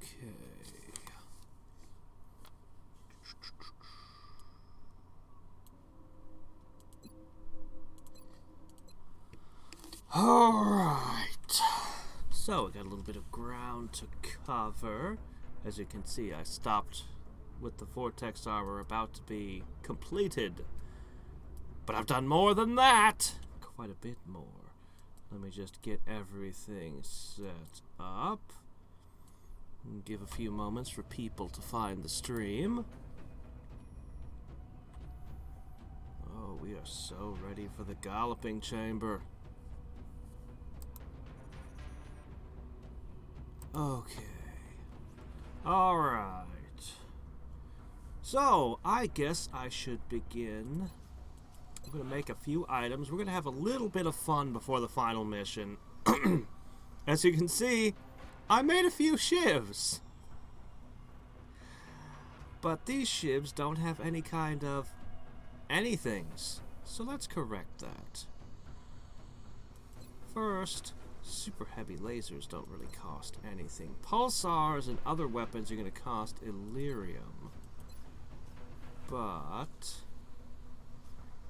Okay. Alright. So, we got a little bit of ground to cover. As you can see, I stopped with the vortex armor about to be completed. But I've done more than that! Quite a bit more. Let me just get everything set up. And give a few moments for people to find the stream. Oh, we are so ready for the galloping chamber. Okay. Alright. So, I guess I should begin. I'm going to make a few items. We're going to have a little bit of fun before the final mission. As you can see, I made a few shivs. But these shivs don't have any kind of anythings. So let's correct that. First, super heavy lasers don't really cost anything. Pulsars and other weapons are going to cost Illyrium. But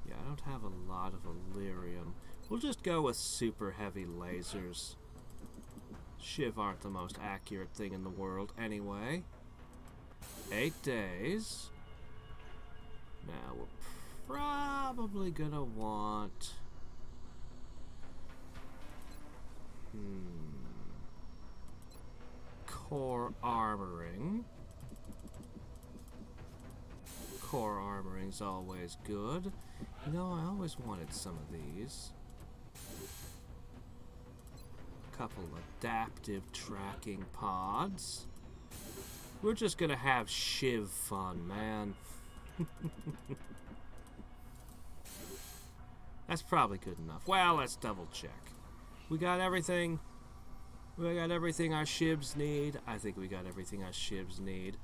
yeah, I don't have a lot of Illyrium. We'll just go with super heavy lasers. Shiv aren't the most accurate thing in the world anyway. 8 days. Now we're probably gonna want core armoring. Core armoring's always good. You know, I always wanted some of these. A couple adaptive tracking pods. We're just gonna have shiv fun, man. That's probably good enough. Well, let's double check. We got everything. We got everything our shivs need. I think we got everything our shivs need.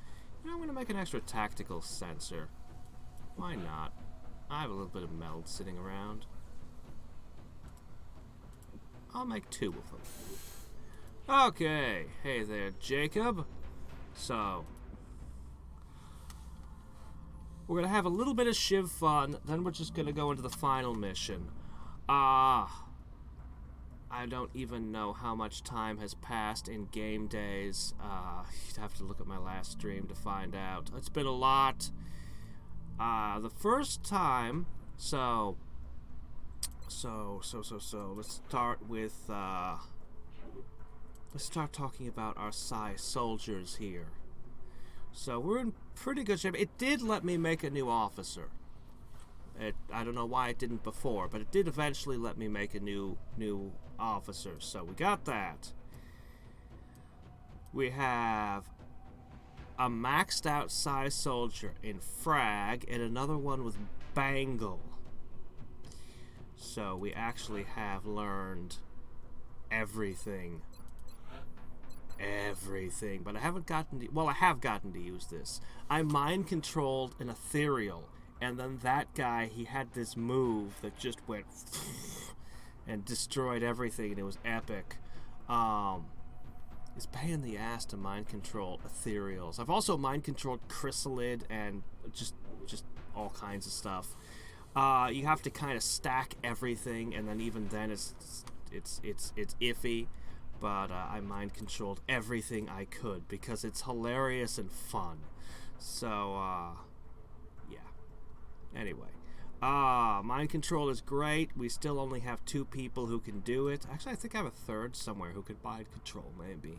You know, I'm gonna make an extra tactical sensor. Why not? I have a little bit of meld sitting around. I'll make 2 of them. Okay. Hey there, Jacob. So, we're going to have a little bit of shiv fun, then we're just going to go into the final mission. I don't even know how much time has passed in game days. You'd have to look at my last stream to find out. It's been a lot. The first time, so let's start with, let's start talking about our Psi soldiers here. So we're in pretty good shape. It did let me make a new officer. I don't know why it didn't before, but it did eventually let me make a new officer. So we got that. We have a maxed out Psi soldier in Frag and another one with Bangle. So we actually have learned everything. Everything. But I haven't gotten to, well, I have gotten to use this. I mind controlled an ethereal, and then that guy, he had this move that just went and destroyed everything, and it was epic. It's a pain in the ass to mind control ethereals. I've also mind controlled Chrysalid and just all kinds of stuff. You have to kind of stack everything, and then even then it's iffy. But I mind controlled everything I could because it's hilarious and fun. So yeah. Anyway, mind control is great. We still only have 2 people who can do it. Actually, I think I have a third somewhere who could mind control, maybe.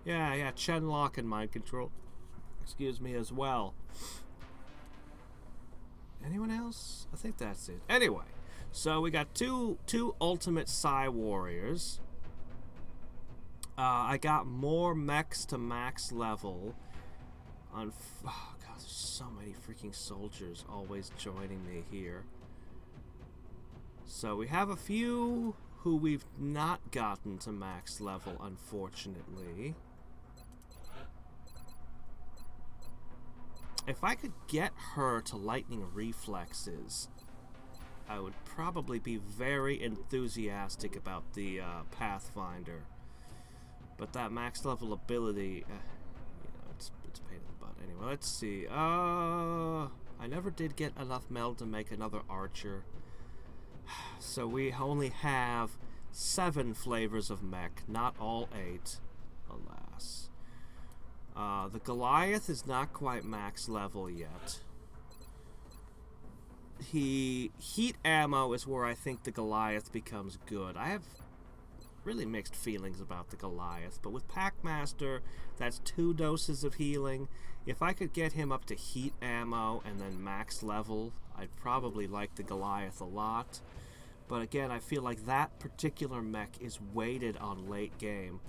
Yeah, Chenlock and mind control. Excuse me, as well. Anyone else? I think that's it. Anyway, so we got two ultimate Psi warriors. I got more mechs to max level. Oh god, there's so many freaking soldiers always joining me here. So we have a few who we've not gotten to max level, unfortunately. If I could get her to lightning reflexes, I would probably be very enthusiastic about the Pathfinder. But that max level ability, it's a pain in the butt. Anyway, let's see. I never did get enough metal to make another archer. So we only have 7 flavors of mech, not all 8, alas. The Goliath is not quite max level yet. Heat ammo is where I think the Goliath becomes good. I have really mixed feelings about the Goliath, but with Packmaster, that's 2 doses of healing. If I could get him up to heat ammo and then max level, I'd probably like the Goliath a lot. But again, I feel like that particular mech is weighted on late game.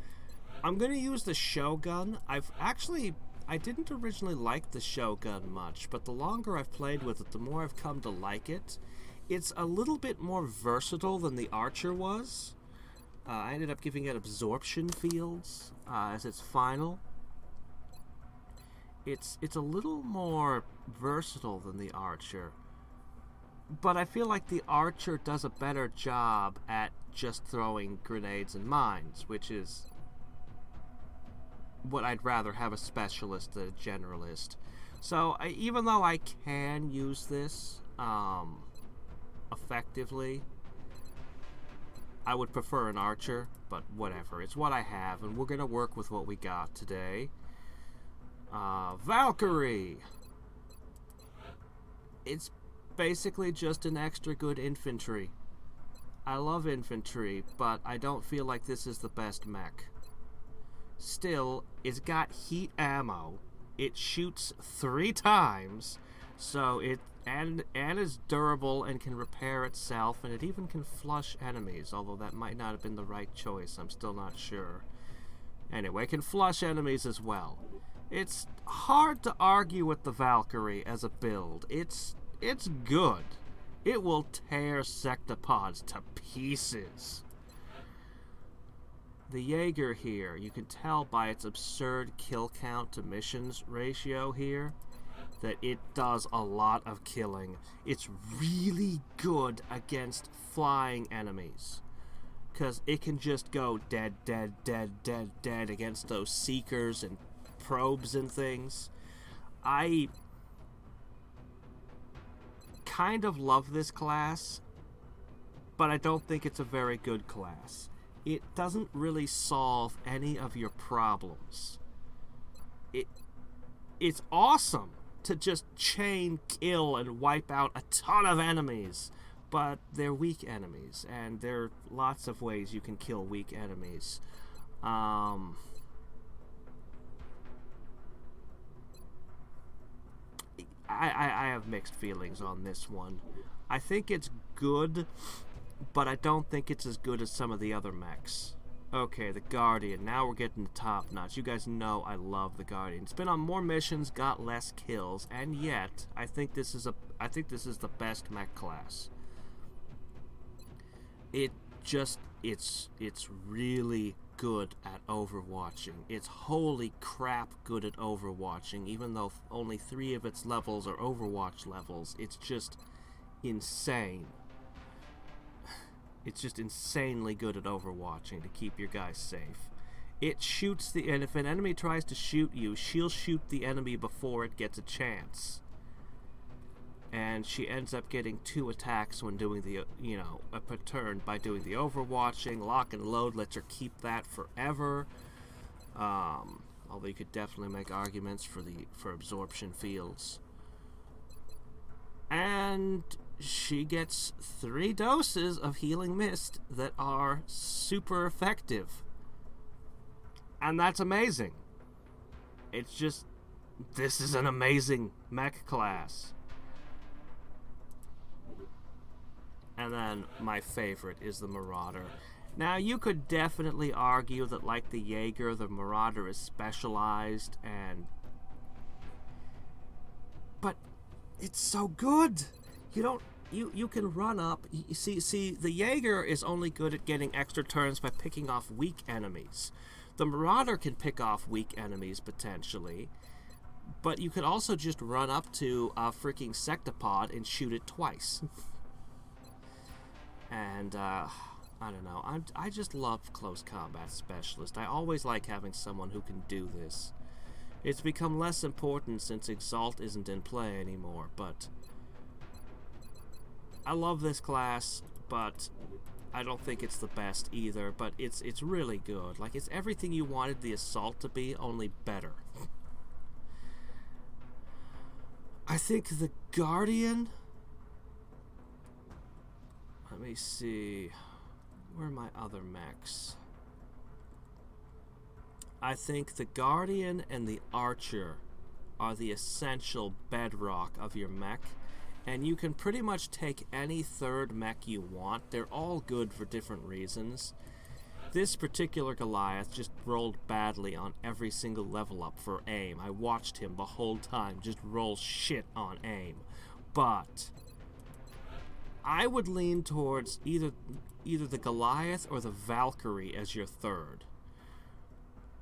I'm going to use the Shogun. I didn't originally like the Shogun much, but the longer I've played with it, the more I've come to like it. It's a little bit more versatile than the Archer was. I ended up giving it absorption fields as its final. It's a little more versatile than the Archer. But I feel like the Archer does a better job at just throwing grenades and mines, which is what I'd rather have a specialist than a generalist. So even though I can use this effectively, I would prefer an Archer, but whatever. It's what I have, and we're going to work with what we got today. Valkyrie! It's basically just an extra good infantry. I love infantry, but I don't feel like this is the best mech. Still, it's got heat ammo. It shoots 3 times, so and is durable and can repair itself, and it even can flush enemies, although that might not have been the right choice. I'm still not sure. Anyway, it can flush enemies as well. It's hard to argue with the Valkyrie as a build. It's good. It will tear sectopods to pieces. The Jaeger here, you can tell by its absurd kill count to missions ratio here that it does a lot of killing. It's really good against flying enemies, because it can just go dead, dead, dead, dead, dead against those seekers and probes and things. I kind of love this class, but I don't think it's a very good class. It doesn't really solve any of your problems. It's awesome to just chain kill and wipe out a ton of enemies, but they're weak enemies, and there are lots of ways you can kill weak enemies. I have mixed feelings on this one. I think it's good, but I don't think it's as good as some of the other mechs. Okay, the Guardian. Now we're getting to top notch. You guys know I love the Guardian. It's been on more missions, got less kills, and yet I think this is the best mech class. It's really good at overwatching. It's holy crap good at overwatching, even though only 3 of its levels are Overwatch levels. It's just insane. It's just insanely good at overwatching to keep your guys safe. It shoots and if an enemy tries to shoot you, she'll shoot the enemy before it gets a chance. And she ends up getting 2 attacks when doing per turn by doing the overwatching. Lock and load lets her keep that forever. Although you could definitely make arguments for absorption fields. And she gets 3 doses of healing mist that are super effective. And that's amazing. It's just, this is an amazing mech class. And then my favorite is the Marauder. Now, you could definitely argue that, like the Jaeger, the Marauder is specialized, but it's so good. You can run up. You see, the Jaeger is only good at getting extra turns by picking off weak enemies. The Marauder can pick off weak enemies potentially, but you could also just run up to a freaking sectopod and shoot it twice. And I don't know. I just love close combat specialist. I always like having someone who can do this. It's become less important since Exalt isn't in play anymore, but I love this class, but I don't think it's the best either, but it's really good. Like, it's everything you wanted the Assault to be, only better. I think the Guardian... Let me see... Where are my other mechs? I think the Guardian and the Archer are the essential bedrock of your mech, and you can pretty much take any third mech you want. They're all good for different reasons. This particular Goliath just rolled badly on every single level up for aim. I watched him the whole time just roll shit on aim. But I would lean towards either the Goliath or the Valkyrie as your third.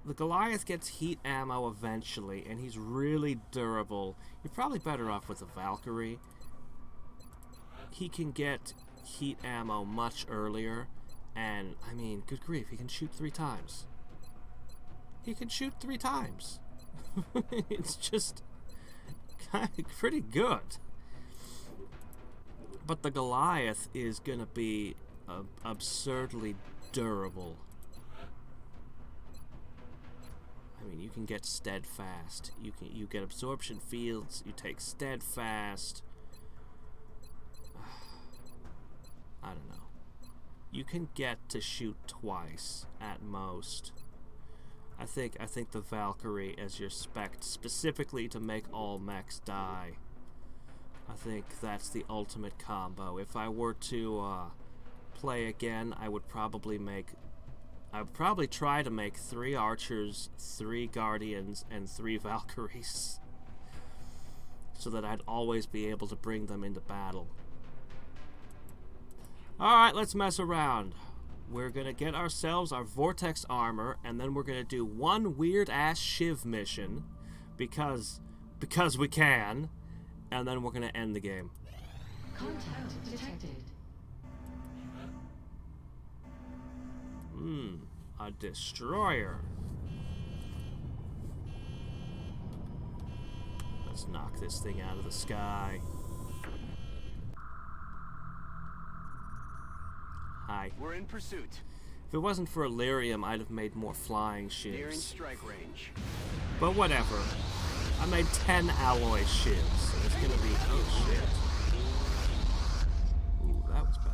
The Goliath gets heat ammo eventually, and he's really durable. You're probably better off with the Valkyrie. He can get heat ammo much earlier, and, I mean, good grief, he can shoot 3 times. He can shoot 3 times. It's just kind of pretty good. But the Goliath is going to be absurdly durable. I mean, you can get steadfast. You get absorption fields. You take steadfast. I don't know. You can get to shoot twice at most. I think the Valkyrie as your spec specifically to make all mechs die. I think that's the ultimate combo. If I were to play again, I would probably try to make 3 Archers, 3 Guardians, and 3 Valkyries, so that I'd always be able to bring them into battle. Alright, let's mess around. We're gonna get ourselves our Vortex armor, and then we're gonna do one weird-ass Shiv mission, because we can, and then we're gonna end the game. Contact detected. A destroyer. Let's knock this thing out of the sky. Hi. We're in pursuit. If it wasn't for Illyrium, I'd have made more flying shivs. Nearing strike range. But whatever. I made 10 alloy shivs, so it's gonna be... Oh, shit. Ooh, that was bad.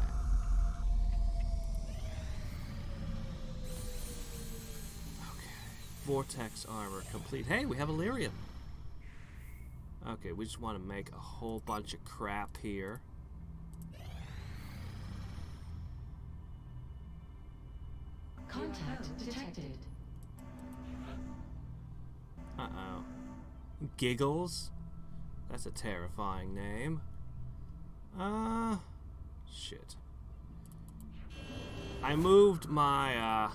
Vortex armor complete. Hey, we have Illyrium. Okay, we just want to make a whole bunch of crap here. Contact detected. Uh-oh. Giggles? That's a terrifying name. Shit. I've moved my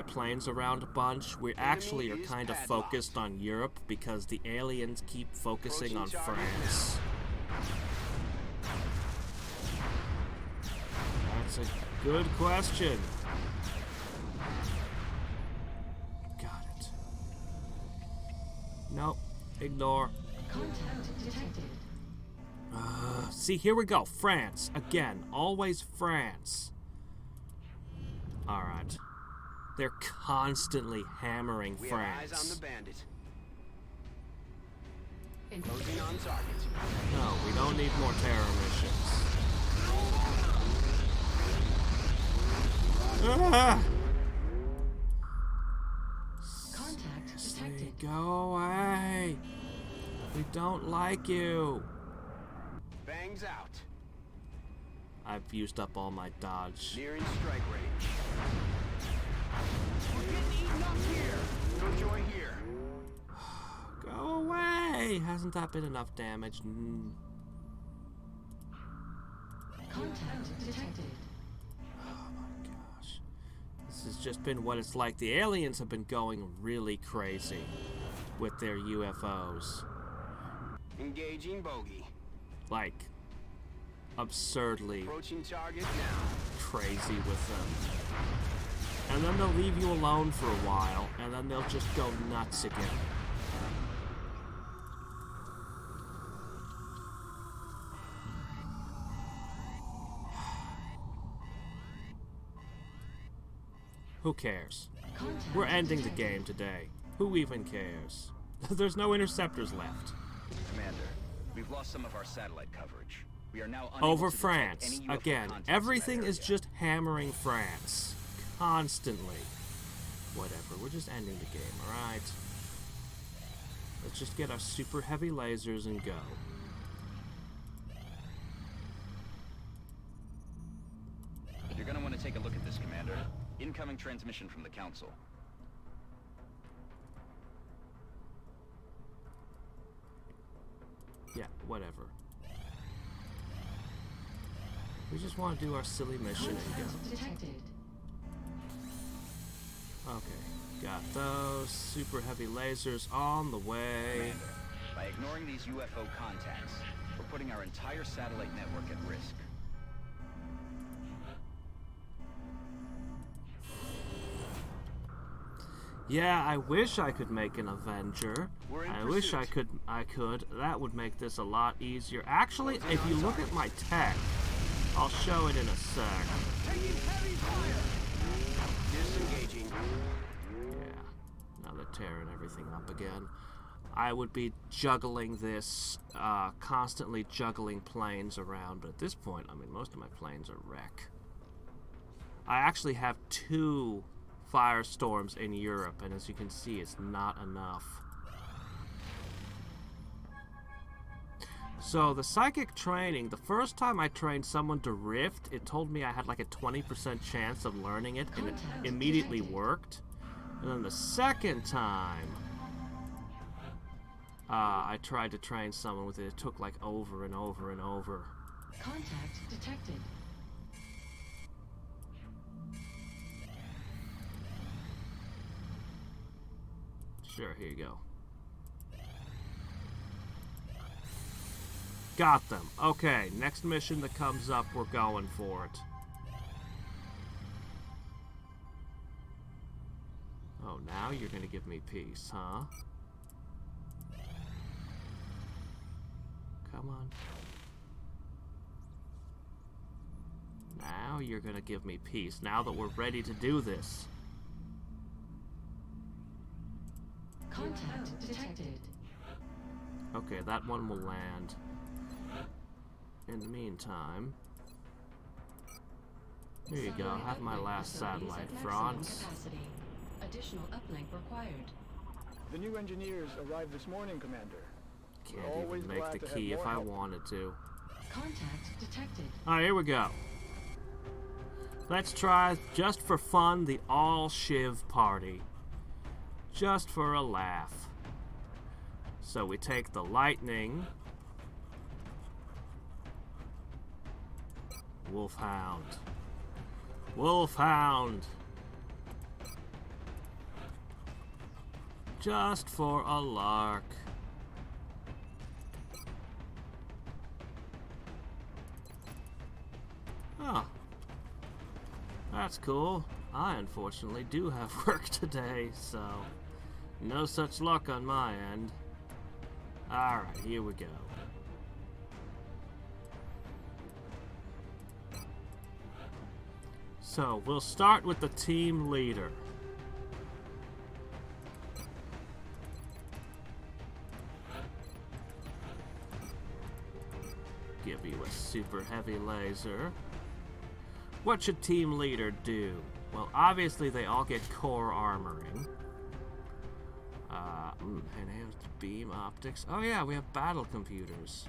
planes around a bunch. We actually are kind of focused on Europe because the aliens keep focusing on France. That's a good question. Got it. Nope. Ignore. Contact detected. See, here we go. France. Again. Always France. Alright. They're constantly hammering We France. have eyes on the bandit. Closing on target. No, we don't need more terror missions. Ah! Contact detected. Go away. We don't like you. Bangs out. I've used up all my dodge. Nearing strike range. We're getting eaten up here. No joy here. Go away. Hasn't that been enough damage? Contact detected. Oh my gosh. This has just been what it's like. The aliens have been going really crazy with their UFOs. Engaging bogey. Like, absurdly Approaching target now. crazy with them. And then they'll leave you alone for a while, and then they'll just go nuts again. Who cares? We're ending the game today. Who even cares? There's no interceptors left. Commander, we've lost some of our satellite coverage. We are now unable Over to detect France. any UFO Again, contacts in everything that is area. just hammering France. Constantly. Whatever, we're just ending the game, alright? Let's just get our super heavy lasers and go. You're gonna want to take a look at this, Commander. Incoming transmission from the Council. Yeah, whatever. We just want to do our silly mission and go. Contact detected. Okay, got those super heavy lasers on the way. Commander, by ignoring these UFO contacts, we're putting our entire satellite network at risk. Yeah, I wish I could make an Avenger. We're in I wish I pursuit. could. That would make this a lot easier. Actually, if you look at my tech, I'll show it in a sec. Taking heavy fire. Disengaging. Yeah, now they're tearing everything up again. I would be juggling this, constantly juggling planes around, but at this point, I mean, most of my planes are wreck. I actually have 2 firestorms in Europe, and as you can see, it's not enough. So the psychic training, the first time I trained someone to rift, it told me I had like a 20% chance of learning it, and it immediately worked. And then the second time I tried to train someone with it, it took like over and over and over. Contact detected. Sure, here you go. Got them. Okay, next mission that comes up, we're going for it. Oh, now you're gonna give me peace, huh? Come on. Now you're gonna give me peace, now that we're ready to do this. Contact detected. Okay, that one will land. In the meantime, here you go. Have my last satellite, France. Additional uplink required. The new engineers arrived this morning, Commander. Can't always even make glad the to have key if more I help. wanted to. Contact detected. Alright, here we go. Let's try, just for fun, the all-Shiv party. Just for a laugh. So we take the lightning. Wolfhound. Wolfhound. Just for a lark. Oh. That's cool. I unfortunately do have work today, so no such luck on my end. Alright, here we go. So, we'll start with the team leader. Give you a super heavy laser. What should team leader do? Well, obviously they all get core armoring. Enhanced beam optics. Oh yeah, we have battle computers.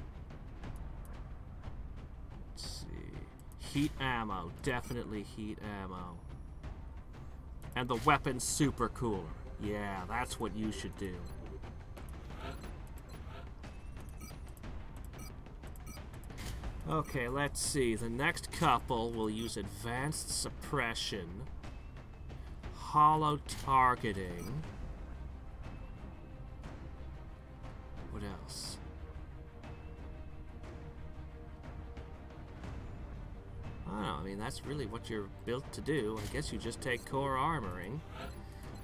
Let's see. Heat ammo. Definitely heat ammo. And the weapon super cooler. Yeah, that's what you should do. Okay, let's see. The next couple will use advanced suppression, hollow targeting. What else? I don't know. I mean, that's really what you're built to do. I guess you just take core armoring.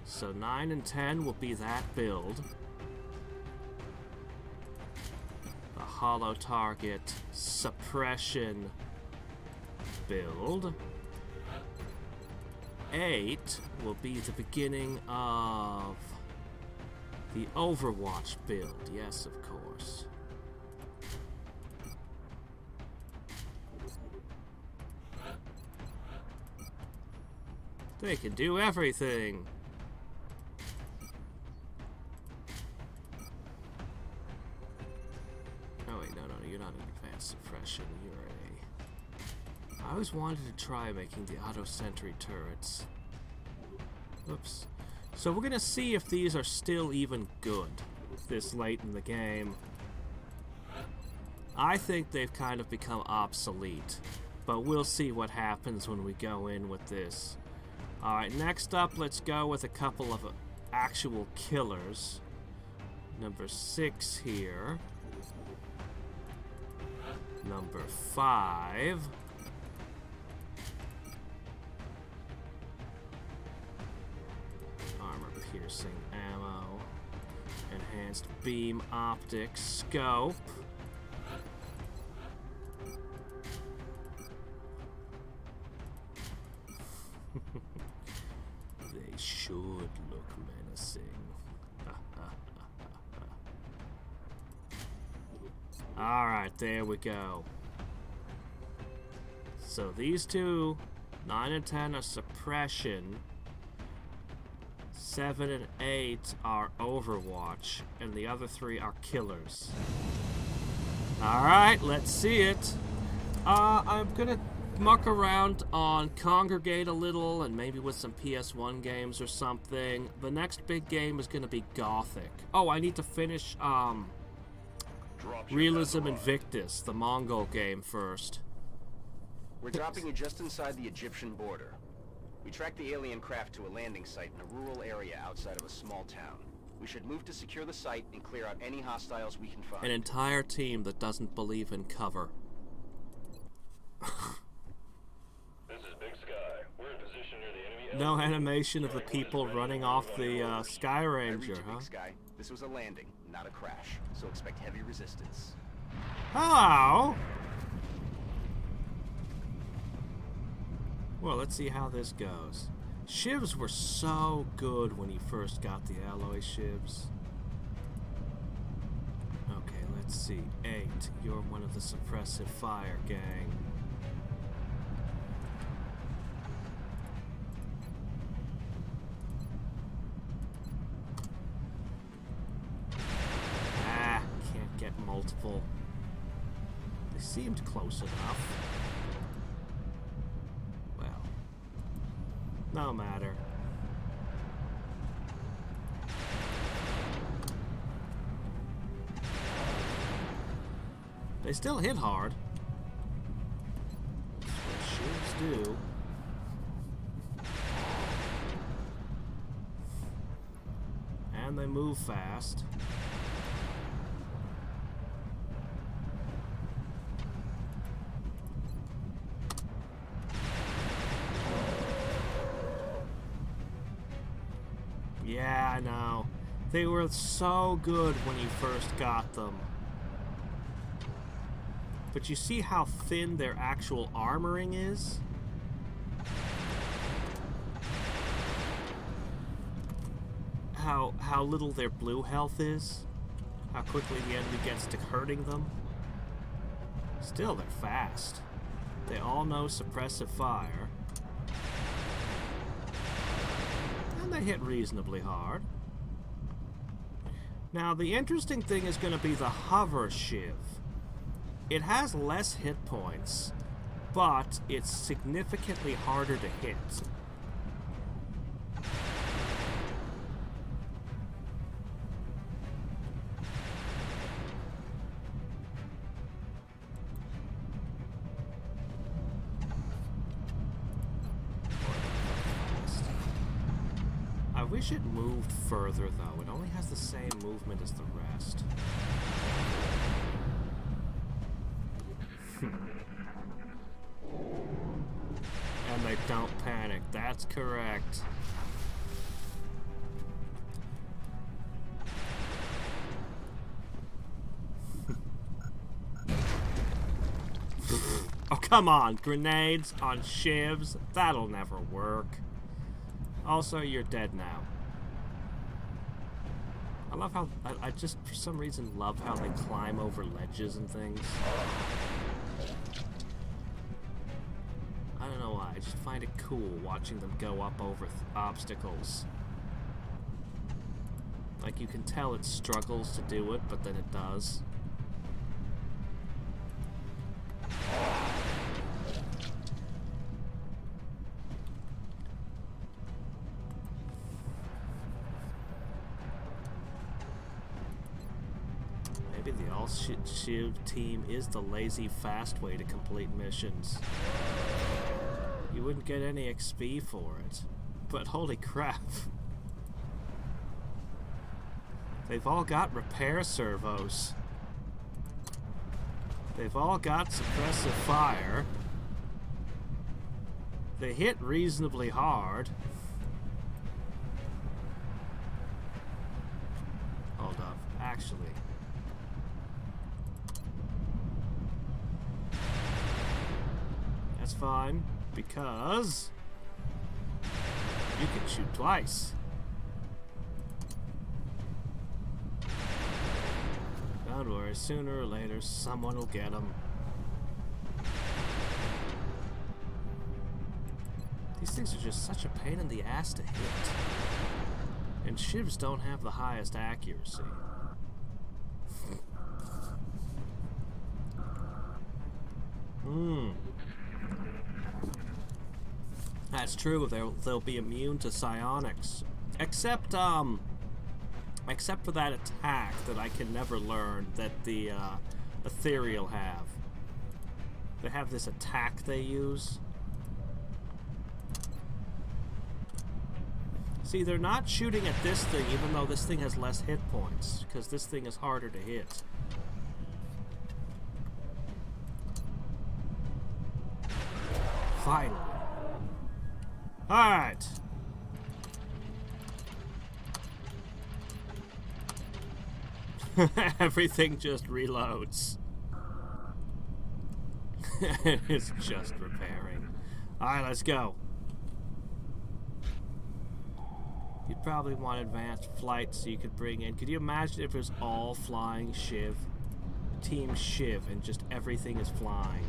So 9 and 10 will be that build. The hollow target suppression build. 8 will be the beginning of the Overwatch build. Yes, of course. They can do everything. Oh wait, no, you're not an advanced suppression. You're a... I always wanted to try making the auto sentry turrets. Oops. So we're gonna see if these are still even good this late in the game. I think they've kind of become obsolete, but we'll see what happens when we go in with this. Alright, next up, let's go with a couple of actual killers. Number 6 here. Number 5. Armor-piercing ammo. Enhanced beam optic scope. They should look menacing. Alright, there we go. So these two, 9 and 10 are suppression. 7 and 8 are Overwatch. And the other 3 are killers. Alright, let's see it. I'm gonna muck around on Congregate a little and maybe with some PS1 games or something. The next big game is gonna be Gothic. Oh, I need to finish Realism Invictus, the Mongol game first. We're dropping you just inside the Egyptian border. We tracked the alien craft to a landing site in a rural area outside of a small town. We should move to secure the site and clear out any hostiles we can find. An entire team that doesn't believe in cover. This is Big Sky. We're in position near the enemy. No animation of the people running off the Sky Ranger, huh? Big Sky. This was a landing, not a crash, so expect heavy resistance. Hello! Well, let's see how this goes. Shivs were so good when you first got the alloy shivs. Okay, let's see. 8, you're one of the suppressive fire gang. Can't get multiple. They seemed close enough. Well, no matter. They still hit hard. That's what shivs do. And they move fast. Yeah, I know. They were so good when you first got them. But you see how thin their actual armoring is? How little their blue health is? How quickly the enemy gets to hurting them? Still, they're fast. They all know suppressive fire. And they hit reasonably hard. Now, the interesting thing is going to be the hover shiv. It has less hit points, but it's significantly harder to hit. I wish it moved further, though. It only has the same movement as the rest. and they don't panic. That's correct. Oh, come on. Grenades on shivs? That'll never work. Also, you're dead now. I love how... I just, for some reason, love how they climb over ledges and things. I don't know why. I just find it cool watching them go up over obstacles. Like, you can tell it struggles to do it, but then it does. Maybe the all-shiv team is the lazy, fast way to complete missions. You wouldn't get any XP for it. But holy crap. They've all got repair servos. They've all got suppressive fire. They hit reasonably hard. Hold up. Actually... that's fine, because you can shoot twice. Don't worry, sooner or later someone will get them. These things are just such a pain in the ass to hit. And shivs don't have the highest accuracy. That's true. They'll be immune to psionics, except for that attack that I can never learn that the ethereal have. They have this attack they use. See, they're not shooting at this thing, even though this thing has less hit points, because this thing is harder to hit. Finally. Alright. Everything just reloads. It's just repairing. Alright, let's go. You'd probably want advanced flight so you could bring in... Could you imagine if it was all flying shiv? Team shiv and just everything is flying.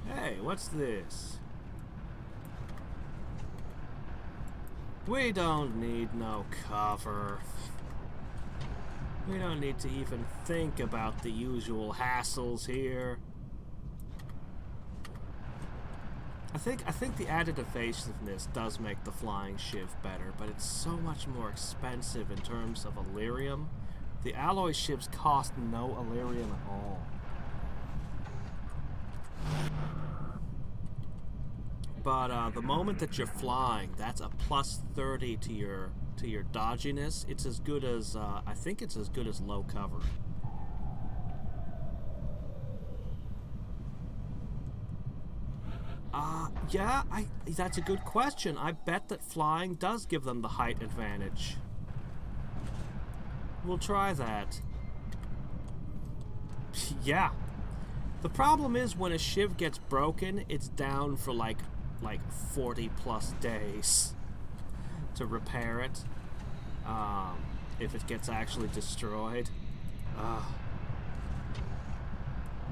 Hey, what's this? We don't need no cover. We don't need to even think about the usual hassles here. I think the added evasiveness does make the flying shiv better, but it's so much more expensive in terms of Illyrium. The alloy shivs cost no Illyrium at all. But the moment that you're flying, that's a plus 30 to your dodginess. It's as good as I think it's as good as low cover. Yeah, that's a good question. I bet that flying does give them the height advantage. We'll try that. Yeah. The problem is when a shiv gets broken, it's down for like 40 plus days to repair it. If it gets actually destroyed.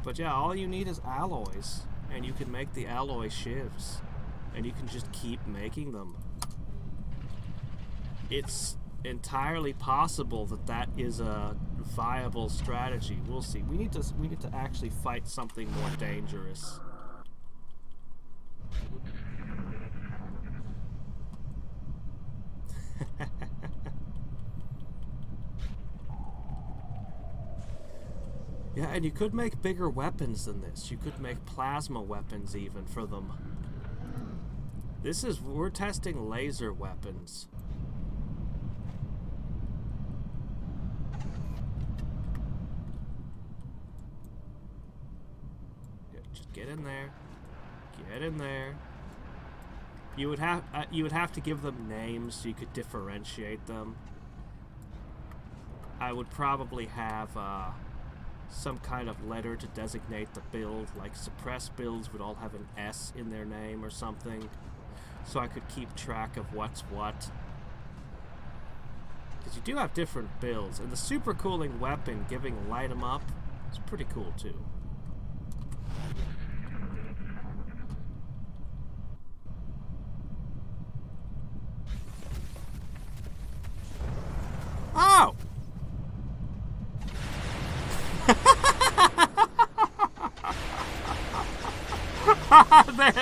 But yeah, all you need is alloys, and you can make the alloy shivs, and you can just keep making them. It's entirely possible that that is a viable strategy. We'll see. We need to actually fight something more dangerous. Yeah, and you could make bigger weapons than this. You could make plasma weapons even for them. We're testing laser weapons. Just get in there. Get in there. You would have to give them names so you could differentiate them. I would probably have some kind of letter to designate the build, like suppressed builds would all have an S in their name or something, so I could keep track of what's what. Because you do have different builds, and the super cooling weapon giving light 'em up is pretty cool too. Oh!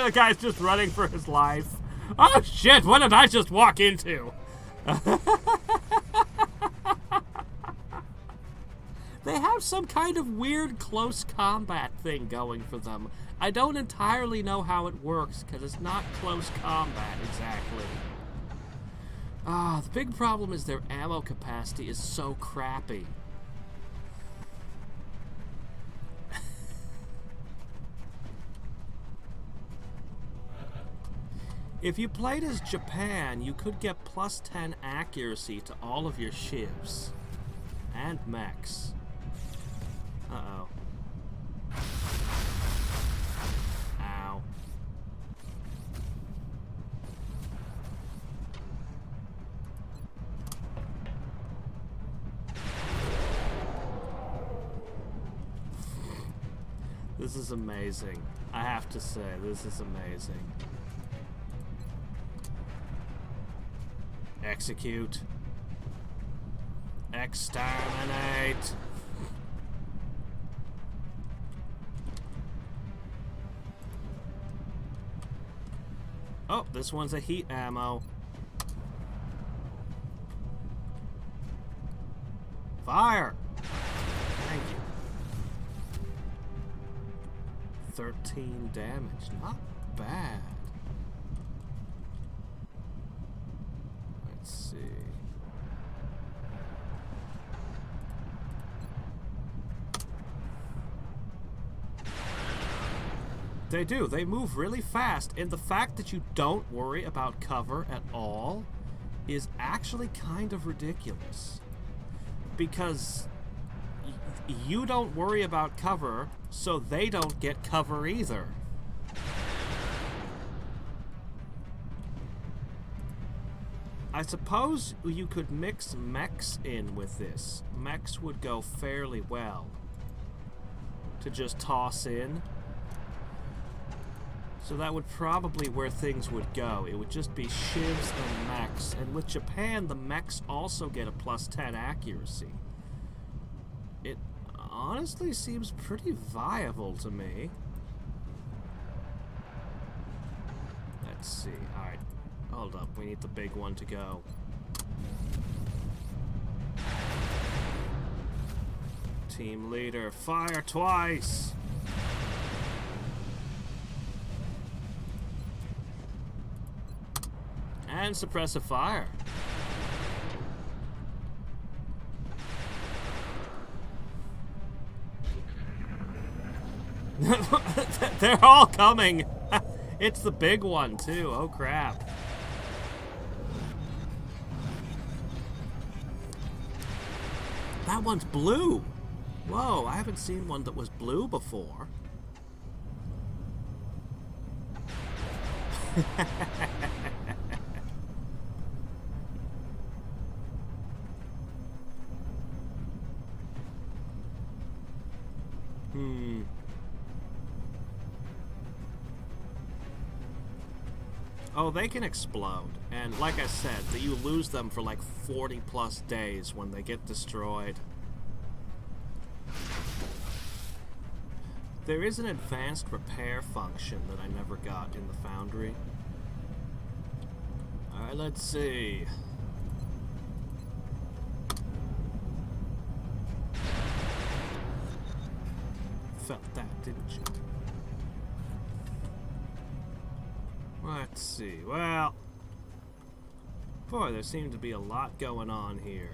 The guy's just running for his life. Oh shit, what did I just walk into? They have some kind of weird close combat thing going for them. I don't entirely know how it works, because it's not close combat exactly. The big problem is their ammo capacity is so crappy. If you played as Japan, you could get +10 accuracy to all of your shivs. And mechs. Uh-oh. Ow. This is amazing. I have to say, this is amazing. Execute. Exterminate. Oh, this one's a heat ammo. Fire! Thank you. 13 damage. Not bad. Let's see. They do. They move really fast, and the fact that you don't worry about cover at all is actually kind of ridiculous. Because you don't worry about cover, so they don't get cover either. I suppose you could mix mechs in with this. Mechs would go fairly well to just toss in. So that would probably where things would go. It would just be shivs and mechs. And with Japan, the mechs also get a +10 accuracy. It honestly seems pretty viable to me. Let's see. Alright. Hold up. We need the big one to go. Team leader, fire twice! And suppressive fire. They're all coming. It's the big one too. Oh crap. That one's blue. Whoa, I haven't seen one that was blue before. Oh, they can explode. And like I said, that you lose them for like 40+ days when they get destroyed. There is an advanced repair function that I never got in the Foundry. Alright, let's see. Felt that, didn't you? Let's see. Well, boy, there seemed to be a lot going on here.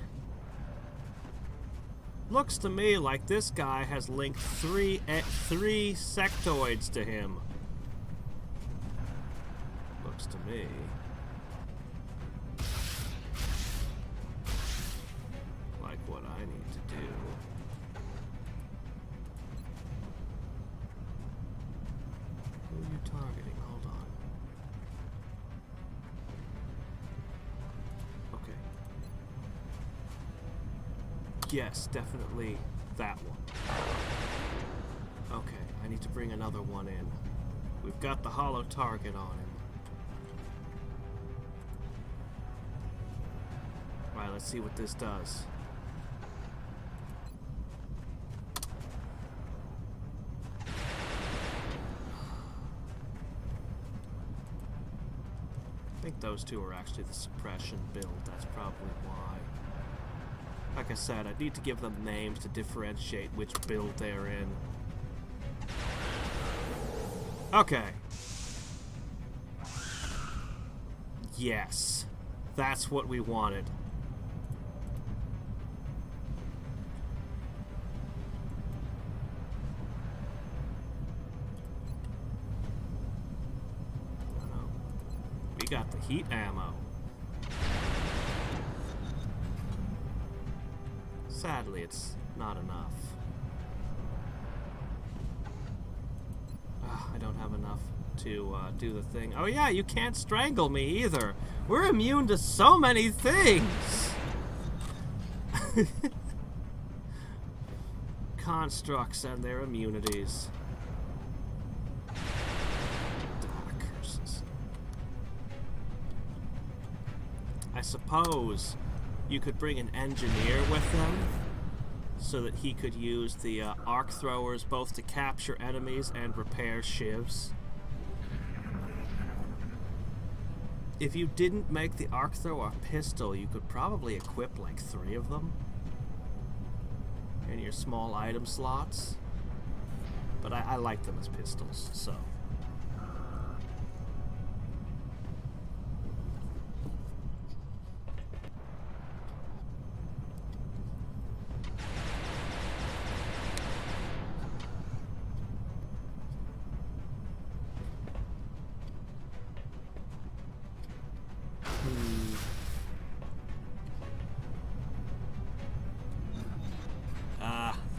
Looks to me like this guy has linked three sectoids to him. Looks to me. Like what I need to do. Who are you targeting? Hold on. Okay. Yes, definitely that one. Okay, I need to bring another one in. We've got the hollow target on him. Alright, let's see what this does. I think those two are actually the suppression build. That's probably why. Like I said, I need to give them names to differentiate which build they're in. Okay. Yes. That's what we wanted. We got the heat ammo. Sadly, it's not enough. I don't have enough to do the thing. Oh yeah, you can't strangle me either. We're immune to so many things. Constructs and their immunities. Curses. I suppose you could bring an engineer with them so that he could use the arc throwers both to capture enemies and repair shivs. If you didn't make the arc thrower a pistol, you could probably equip like 3 of them in your small item slots. But I like them as pistols, so.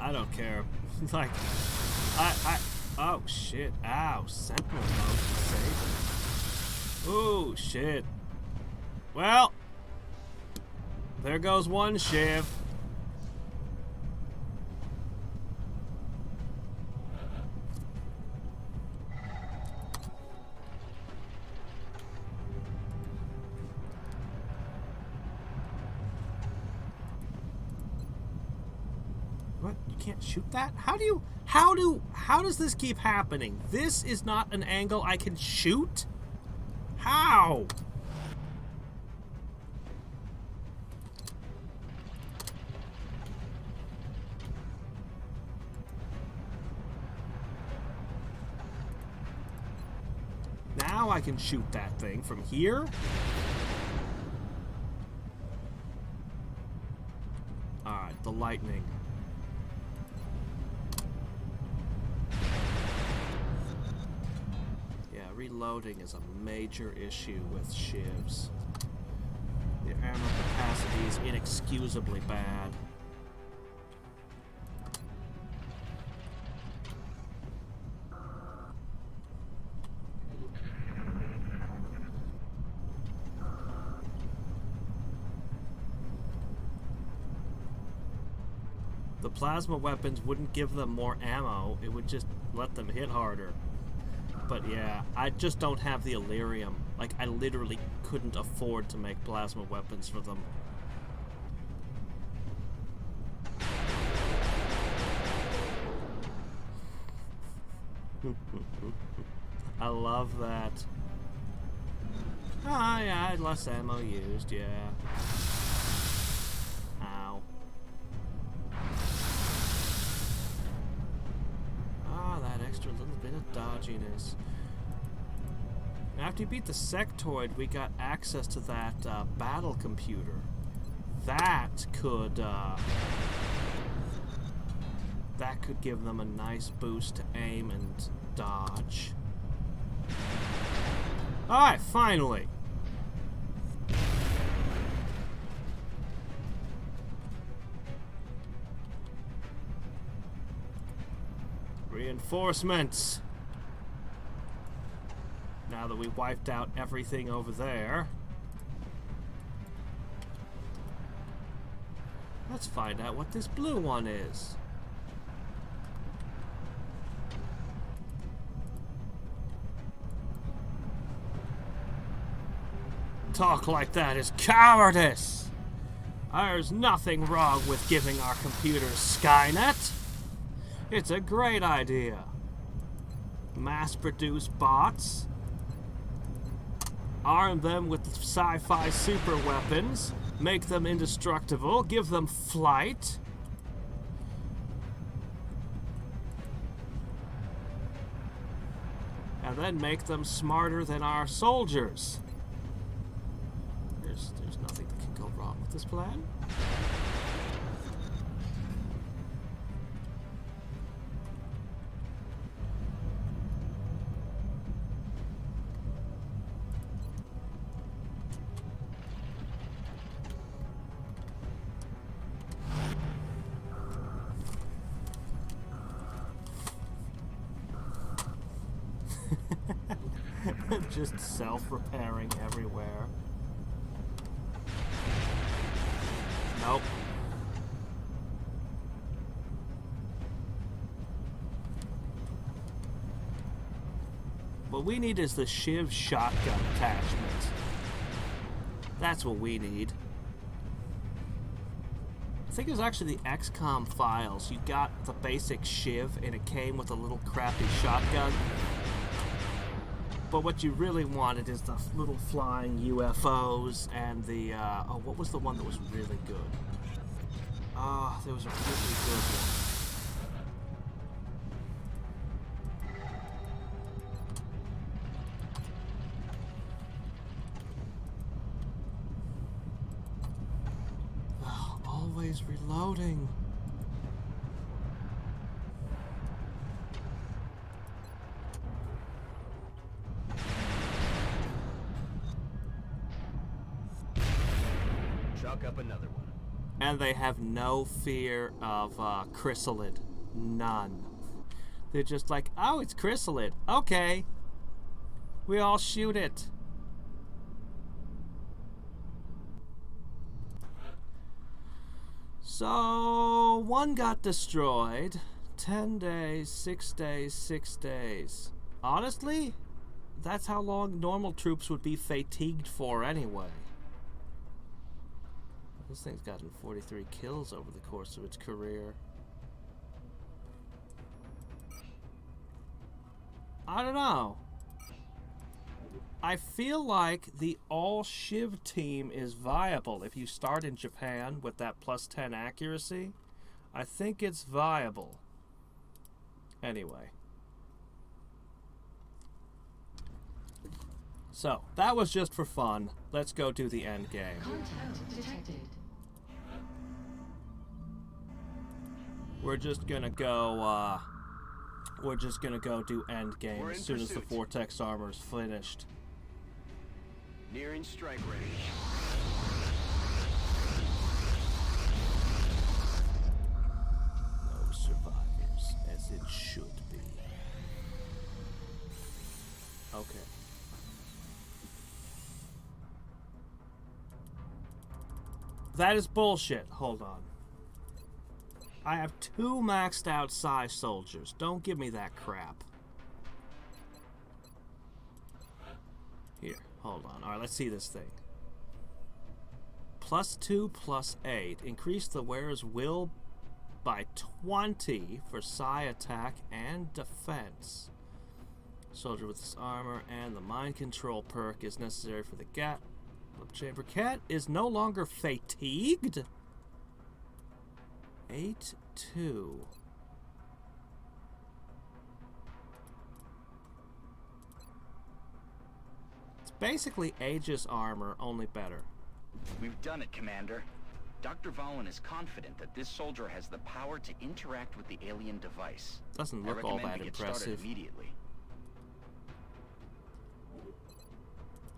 I don't care. Like, oh shit, ow, sentinel mode disabled. Oh shit. Well, there goes one shiv. What? You can't shoot that? How does this keep happening? This is not an angle I can shoot? How? Now I can shoot that thing from here? Alright, the lightning. Reloading is a major issue with shivs. The ammo capacity is inexcusably bad. The plasma weapons wouldn't give them more ammo, it would just let them hit harder. But yeah, I just don't have the Illyrium. Like, I literally couldn't afford to make plasma weapons for them. I love that. Ah, yeah, less ammo used, yeah. Ow. That extra little bit of dodginess. After you beat the sectoid, we got access to that battle computer. That could That could give them a nice boost to aim and dodge. Alright, finally! Reinforcements! Now that we wiped out everything over there, let's find out what this blue one is. Talk like that is cowardice! There's nothing wrong with giving our computers Skynet. It's a great idea. Mass-produce bots. Arm them with sci-fi super weapons. Make them indestructible. Give them flight. And then make them smarter than our soldiers. There's nothing that can go wrong with this plan. Just self-repairing everywhere. Nope. What we need is the Shiv shotgun attachment. That's what we need. I think it was actually the Xcom files. You got the basic Shiv and it came with a little crappy shotgun. But what you really wanted is the little flying UFOs and the, oh, what was the one that was really good? Ah, there was a really good one. Oh, always reloading. Up another one. And they have no fear of chrysalid. None. They're just like, oh, it's chrysalid. Okay. We all shoot it. So, one got destroyed. 10 days, 6 days, 6 days. Honestly, that's how long normal troops would be fatigued for anyway. This thing's gotten 43 kills over the course of its career. I don't know. I feel like the all-Shiv team is viable. If you start in Japan with that plus 10 accuracy, I think it's viable. Anyway. So, that was just for fun. Let's go do the end game. Contact detected. We're just gonna go do end game We're as in soon as the pursuit. vortex armor is finished. Nearing strike range. No survivors, as it should be. Okay. That is bullshit. Hold on. I have 2 maxed out psi soldiers. Don't give me that crap. Here, hold on. Alright, let's see this thing. +2, +8. Increase the wearer's will by 20 for psi attack and defense. Soldier with this armor and the mind control perk is necessary for the gap. Chamber Cat is no longer fatigued? 8-2. It's basically Aegis armor, only better. We've done it, Commander. Dr. Valen is confident that this soldier has the power to interact with the alien device. Doesn't I look all recommend that we get started impressive. immediately.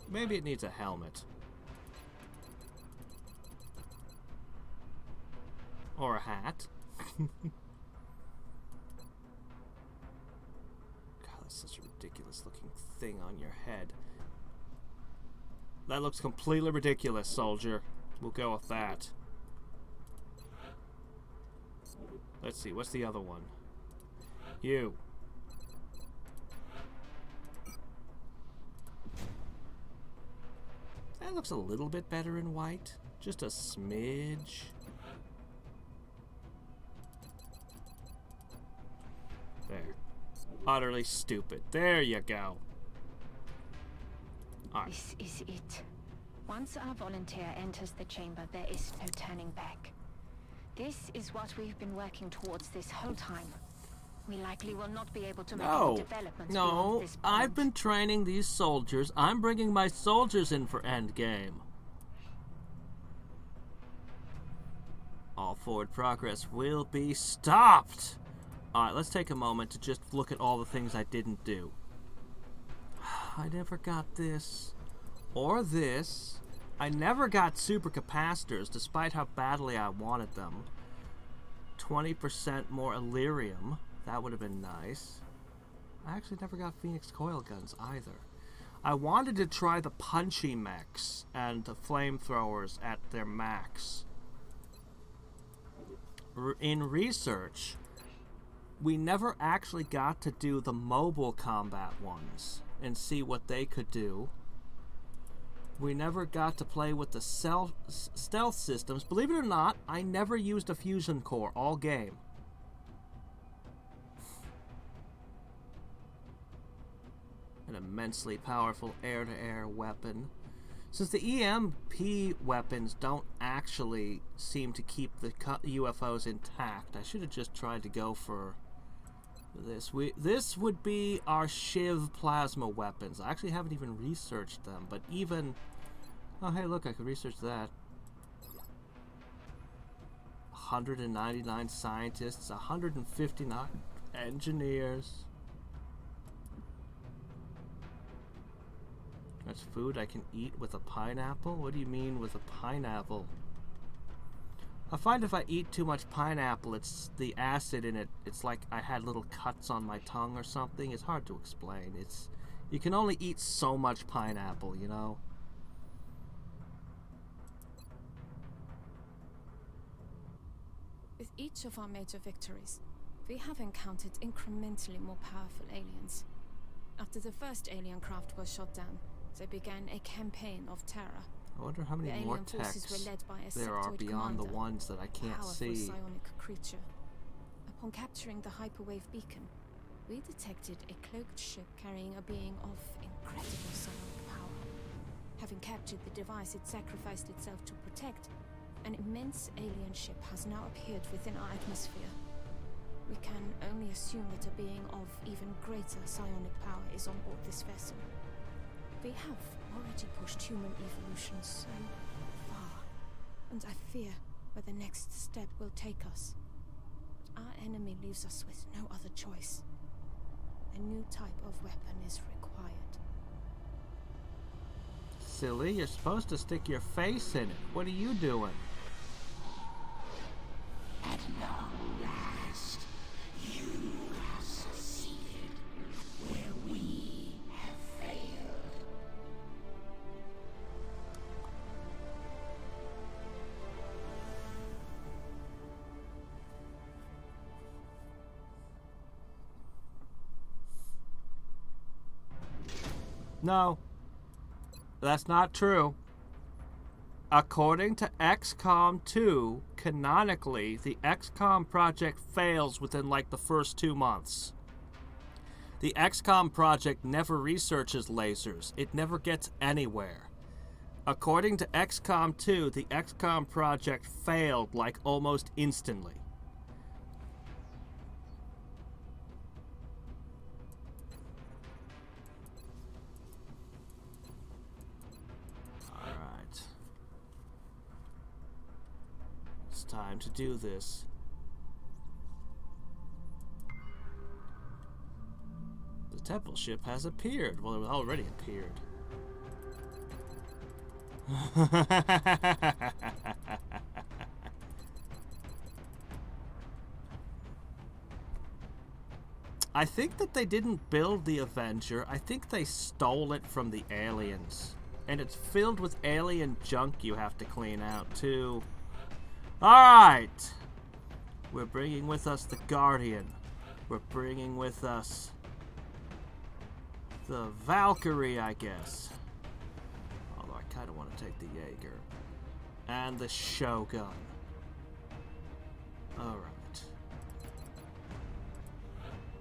Maybe it needs a helmet. Or a hat. God, that's such a ridiculous looking thing on your head. That looks completely ridiculous, soldier. We'll go with that. Let's see, what's the other one? You. That looks a little bit better in white. Just a smidge. There. Utterly stupid. There you go. All right. This is it. Once our volunteer enters the chamber, there is no turning back. This is what we've been working towards this whole time. We likely will not be able to make any developments beyond this point. I've been training these soldiers. I'm bringing my soldiers in for endgame. All forward progress will be stopped. Alright, let's take a moment to just look at all the things I didn't do. I never got this. Or this. I never got supercapacitors, despite how badly I wanted them. 20% more Illyrium. That would have been nice. I actually never got Phoenix coil guns either. I wanted to try the punchy mechs and the flamethrowers at their max. In research, we never actually got to do the mobile combat ones and see what they could do. We never got to play with the stealth systems. Believe it or not, I never used a fusion core all game. An immensely powerful air-to-air weapon. Since the EMP weapons don't actually seem to keep the UFOs intact, I should have just tried to go for this. This would be our Shiv plasma weapons. I actually haven't even researched them, but even... Oh, hey, look, I could research that. 199 scientists, 159 engineers. That's food I can eat with a pineapple? What do you mean with a pineapple? I find if I eat too much pineapple, it's the acid in it. It's like I had little cuts on my tongue or something. It's hard to explain. You can only eat so much pineapple, you know? With each of our major victories, we have encountered incrementally more powerful aliens. After the first alien craft was shot down, they began a campaign of terror. I wonder how many more techs there are beyond the ones that I can't see. Psionic creature. Upon capturing the hyperwave beacon, we detected a cloaked ship carrying a being of incredible psionic power. Having captured the device it sacrificed itself to protect, an immense alien ship has now appeared within our atmosphere. We can only assume that a being of even greater psionic power is on board this vessel. We have already pushed human evolution so far, and I fear where the next step will take us. Our enemy leaves us with no other choice. A new type of weapon is required. Silly, you're supposed to stick your face in it. What are you doing? At long last, you have succeeded where we have failed. No, that's not true. According to Xcom 2, canonically, the Xcom project fails within like the first 2 months. The Xcom project never researches lasers. It never gets anywhere. According to Xcom 2, the Xcom project failed like almost instantly. It's time to do this. The temple ship has appeared. Well, it already appeared. I think that they didn't build the Avenger. I think they stole it from the aliens. And it's filled with alien junk you have to clean out, too. Alright! We're bringing with us the Guardian. We're bringing with us the Valkyrie, I guess. Although I kind of want to take the Jaeger. And the Shogun. Alright.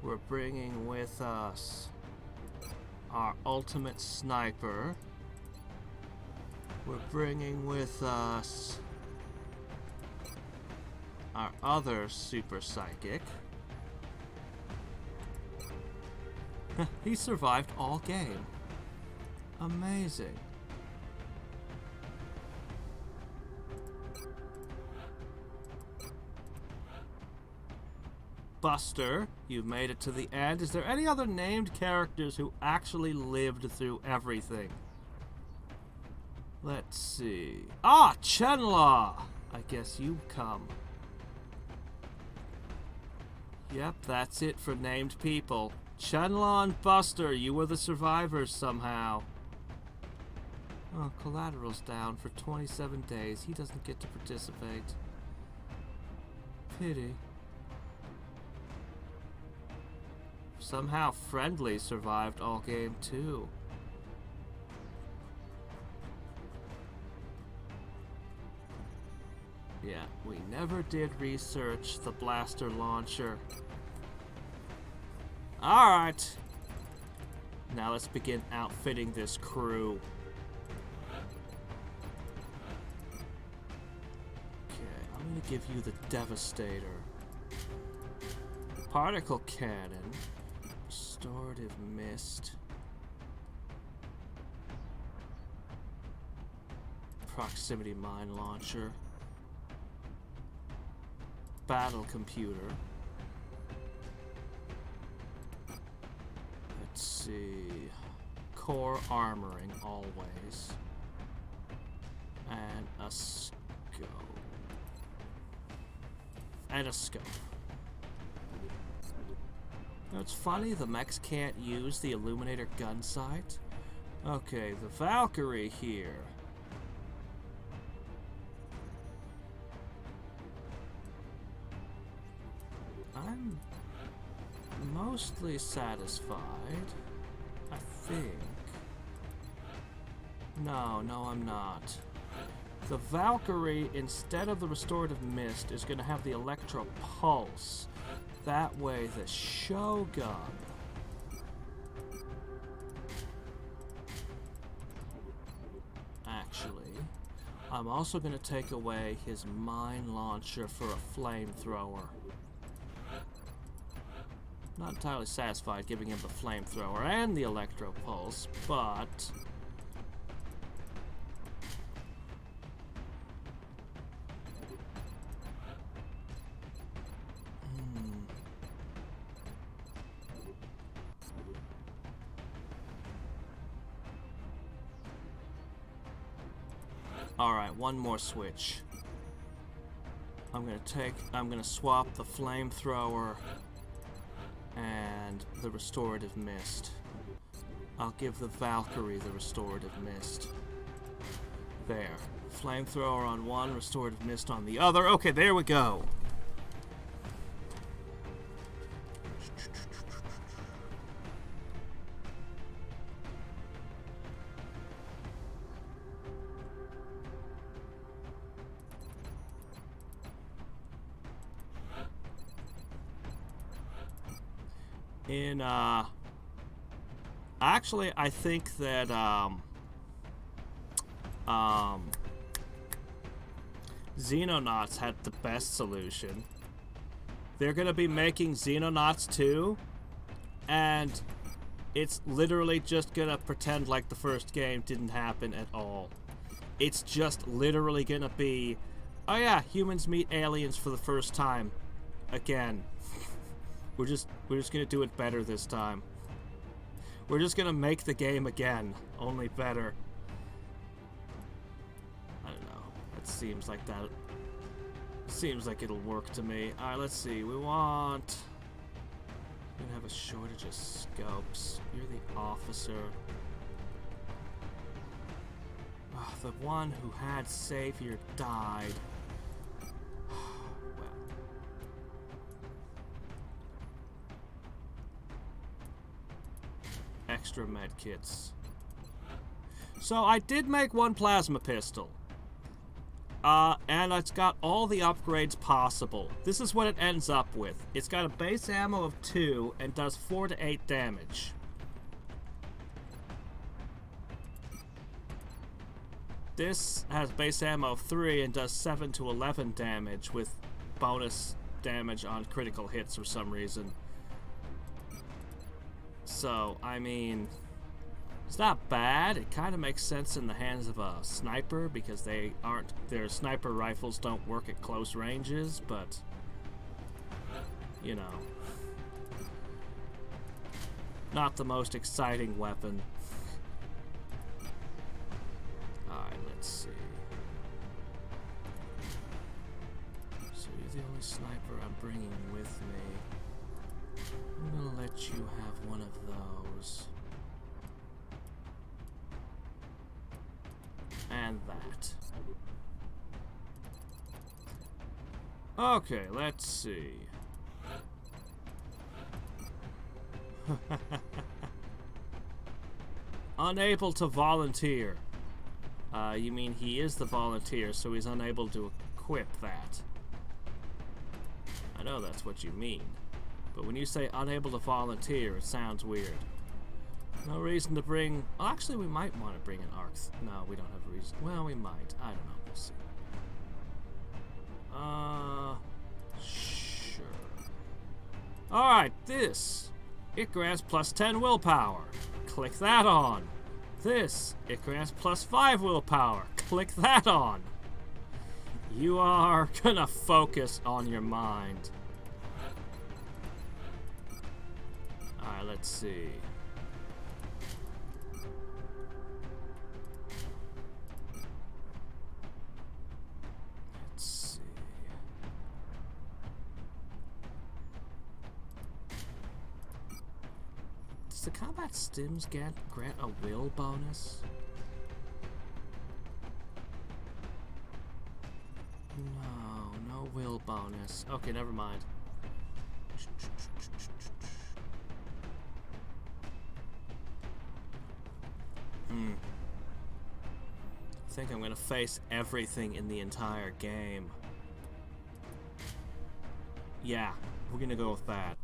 We're bringing with us our ultimate sniper. We're bringing with us our other super psychic. He survived all game. Amazing. Buster, you've made it to the end. Is there any other named characters who actually lived through everything? Let's see. Ah, Chenla! I guess you come. Yep, that's it for named people. Chenla and Buster, you were the survivors somehow. Oh, Collateral's down for 27 days. He doesn't get to participate. Pity. Somehow Friendly survived all game too. Yeah, we never did research the blaster launcher. Alright. Now let's begin outfitting this crew. Okay, I'm gonna give you the Devastator. Particle Cannon. Restorative Mist. Proximity Mine Launcher. Battle Computer. Let's see. Core Armoring, always. And a scope. And a scope. Now, it's funny, the mechs can't use the Illuminator gun sight. Okay, the Valkyrie here. I'm mostly satisfied, I think. No, I'm not. The Valkyrie, instead of the Restorative Mist, is going to have the Electro Pulse. That way, the Shogun. Actually, I'm also going to take away his mine launcher for a flamethrower. Not entirely satisfied giving him the flamethrower and the electro pulse, but alright, one more switch. I'm gonna swap the flamethrower and the restorative mist. I'll give the Valkyrie the restorative mist. There. Flamethrower on one, restorative mist on the other. Okay, there we go. Actually, I think that, Xenonauts had the best solution. They're gonna be making Xenonauts 2, and it's literally just gonna pretend like the first game didn't happen at all. It's just literally gonna be Oh yeah, humans meet aliens for the first time. Again. We're just gonna do it better this time. We're just gonna make the game again, only better. I don't know. That seems like that. Seems like it'll work to me. Alright, let's see. We want... We have a shortage of scopes. You're the officer. Oh, the one who had Savior died. Well. Extra med kits. So I did make one plasma pistol. And it's got all the upgrades possible. This is what it ends up with. It's got a base ammo of 2 and does 4 to 8 damage. This has base ammo of 3 and does 7 to 11 damage with bonus damage on critical hits for some reason. So, I mean... It's not bad. It kind of makes sense in the hands of a sniper because their sniper rifles don't work at close ranges, but you know, not the most exciting weapon. Alright, let's see. So you're the only sniper I'm bringing with me. I'm gonna let you have one of those. And that. Okay, let's see. Unable to volunteer. You mean he is the volunteer, so he's unable to equip that. I know that's what you mean. But when you say unable to volunteer, it sounds weird. No reason to bring... Well, actually, we might want to bring an arc... No, we don't have a reason. Well, we might. I don't know. We'll see. Sure. Alright, this. It grants plus 10 willpower. Click that on. This. It grants plus 5 willpower. Click that on. You are gonna focus on your mind. Alright, let's see. Does the combat stims grant a will bonus? No will bonus. Okay, never mind. I think I'm gonna face everything in the entire game. Yeah, we're gonna go with that.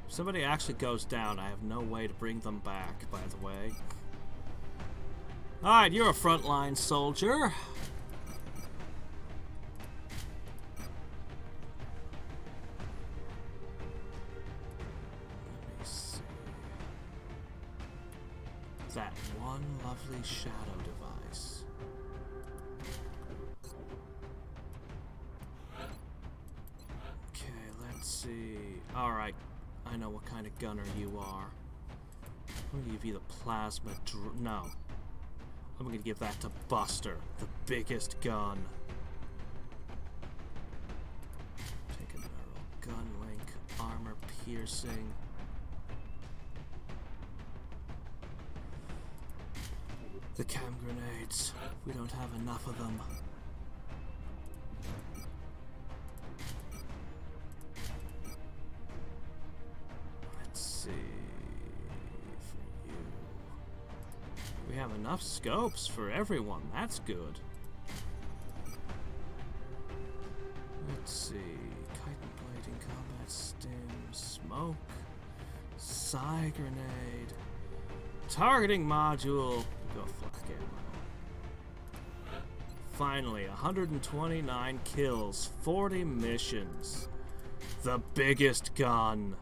If somebody actually goes down, I have no way to bring them back, by the way. Alright, you're a frontline soldier. Let me see. That one lovely shadow device. Okay, let's see. Alright. I know what kind of gunner you are. I'm gonna give you the plasma no. I'm gonna give that to Buster, the biggest gun. Take a barrel, gun link, armor piercing. The cam grenades. We don't have enough of them. We have enough scopes for everyone. That's good. Let's see. Chitin plating, combat stim, smoke, psi grenade, targeting module. Go flak ammo. Finally, 129 kills, 40 missions. The biggest gun.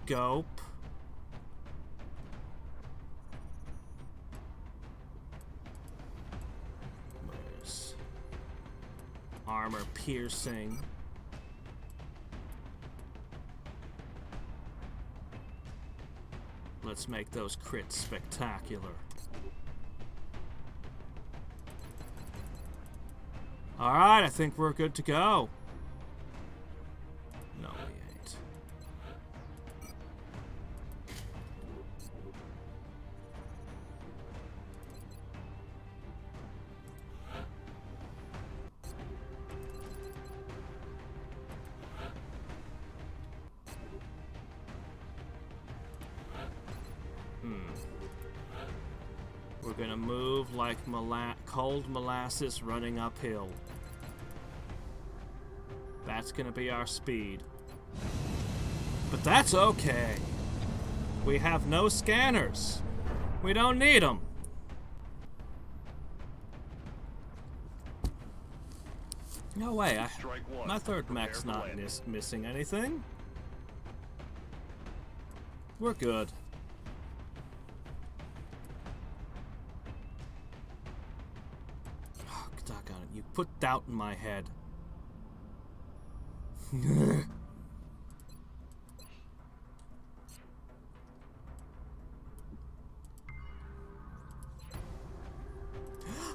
Scope. piercing. Let's make those crits spectacular. Alright, I think we're good to go. No, we ain't. We're gonna move like cold molasses running uphill. That's gonna be our speed. But that's okay. We have no scanners. We don't need them. No way. My third mech's not missing anything. We're good. Oh, doggone it. You put doubt in my head.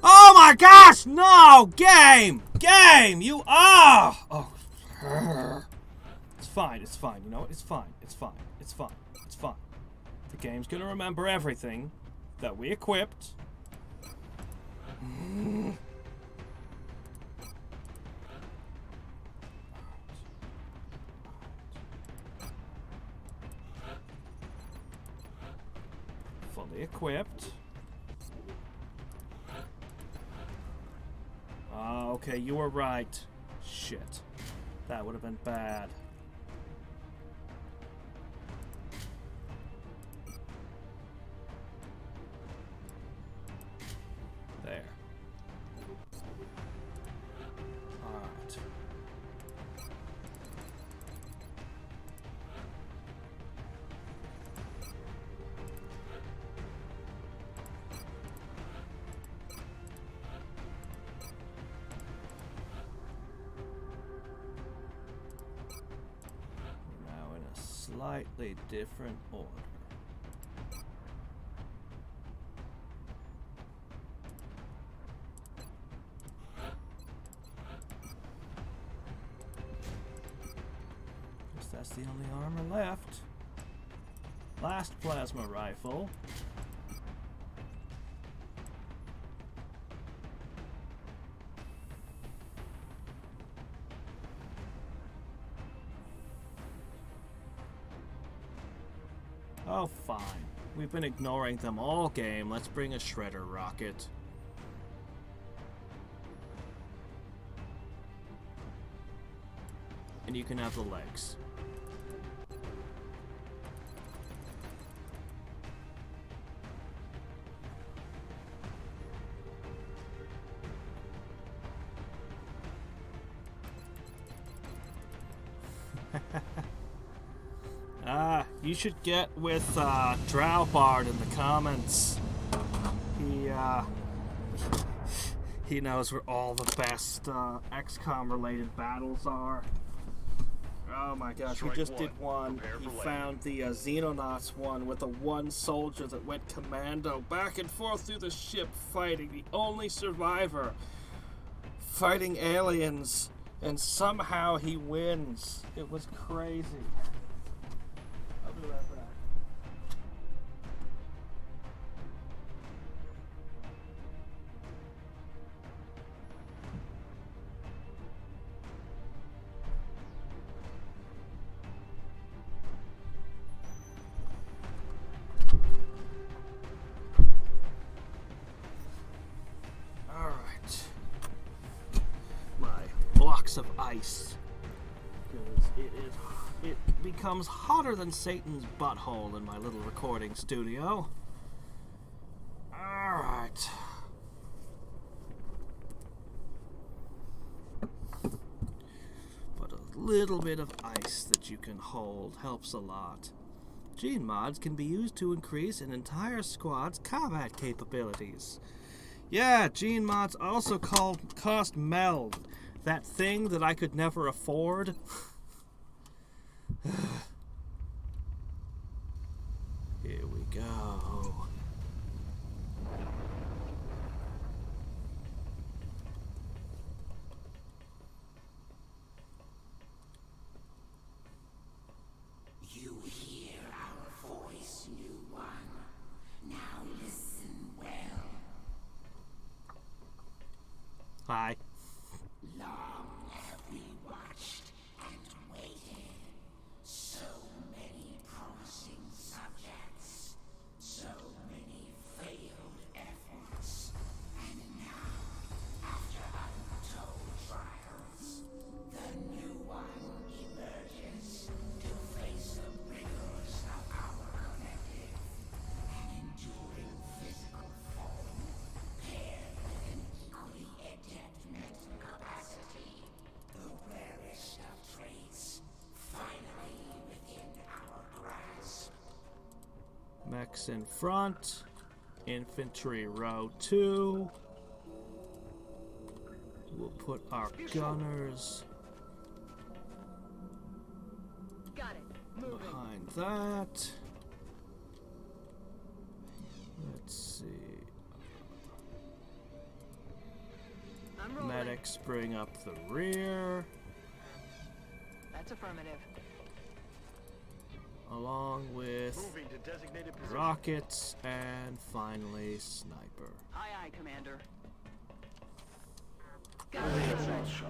Oh my gosh! No! Game! Game! You are! Oh. It's fine, it's fine. You know what? It's fine. It's fine. It's fine. It's fine. The game's gonna remember everything that we equipped. Fully equipped. Okay, you were right. Shit. That would have been bad. There. Alright. Slightly different order. Guess that's the only armor left. Last plasma rifle. Oh, fine. We've been ignoring them all game. Let's bring a shredder rocket. And you can have the legs. You should get with Drowbard in the comments. He knows where all the best XCOM related battles are. Oh my gosh, he just did one. He found the Xenonauts one with one soldier that went commando back and forth through the ship fighting, the only survivor, fighting aliens, and somehow he wins. It was crazy. I'll be right back. Of ice, because it becomes hotter than Satan's butthole in my little recording studio. Alright. But a little bit of ice that you can hold helps a lot. Gene mods can be used to increase an entire squad's combat capabilities. Yeah, gene mods also cost meld. That thing that I could never afford. Here we go. You hear our voice, new one. Now listen well. Hi. Long have we watched and waited. So many promising subjects, so many failed efforts, and now, after untold trials, the new one emerges to face the rigors of our collective, an enduring physical form, paired with an equally adept mental capacity, the rarest of traits, finally within our grasp. Mechs in front. Infantry row 2. We'll put our gunners Got it. Moving. behind that. Let's see. I'm rolling. Medics bring up the rear, That's affirmative. along with Moving to designated position. rockets and finally sniper. Aye, aye, Commander. Got it.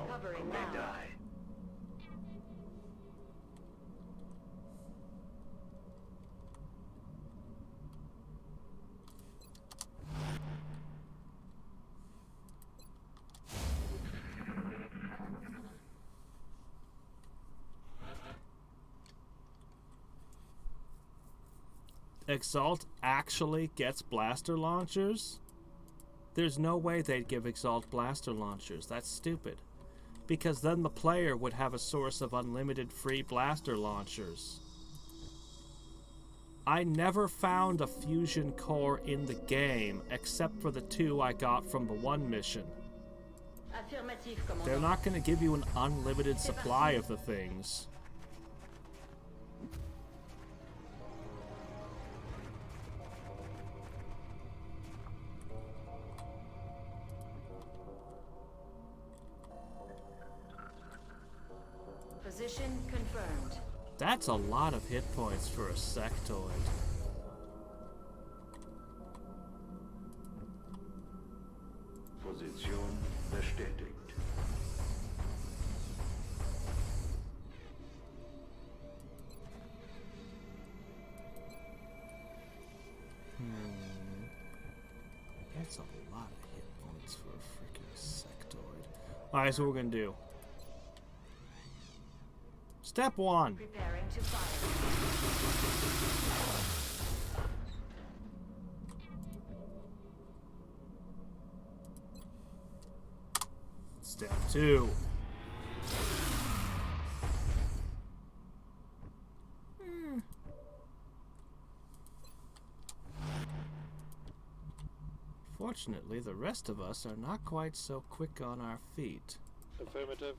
Covering now. Exalt actually gets blaster launchers? There's no way they'd give Exalt blaster launchers. That's stupid. Because then the player would have a source of unlimited free blaster launchers. I never found a fusion core in the game except for the 2 I got from the 1 mission. Affirmative, They're Commandant. not going to give you an unlimited supply of the things. Position confirmed. That's a lot of hit points for a sectoid. Position bestätigt. That's a lot of hit points for a freaking sectoid. Alright, so what we're gonna do. Step 1. Preparing to fire. Step 2. Fortunately, the rest of us are not quite so quick on our feet. Affirmative.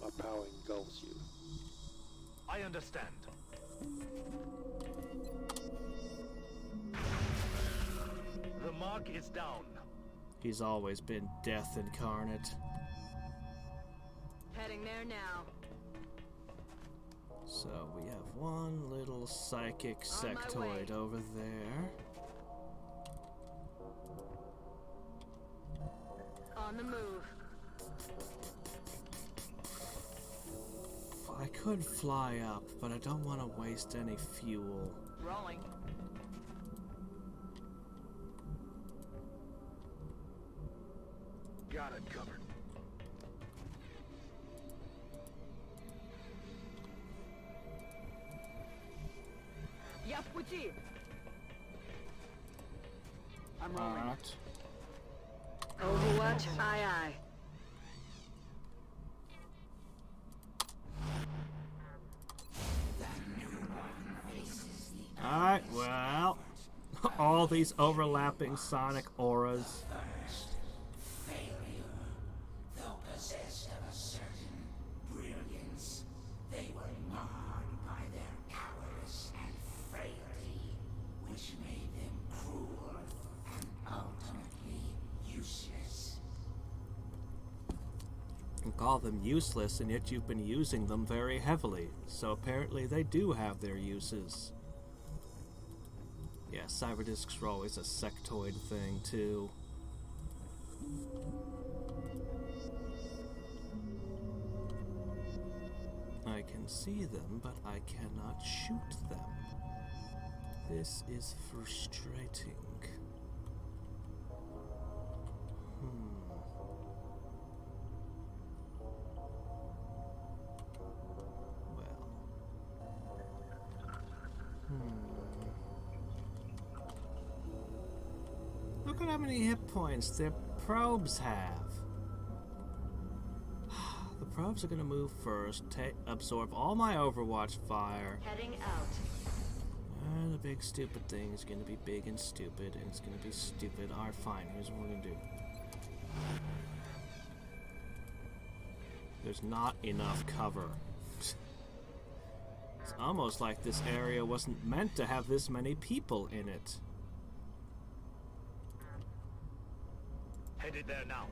My power engulfs you. I understand. The mark is down. He's always been death incarnate. Heading there now. So we have one little psychic On my sectoid way. over there. On the move. I could fly up, but I don't want to waste any fuel. Rolling. Got it covered. Я в пути. I'm rolling. Alright. Overwatch. Aye, aye. The new one Alright, well, all these overlapping sonic auras. Failure, though possessed of a certain brilliance, they were marred by their cowardice and frailty, which made them cruel and ultimately useless. You call them useless, and yet you've been using them very heavily. So apparently they do have their uses. Yeah, cyberdiscs are always a sectoid thing, too. I can see them, but I cannot shoot them. This is frustrating. Look at how many hit points their probes have. The probes are gonna move first, absorb all my Overwatch fire. Heading out. And the big stupid thing is gonna be big and stupid, and it's gonna be stupid. Alright, fine, here's what we're gonna do. There's not enough cover. It's almost like this area wasn't meant to have this many people in it. Headed there now.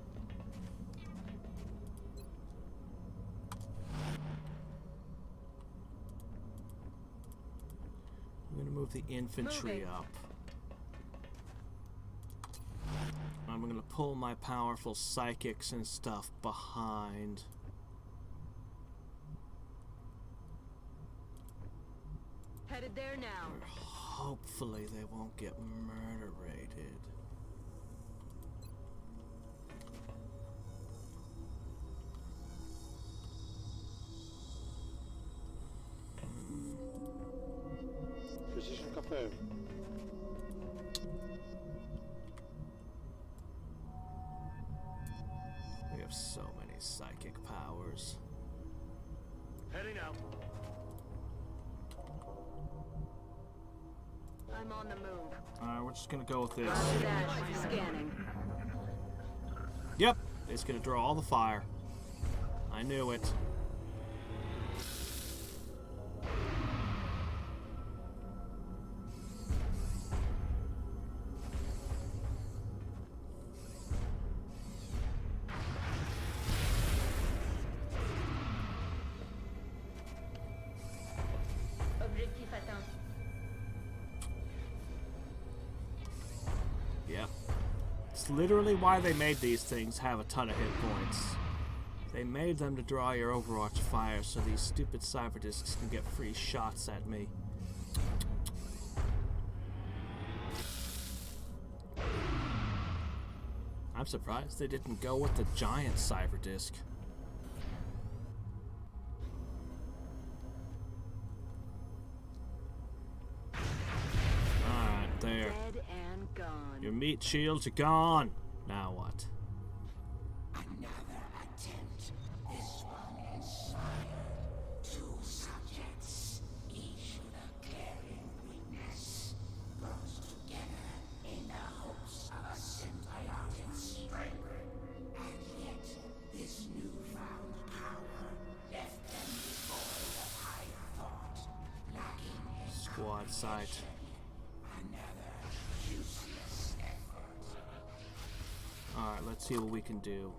I'm gonna move the infantry Moving. up. I'm gonna pull my powerful psychics and stuff behind. Headed there now. Hopefully they won't get murder-rated. Position confirmed. We have so many psychic powers. Heading out. I'm on the move. Alright, we're just gonna go with this. Roger that. Scanning. Yep, it's gonna draw all the fire. I knew it. Objectif atteint. Yep. It's literally why they made these things have a ton of hit points. They made them to draw your Overwatch fire so these stupid cyberdiscs can get free shots at me. I'm surprised they didn't go with the giant cyberdisc. Alright, there. Dead and gone. Your meat shields are gone. Now what? Another attempt. This one inspired 2 subjects, each with a glaring weakness, brought together in the hopes of a symbiotic strength. And yet, this newfound power left them devoid of higher thought, lacking in Squad sight. another useless effort. Alright, let's see what we can do.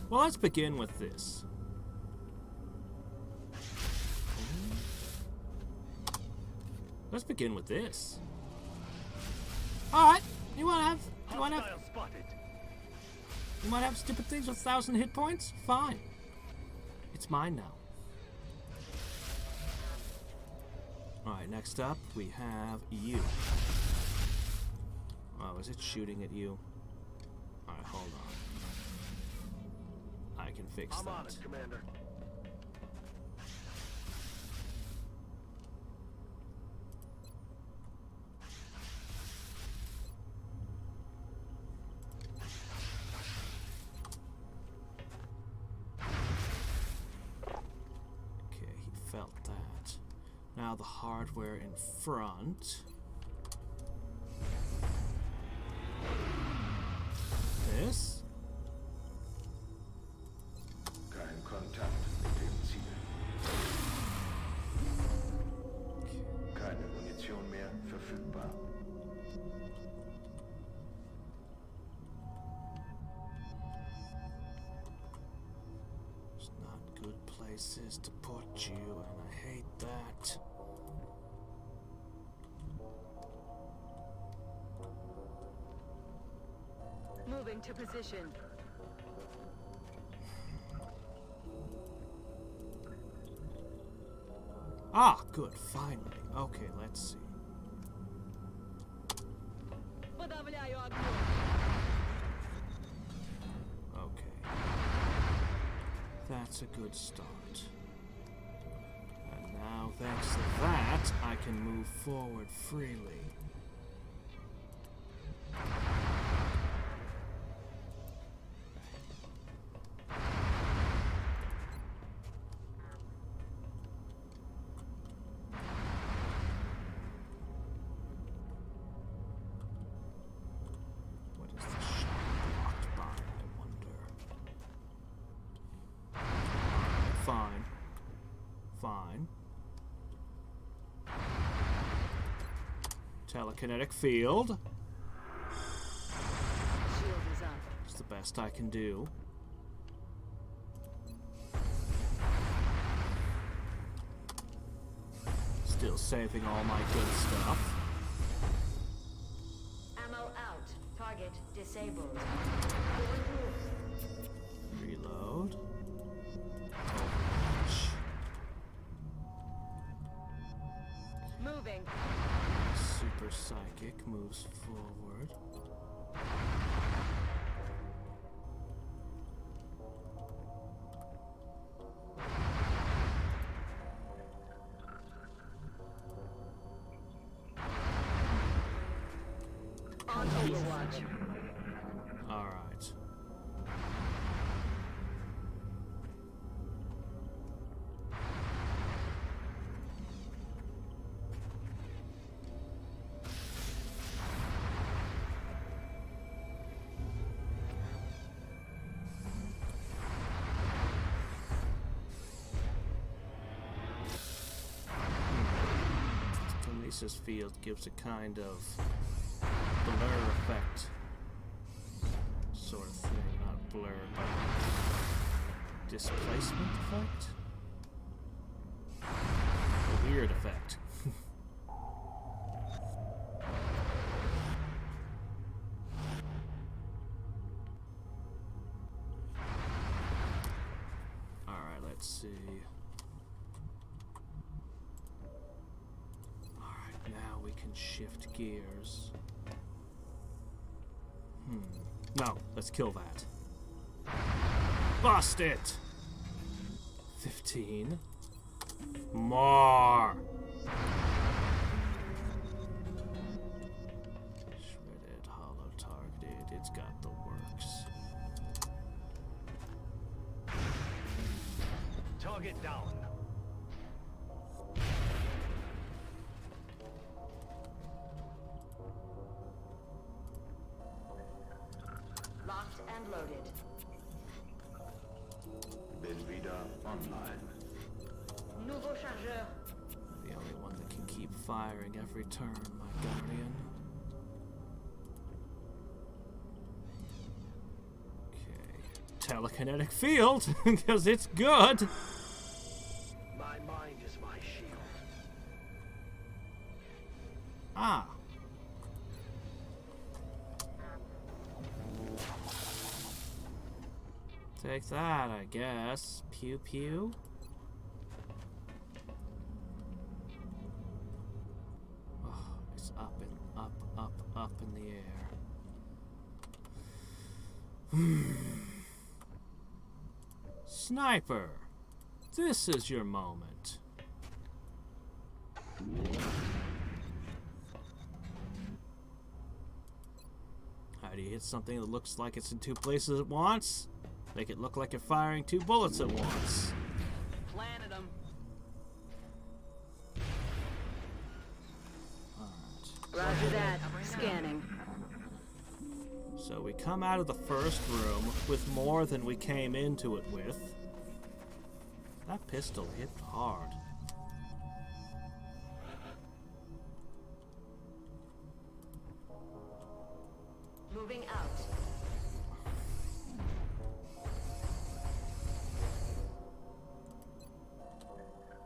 Well, let's begin with this. Let's begin with this. Alright, you wanna have Hostile spotted. stupid things with 1,000 hit points? Fine. It's mine now. Alright, next up we have you. Oh, is it shooting at you? Alright, hold on. I can fix I'm on that. it, Commander. Now the hardware in front. This. Kein Kontakt mit dem Ziel. Keine Munition mehr verfügbar. There's not good places to put you, and I hate that. Moving to position. Ah, good, finally. Okay, let's see. Подавляю огонь. Okay. That's a good start. And now, thanks to that, I can move forward freely. What is the shot blocked by, I wonder? Fine. Fine. Telekinetic field. Shield is up. It's the best I can do. Still saving all my good stuff. Ammo out. Target disabled. Reload. Overwatch. Moving. Super Psychic moves forward. On Overwatch. Alright. Kinesis field gives a kind of blur effect. Sort of thing. Not blur, but displacement effect? A weird effect. Alright, let's see. Alright, now we can shift gears. No, let's kill that. Bust it! 15. More! Shredded, hollow targeted, it's got the works. Target down. Locked and loaded. Bin wieder online. Nouveau chargeur. The only one that can keep firing every turn, my guardian. Okay. Telekinetic field, because it's good! My mind is my shield. Ah. Take that, I guess. Pew pew. Oh, it's up and up, up, up in the air. Sniper, this is your moment. How do you hit something that looks like it's in two places at once? Make it look like you're firing two bullets at once. Planted him. Roger that. Scanning. So we come out of the first room with more than we came into it with. That pistol hit hard. Moving out.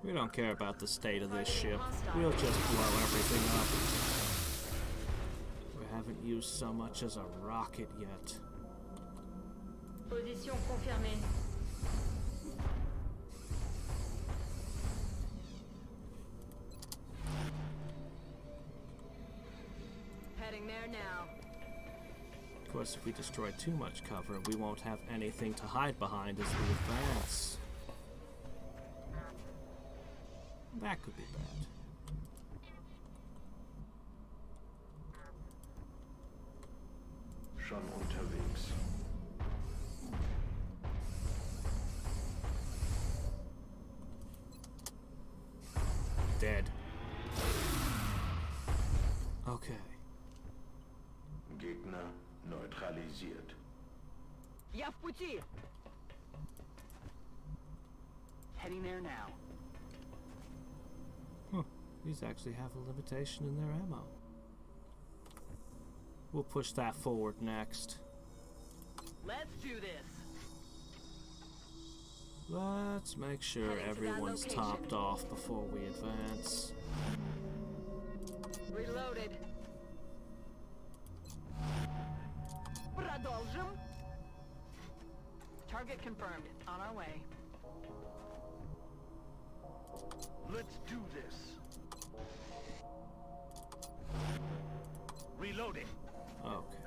We don't care about the state of this ship. We'll just blow everything up. We haven't used so much as a rocket yet. Position confirmée. Heading there now. Of course, if we destroy too much cover, we won't have anything to hide behind as we advance. That could be bad. Schon unterwegs. Dead. Okay. Gegner neutralisiert. Я в пути. Heading there now. Huh. These actually have a limitation in their ammo. We'll push that forward next. Let's do this. Let's make sure Heading to that everyone's location. topped off before we advance. Reloaded. Продолжим. Target confirmed. On our way. Let's do this. Reloading. Okay.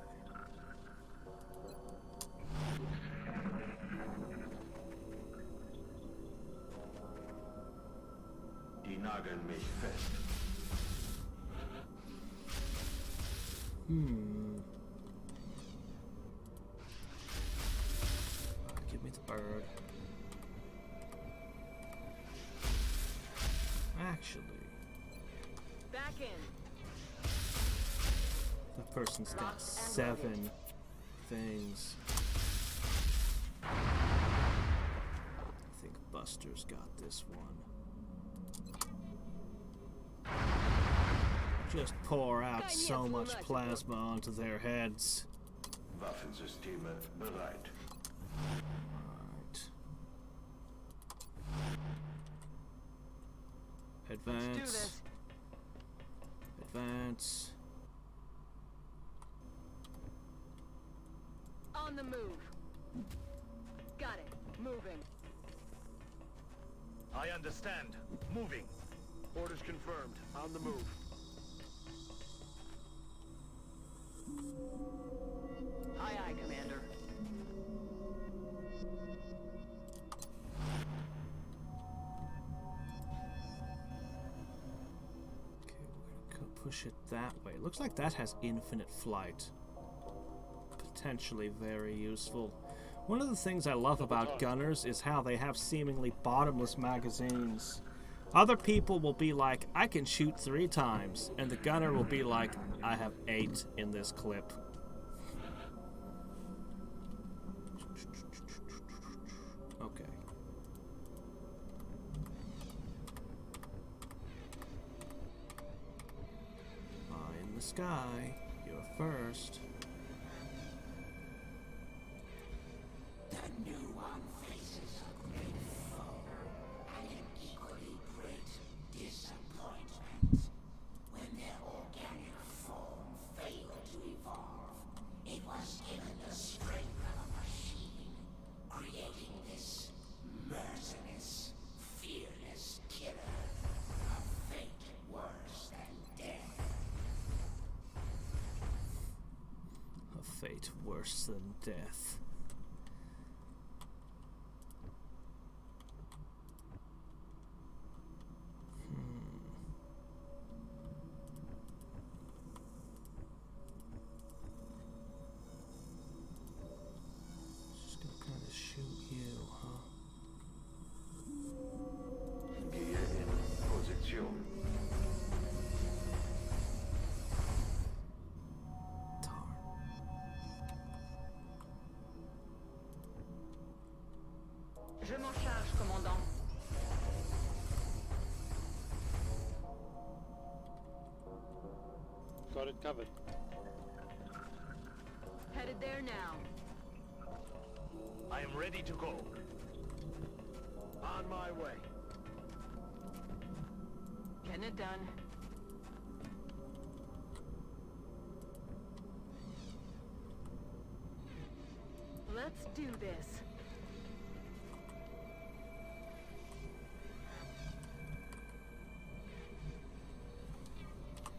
Die nageln mich fest. Give me the bird. Actually, Back in. that person's got 7 things. I think Buster's got this one. Just pour out so much plasma onto their heads. Waffensysteme bereit. Alright. Let's do Advance. this. Advance. On the move. Got it. Moving. I understand. Moving. Orders confirmed. On the move. Aye, aye, Commander. Okay, we're gonna push it that way. Looks like that has infinite flight. Potentially very useful. One of the things I love about gunners is how they have seemingly bottomless magazines. Other people will be like, I can shoot 3 times, and the gunner will be like, I have 8 in this clip. Okay. Eye in the sky. You're first. The new one faces a great foe and an equally great disappointment. When their organic form failed to evolve, it was given the strength of a machine, creating this merciless, fearless killer, a fate worse than death. A fate worse than death. Just gonna kind of shoot you, huh? Gehe in Position. Je m'en charge, commandant. Got it covered. Headed there now. I am ready to go. On my way. Getting it done. Let's do this.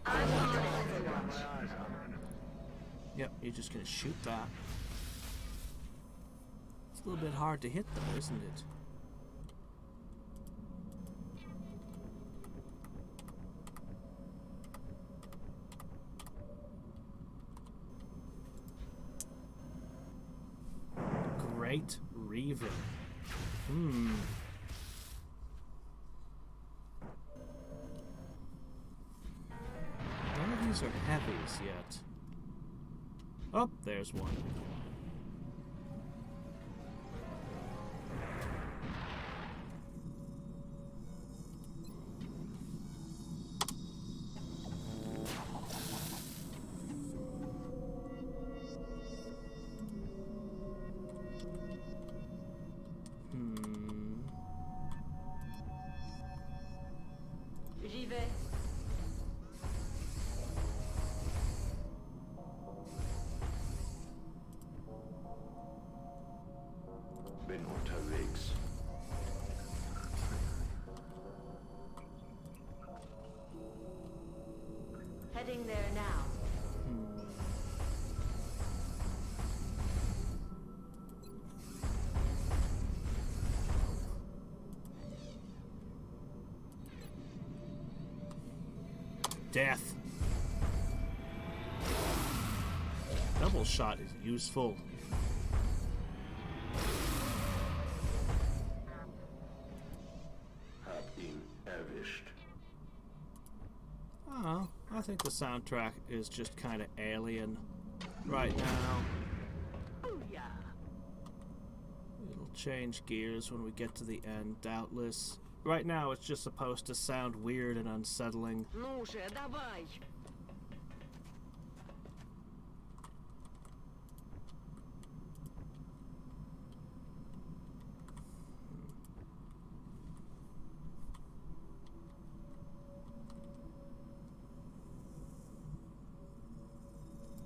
I'm on it. Yep, you're just gonna shoot that. It's a little bit hard to hit though, isn't it? Great Reaver. None of these are heavies yet. Oh, there's one. J'y vais. Bin unterwegs. Heading there now. Death. Double shot is useful. Hab ihn erwischt. Oh, I think the soundtrack is just kind of alien right now. Oh yeah. It'll change gears when we get to the end, doubtless. Right now, it's just supposed to sound weird and unsettling. Ну же, давай.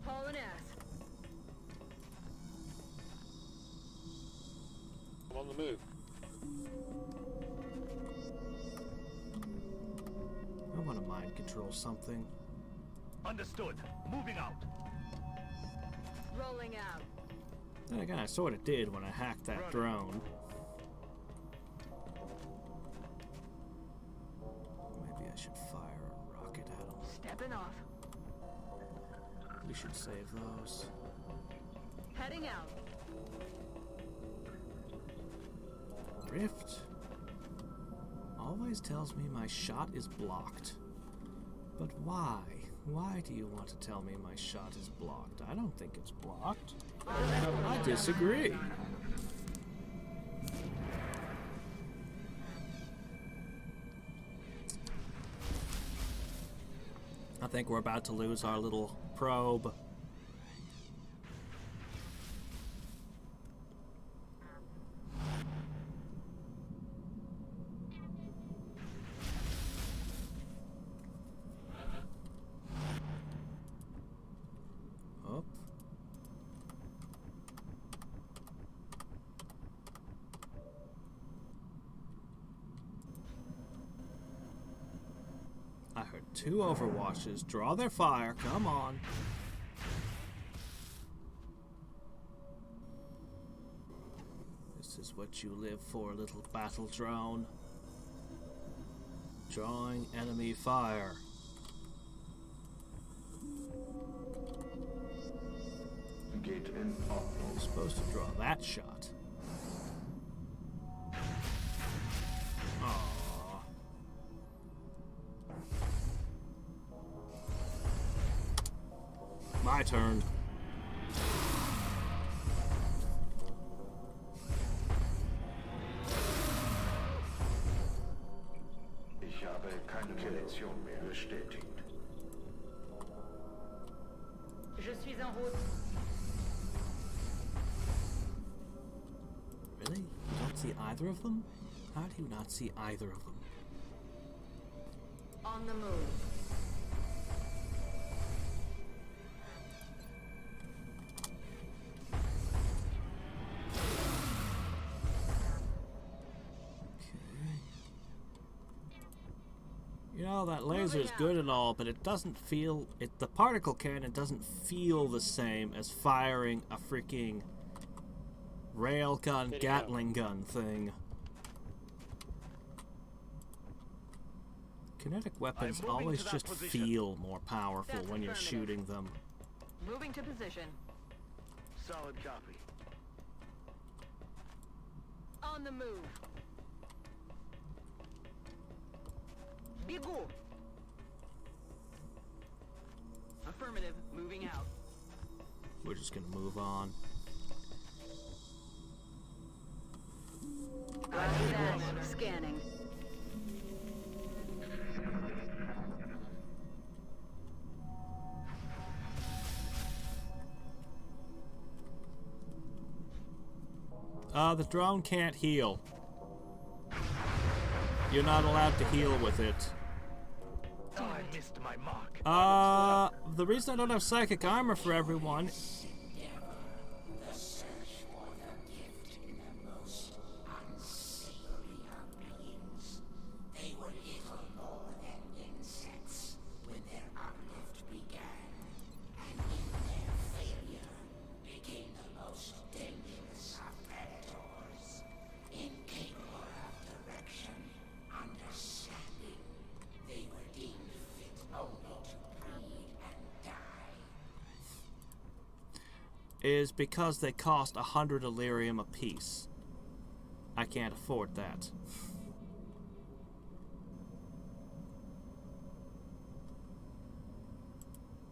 Hauling ass. I'm on the move. I want to mind control something. Understood. Moving out. Rolling out. Then again, I sort of did when I hacked that drone. Maybe I should fire a rocket at him. Stepping off. We should save those. Heading out. Rift always tells me my shot is blocked. But why? Why do you want to tell me my shot is blocked? I don't think it's blocked. I disagree. I think we're about to lose our little probe. Up. I heard 2 Overwatches. Draw their fire. Come on. This is what you live for, little battle drone. Drawing enemy fire. Geht in Ordnung. You're supposed to draw that shot. Aww. My turn. Je suis en route. Really? You don't see either of them? How do you not see either of them? On the move. You know, that laser is good and all, but it doesn't feel... the particle cannon doesn't feel the same as firing a freaking railgun Gatling gun thing. Kinetic weapons always just feel more powerful when you're shooting them. Moving to position. Solid copy. On the move. Bigou. Affirmative. Moving out. We're just gonna move on. Roger that. Scanning. The drone can't heal. You're not allowed to heal with it. Oh, I missed my mark. The reason I don't have psychic armor for everyone... The search for the gift in the most unsavory of beings. They were little more than insects when their uplift began, and in their failure became the most dangerous of predators, incapable of direction, understanding. They were deemed fit only to breed and die. is because they cost 100 Illyrium apiece. I can't afford that.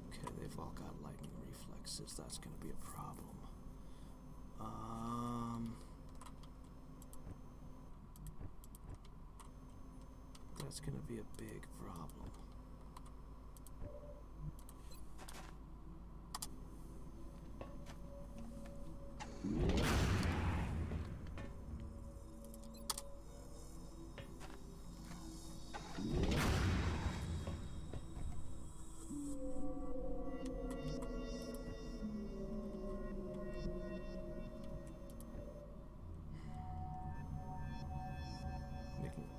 Okay, they've all got lightning reflexes. That's going to be a problem. That's going to be a big problem.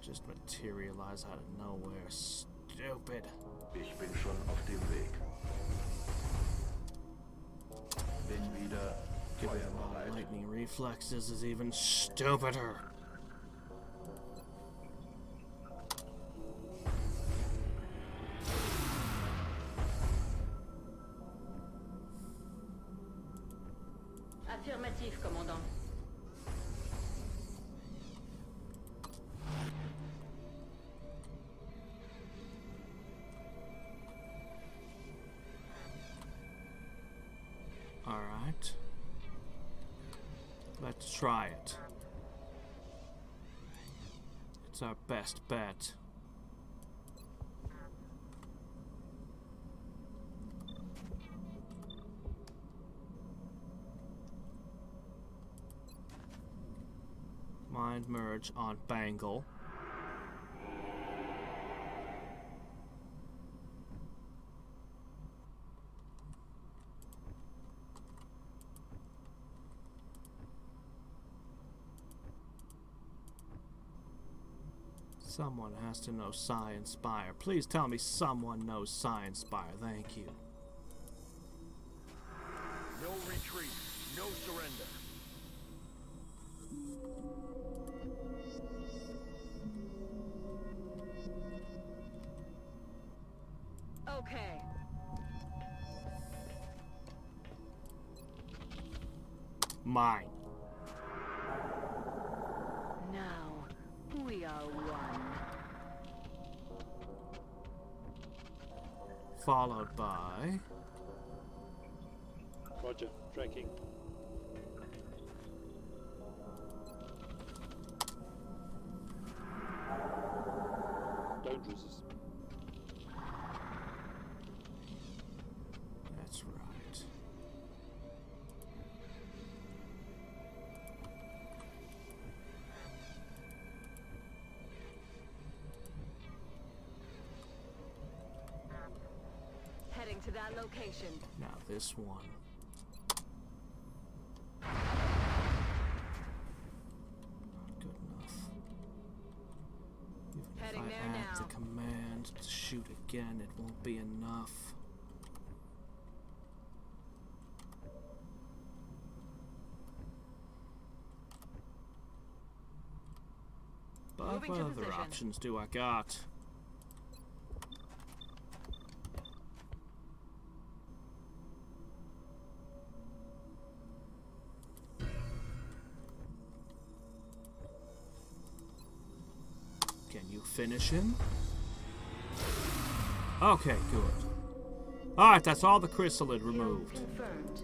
Just materialize out of nowhere. Stupid. Ich bin schon auf dem Weg. Bin wieder feuerbereit. Lightning reflexes is even stupider. Affirmatif, commandant. Alright. Let's try it. It's our best bet. Mind merge on Bangle. Someone has to know Psi Inspire. Please tell me someone knows Psi Inspire. Thank you. No retreat. No surrender. Okay. Mine. Now, we are one. Followed by... Roger, tracking. Don't resist. That's right. that location. Now this one. Not good enough. Even Heading if there I add now. the command to shoot again, it won't be enough. But Moving what to other position. options do I got? Can you finish him? Okay, good. Alright, that's all the chrysalid removed. Confirmed.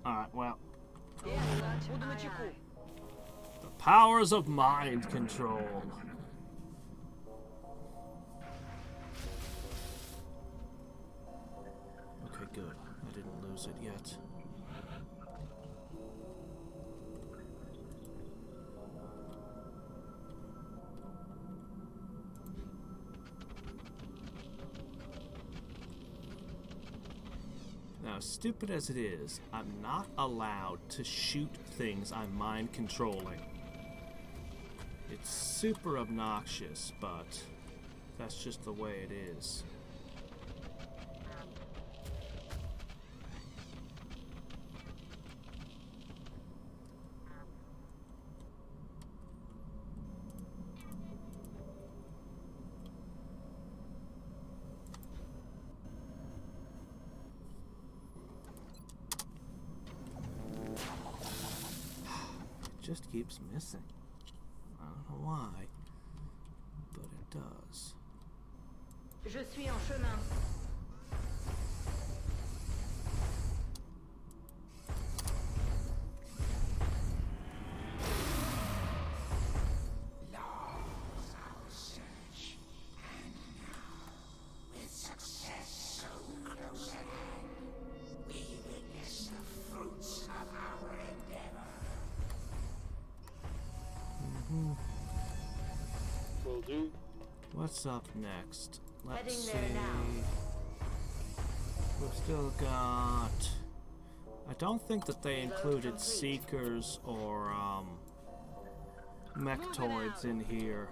Alright, well. The The powers of mind control. Okay, good. I didn't lose it yet. Now, stupid as it is, I'm not allowed to shoot things I'm mind controlling. It's super obnoxious, but that's just the way it is. Just keeps missing. I don't know why, but it does. Je suis en chemin. With success so close at hand, we witness the fruits of our endeavor. Will do. What's up next? Let's Heading see. there now. We've still got. I don't think that they included seekers or mechtoids in here,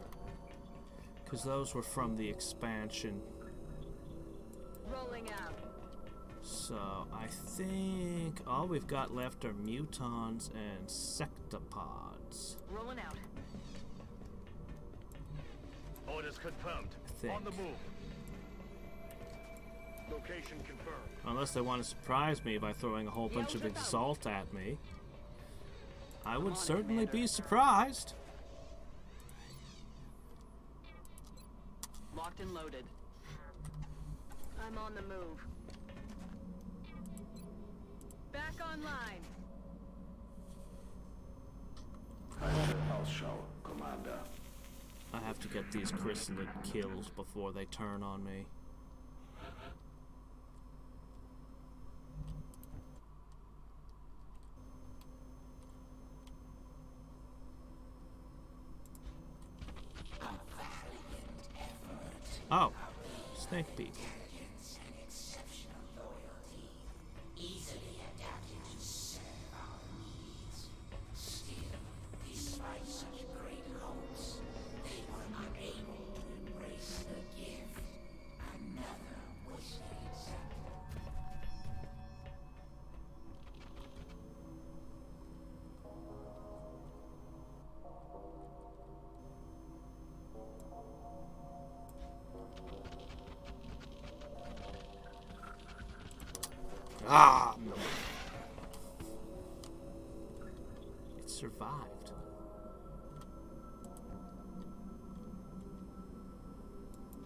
because those were from the expansion. Rolling out. So I think all we've got left are mutons and sectopods. Rolling out. Orders confirmed. I think. On the move. Location confirmed. Unless they want to surprise me by throwing a whole bunch of exalt at me. I would certainly be surprised. Locked and loaded. I'm on the move. Back online. Halte Ausschau, Commander. I have to get these chrysalid kills before they turn on me. Oh, snake beak. Intelligence and exceptional loyalty, easily adapted to serve our needs. Still, despite such great hopes, they were unable to embrace the gift. Another wasted example. Ah! No. It survived.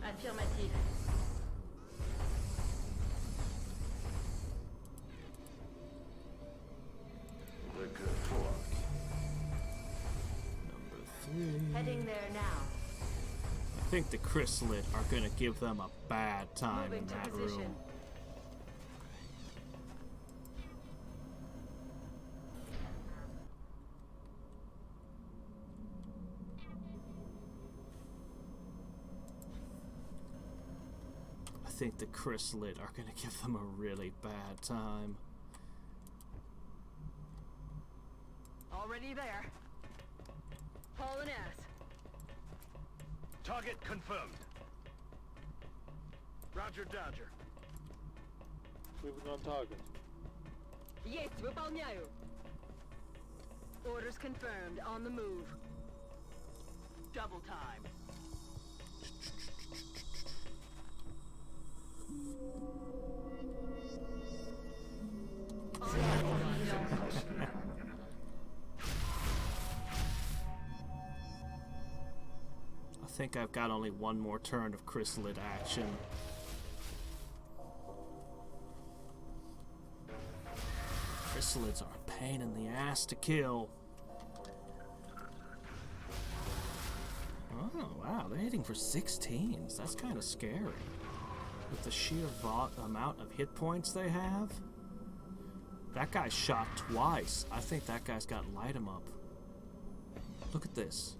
Affirmatif. Rücke vor. Number 3. Heading there now. I think the chrysalid are gonna give them a bad time Moving in to that position. room. think the Chrysalid are gonna give them a really bad time. Already there. Hauling ass. Target confirmed. Roger, Dodger. Moving on target. Есть, выполняю. Orders confirmed. On the move. Double time. I think I've got only one more turn of Chrysalid action. Chrysalids are a pain in the ass to kill. Oh, wow, they're hitting for 16s. That's kind of scary. With the sheer amount of hit points they have. That guy shot twice. I think that guy's got light 'em up. Look at this.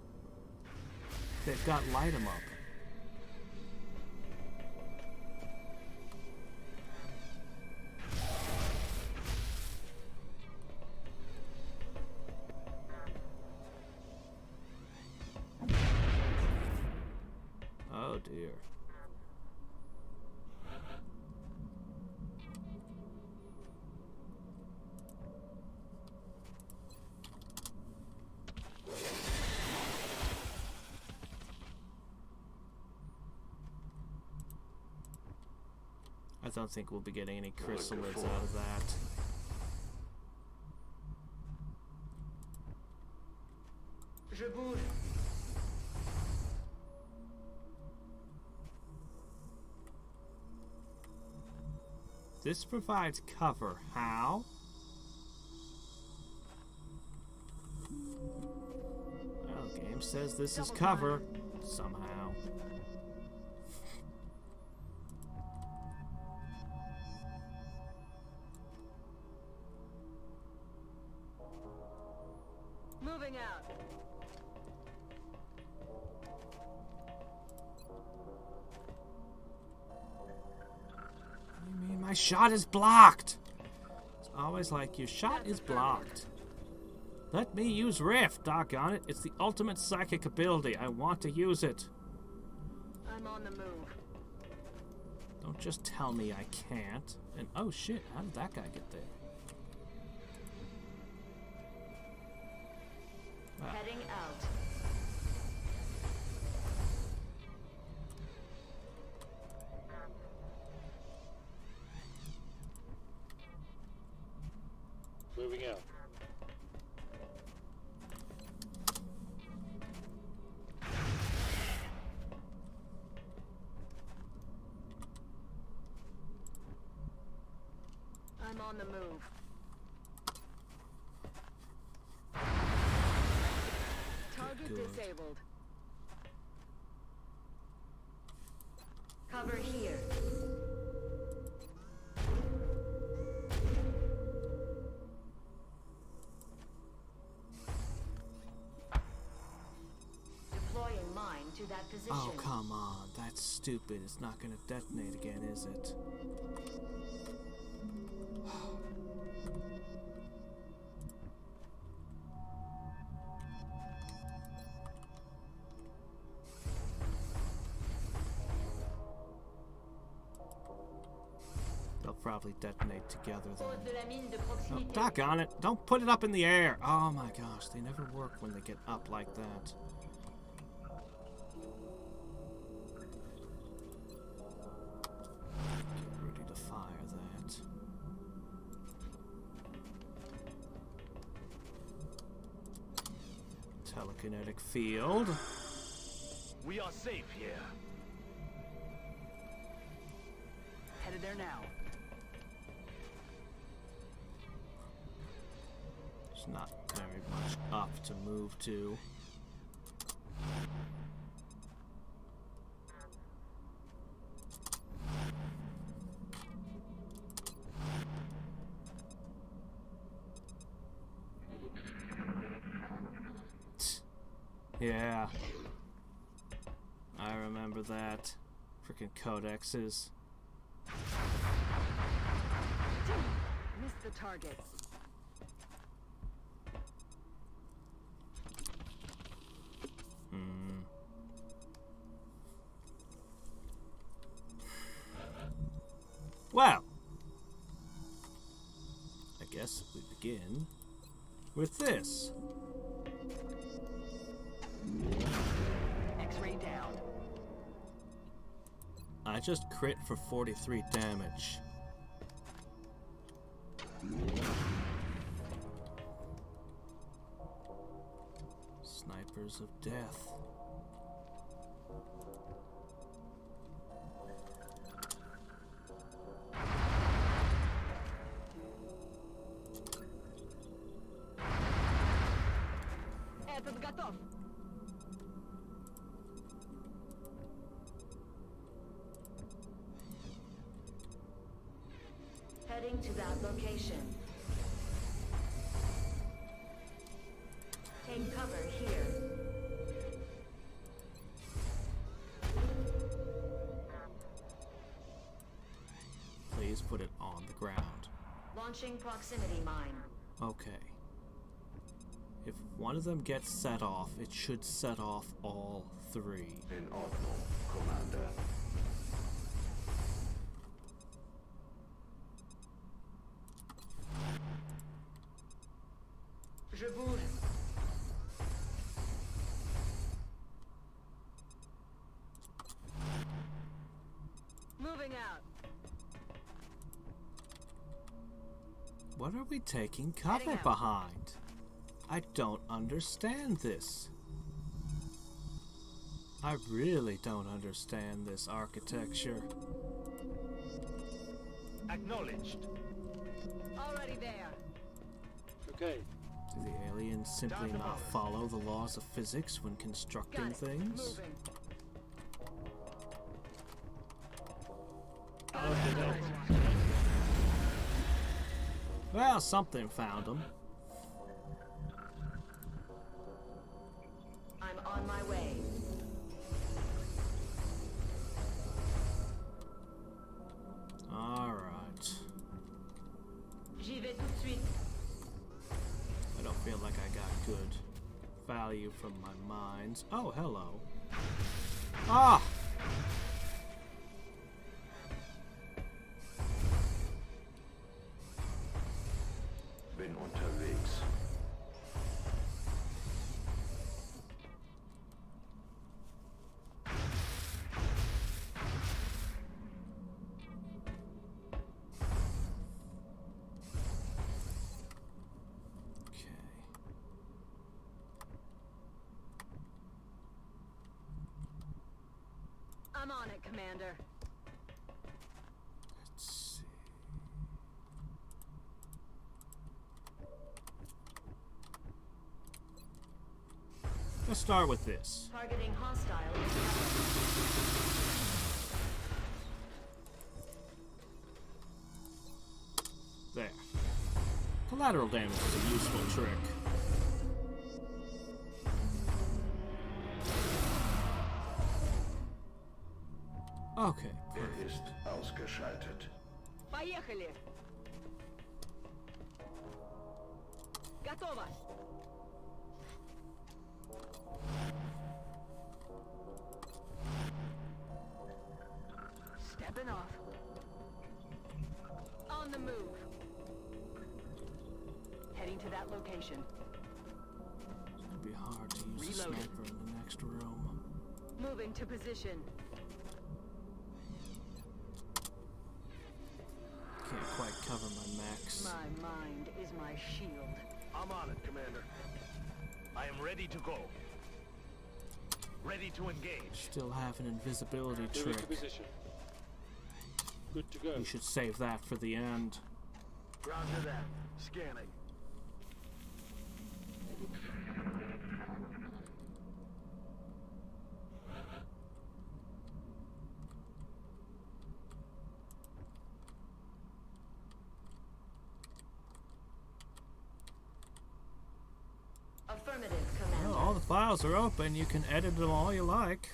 They've got light 'em up. Oh dear. I don't think we'll be getting any chrysalids out of that. Je bouge. This provides cover. How? Well, the game says this is cover. Somehow. Moving out. What do you mean my shot is blocked? It's always like your shot is blocked. Let me use Rift, doggone it. It's the ultimate psychic ability. I want to use it. I'm on the move. Don't just tell me I can't. And oh shit, how did that guy get there? Wow. Heading out. Moving out. I'm on the move. Target disabled. Cover here. Deploying mine to that position. Oh, come on. That's stupid. It's not going to detonate again, is it? They'll probably detonate together then. Oh, doggone it. Don't put it up in the air. Oh my gosh, they never work when they get up like that. Get ready to fire that. Telekinetic field. We are safe here. Headed there now. There's not very much up to move to. Yeah. I remember that. Frickin' codexes. Missed the target. Well, I guess we begin with this. X-ray down. I just crit for 43 damage. Snipers of death. Этот готов. Heading to that location. Take cover here. Please put it on the ground. Launching proximity mine. Okay. If one of them gets set off, it should set off all three. In ordre, Commander. Je bouge. Moving out. What are we taking cover behind? I don't understand this. I really don't understand this architecture. Acknowledged. Already there. Okay. Do the aliens simply not follow the laws of physics when constructing Got it. things? Moving. Well, something found them. I'm on my way. Alright. J'y vais tout de suite. I don't feel like I got good value from my mines. Oh, hello. Ah! Bin unterwegs. Okay. I'm on it, Commander. Let's see. Let's start with this. Targeting hostile. There. Collateral damage is a useful trick. Okay. Ist ausgeschaltet. Поехали. Готово. Stepping off. On the move. Heading to that location. It's gonna be hard to use the Reloading. sniper in the next room. Moving to position. Can't quite cover my max. My mind is my shield. I'm on it, Commander. I am ready to go. Ready to engage. Still have an invisibility Moving trick. to position. Good to go. You should save that for the end. Roger that. Scanning. Affirmative, Commander. Well, all the files are open. You can edit them all you like.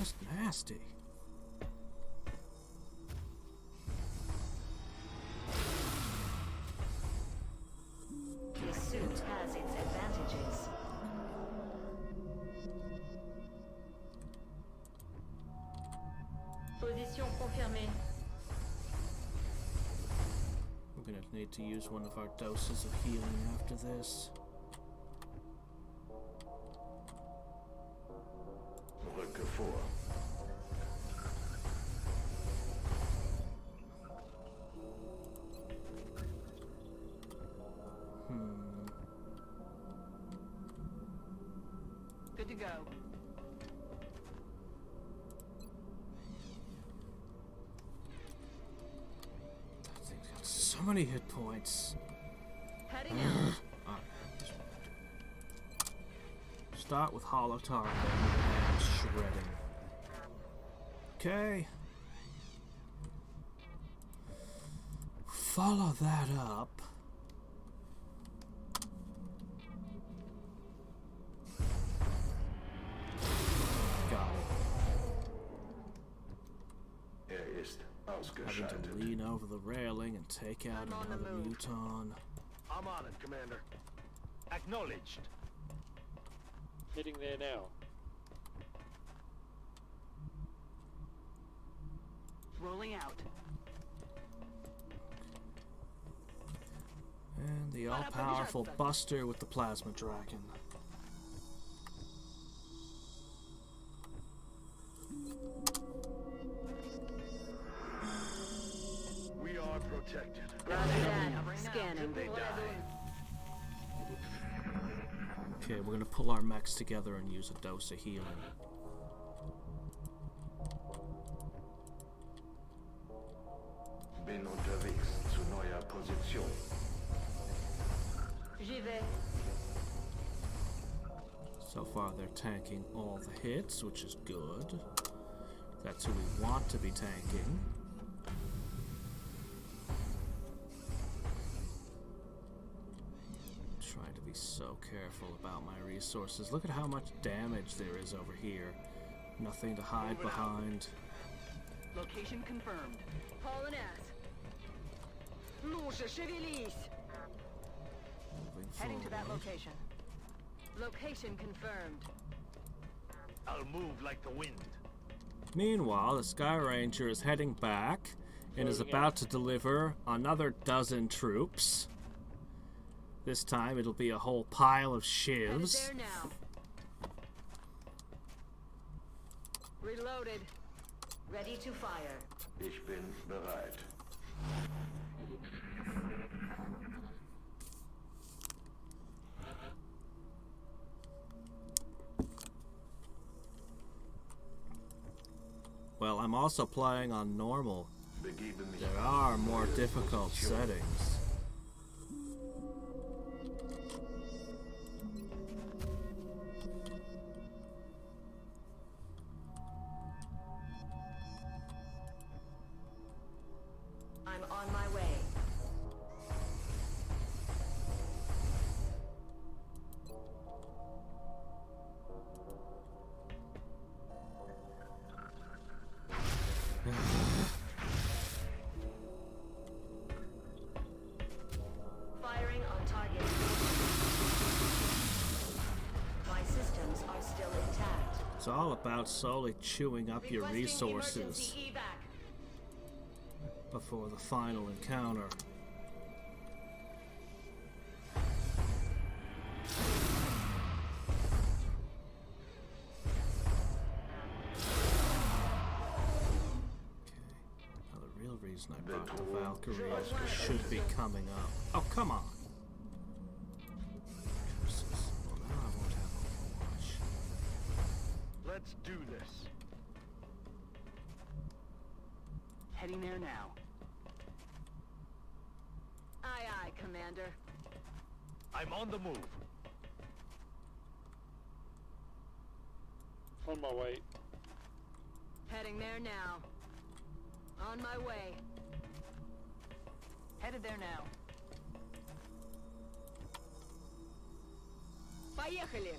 Just nasty. This suit has its advantages. Position confirmée. We're gonna need to use one of our doses of healing after this. Brücke vor. Good to go. That thing's got so many hit points. Heading out. Alright. Start with hollow target and shredding. Okay. Follow that up. Got it. Ist Having ausgeschaltet. to lean over the railing and take out I'm on the another move. muton. I'm on it, Commander. Acknowledged. Heading there now. Rolling out. And the all-powerful Buster with the plasma dragon. We are protected. Roger that. Scanning. They die. Okay, we're gonna pull our mechs together and use a dose of healing. Bin unterwegs zu neuer Position. J'y vais. So far, they're tanking all the hits, which is good. That's who we want to be tanking. Trying to be so careful about my resources. Look at how much damage there is over here. Nothing to hide behind. Location confirmed. Hauling ass. Non, je chevilise. Moving Heading to that forward. location. Location confirmed. I'll move like the wind. Meanwhile, the Sky Ranger is heading back and is about to deliver another dozen troops. This time it'll be a whole pile of Headed shivs. there now. Reloaded. Ready to fire. Ich bin bereit. Well, I'm also playing on normal. Begebe mich. There are more difficult settings. I'm on my way. Firing on target. My systems are still intact. It's all about slowly chewing up your Requesting resources emergency evac. before the final encounter. Now the real reason I brought the Valkyrie is it should be coming up. Oh, come on! Curses. Well, now I won't have Overwatch. Let's do this. Heading there now. Aye, aye, Commander. I'm on the move. On my way. Heading there now. On my way. Headed there now. Поехали!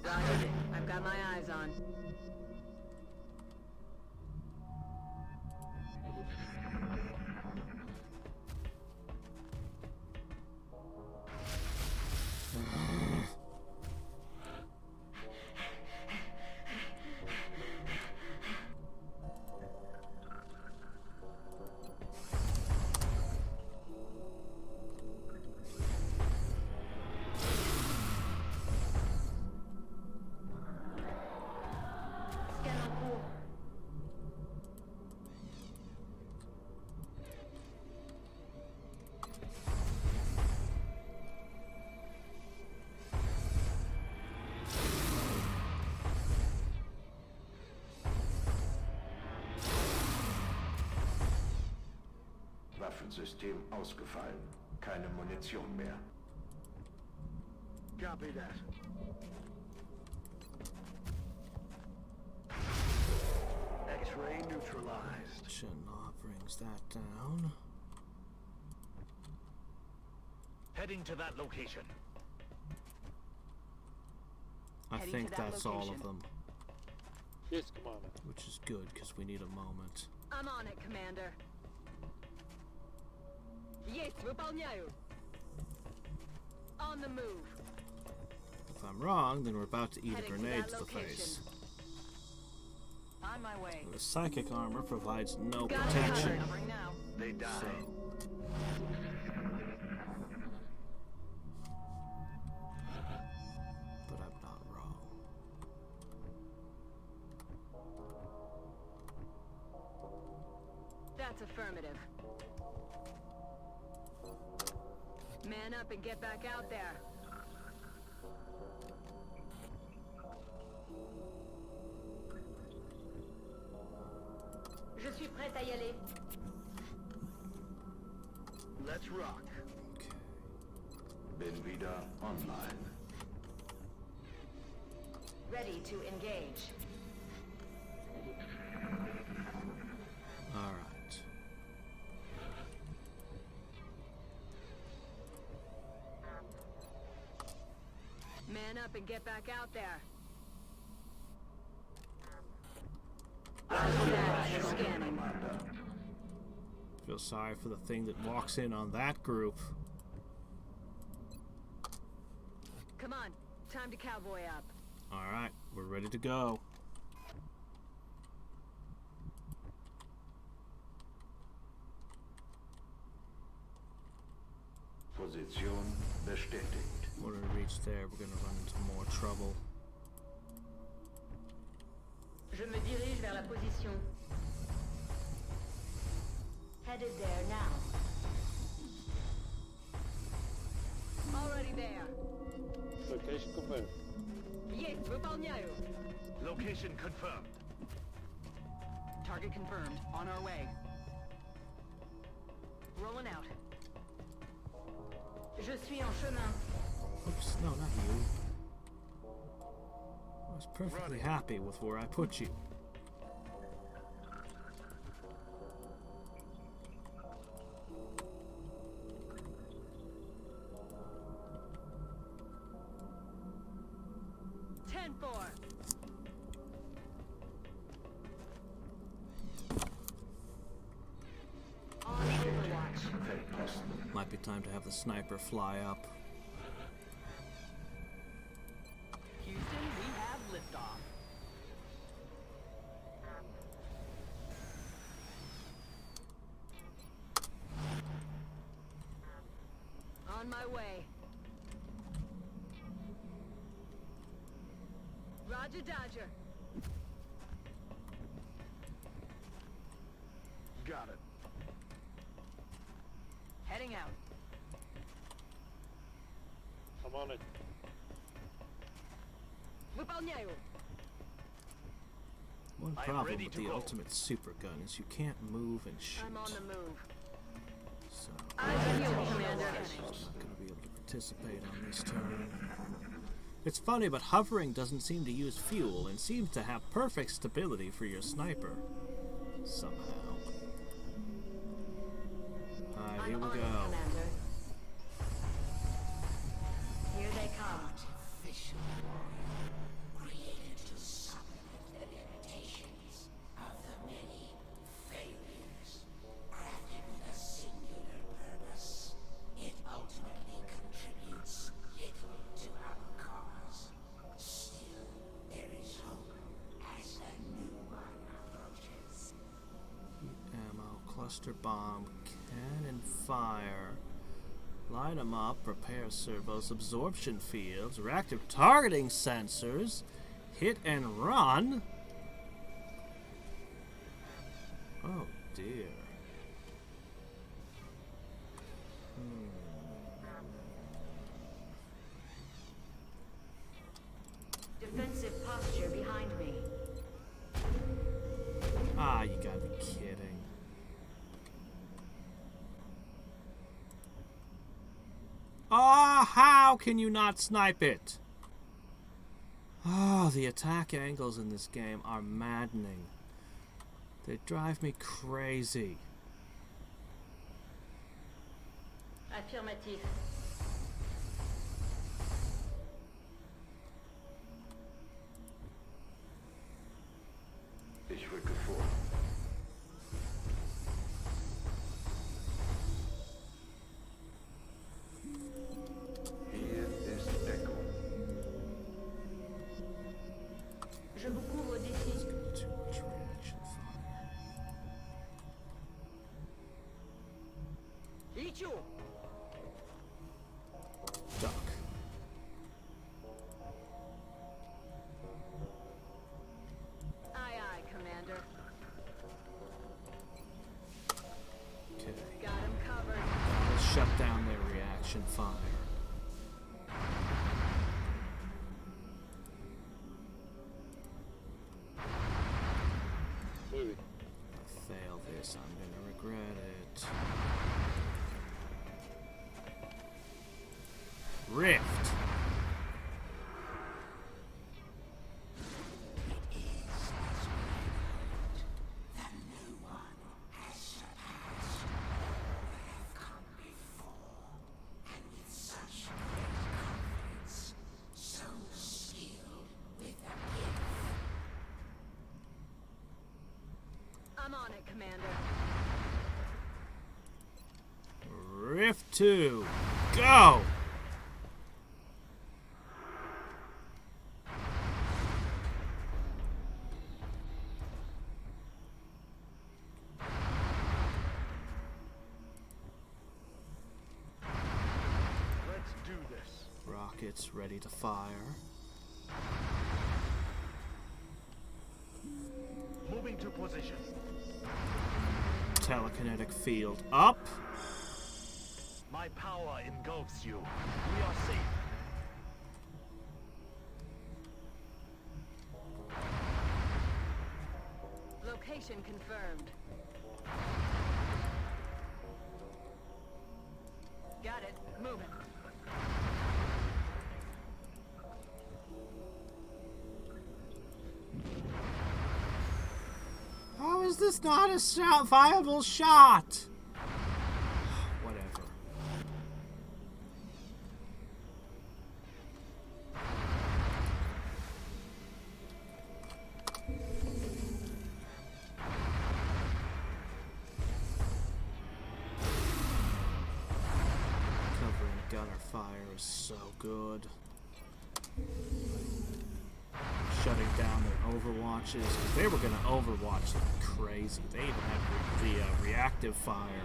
Roger. I've got my eyes on. Waffensystem ausgefallen. Keine Munition mehr. Copy that. X-ray neutralized. Shinnok brings that down. Heading to that location. I Heading think to that that's all location. of them, Yes, Commander. which is good because we need a moment. I'm on it, Commander. Есть, выполняю. On the move. If I'm wrong, then we're about to eat a Heading to grenade that to the location. face. On my way. The psychic armor provides no Got it protection. covered. Covering now. They die. So, but I'm not wrong. That's affirmative. Man up and get back out there. Je suis prête à y aller. Let's rock. Okay. Bin wieder online. Ready to engage. All right. Man up and get back out there. Scanning. Commander. Feel sorry for the thing that walks in on that group. Come on, time to cowboy up. All right, we're ready to go. Position bestätigt. When we reach there, we're gonna run into more trouble. Je me dirige vers la position. Headed there now. Already there. Location confirmed. Есть, выполняю. Location confirmed. Target confirmed. On our way. Rolling out. Je suis en chemin. Oops, no, not you. I was perfectly happy with where I put you. Might be time to have the sniper fly up. Houston, we have liftoff. On my way. Roger Dodger. Got it. Heading out. I'm on it. Выполняю. One I'm problem ready with to the go. ultimate super gun is you can't move and shoot. I'm on the move. So I'm here, Commander. I'm not going to be able to participate on this turn. It's funny, but hovering doesn't seem to use fuel and seems to have perfect stability for your sniper. Somehow. Alright, here we I'm on it, go. Commander. Here they come. Artificial warrior. Cluster bomb, cannon fire. Line them up, repair servos, absorption fields, reactive targeting sensors, hit and run. Oh dear. Defensive posture behind me. Ah, you gotta be kidding. Ah, how can you not snipe it? Ah, the attack angles in this game are maddening. They drive me crazy. Affirmatif. Ich rücke vor. Hier ist Deckung. Je vous couvre d'ici. Too much reaction fire. Ichu! Duck. Aye, aye, Commander. Okay. Got him covered. Let's shut down their reaction fire. Moving. If I fail this, I'm gonna regret it. Rift. The new one has surpassed all that have come before, and with such great confidence, so skilled with the gift. I'm on it, Commander. Rift 2. Go! Let's do this. Rockets ready to fire. Moving to position. Telekinetic field up. My power engulfs you. We are safe. Location confirmed. Got it. Moving. How is this not a viable shot? Whatever. Covering gunner fire is so good. Shutting down their overwatches, 'cause they were going to overwatch like crazy. They even had the reactive fire.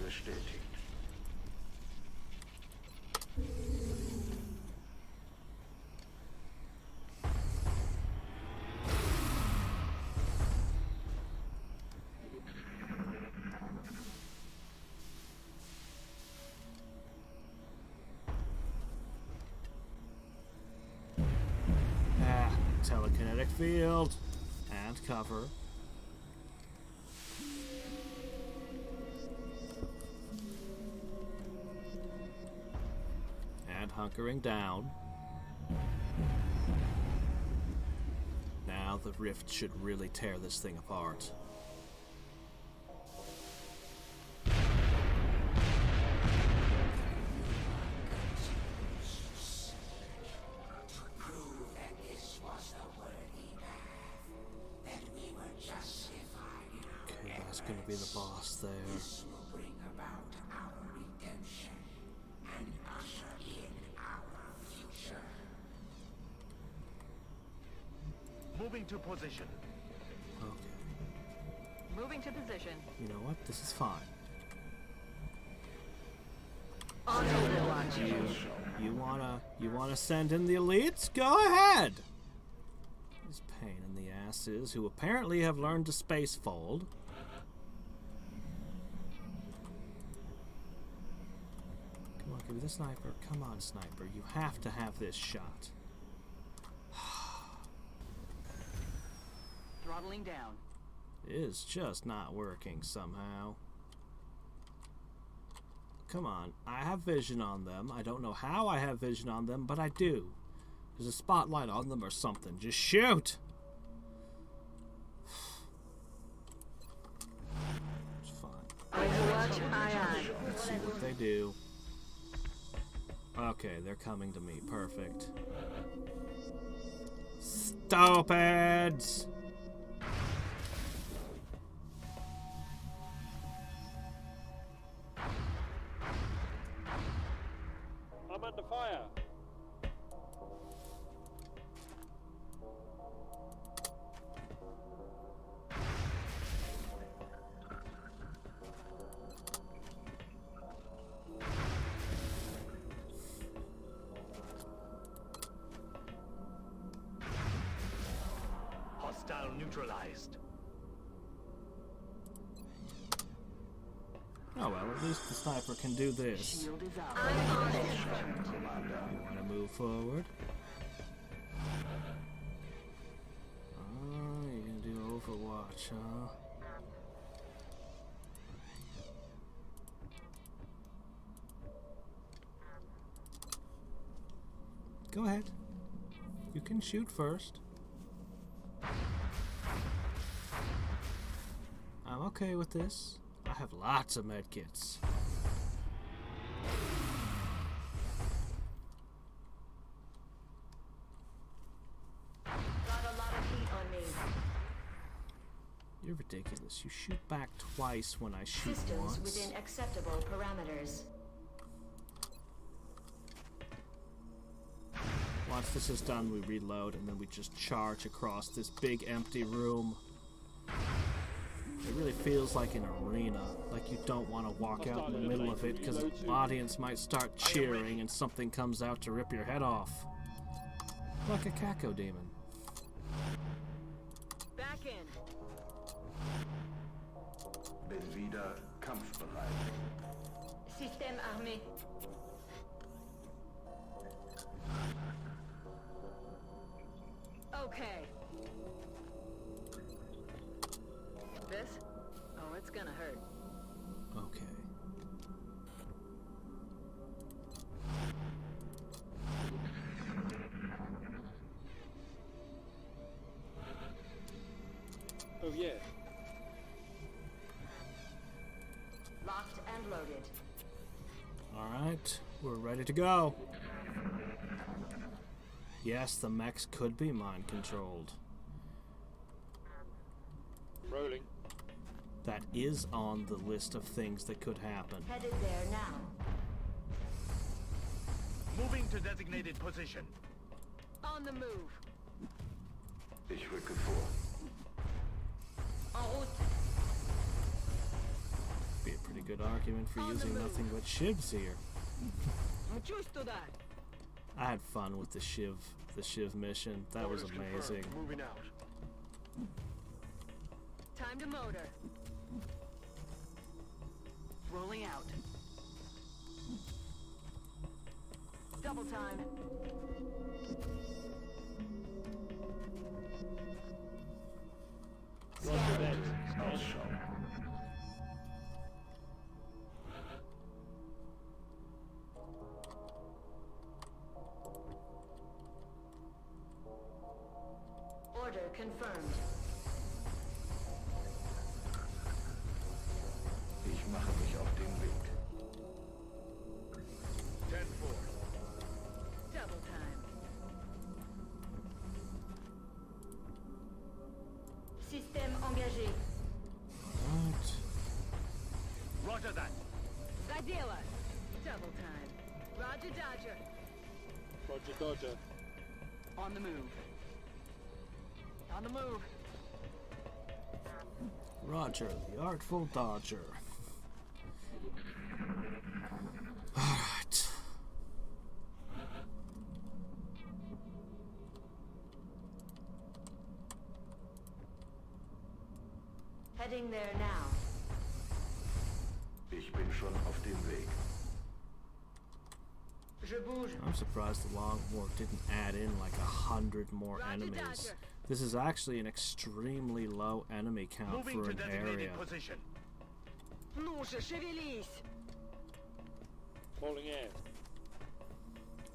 Bestätigt. Telekinetic field and cover. And hunkering down. Now the rift should really tear this thing apart. Gonna be the boss there. This will bring about our redemption and usher in our future. Moving to position. Okay. Moving to position. You know what? This is fine. On Overwatch. You wanna send in the elites? Go ahead. These pain in the asses who apparently have learned to space fold. Come on, give me the sniper. Come on, sniper. You have to have this shot. Throttling down. It is just not working somehow. Come on, I have vision on them. I don't know how I have vision on them, but I do. There's a spotlight on them or something. Just shoot! It's fine. Overwatch, aye. Let's see what they do. Okay, they're coming to me. Perfect. Stupids! I'm under fire. Hostile neutralized. Oh well, at least the sniper can do this. Shield is up. I'm on it. You want to move forward? Oh, you can do Overwatch, huh? Go ahead. You can shoot first. I'm okay with this. I have lots of medkits. Got a lot of heat on me. You're ridiculous. You shoot back twice when I shoot Systems once. within acceptable parameters. Once this is done, we reload, and then we just charge across this big empty room. It really feels like an arena, like you don't want to walk out in the middle of it because the audience might start cheering and something comes out to rip your head off. Like a Kako demon. Back in. Bin wieder kampfbereit. Système armé. Okay. This? Oh, it's gonna hurt. Okay. Oh yeah. Locked and loaded. Alright, we're ready to go. Yes, the mechs could be mind-controlled. Rolling. That is on the list of things that could happen. Headed there now. Moving to designated position. On the move. Ich rücke vor. En route. Be a pretty good argument for using nothing but shivs here. Just that. I had fun with the shiv mission. That was amazing. Moving out. Time to motor. Rolling out. Double time. Roger that. Ausschau. Order confirmed. Ich mache mich auf den Weg. 10-4. Double time. Système engagé. Alright. Roger that. Zadela. Double time. Roger Dodger. Roger Dodger. On the move. On the move. Roger, the Artful Dodger. Alright. Heading there now. Ich bin schon auf dem Weg. Je bouge. I'm surprised the Long War didn't add in like 100 more Roger, enemies. Dodger. This is actually an extremely low enemy count Moving for to an designated area. position. Non, je chevilise. Calling in.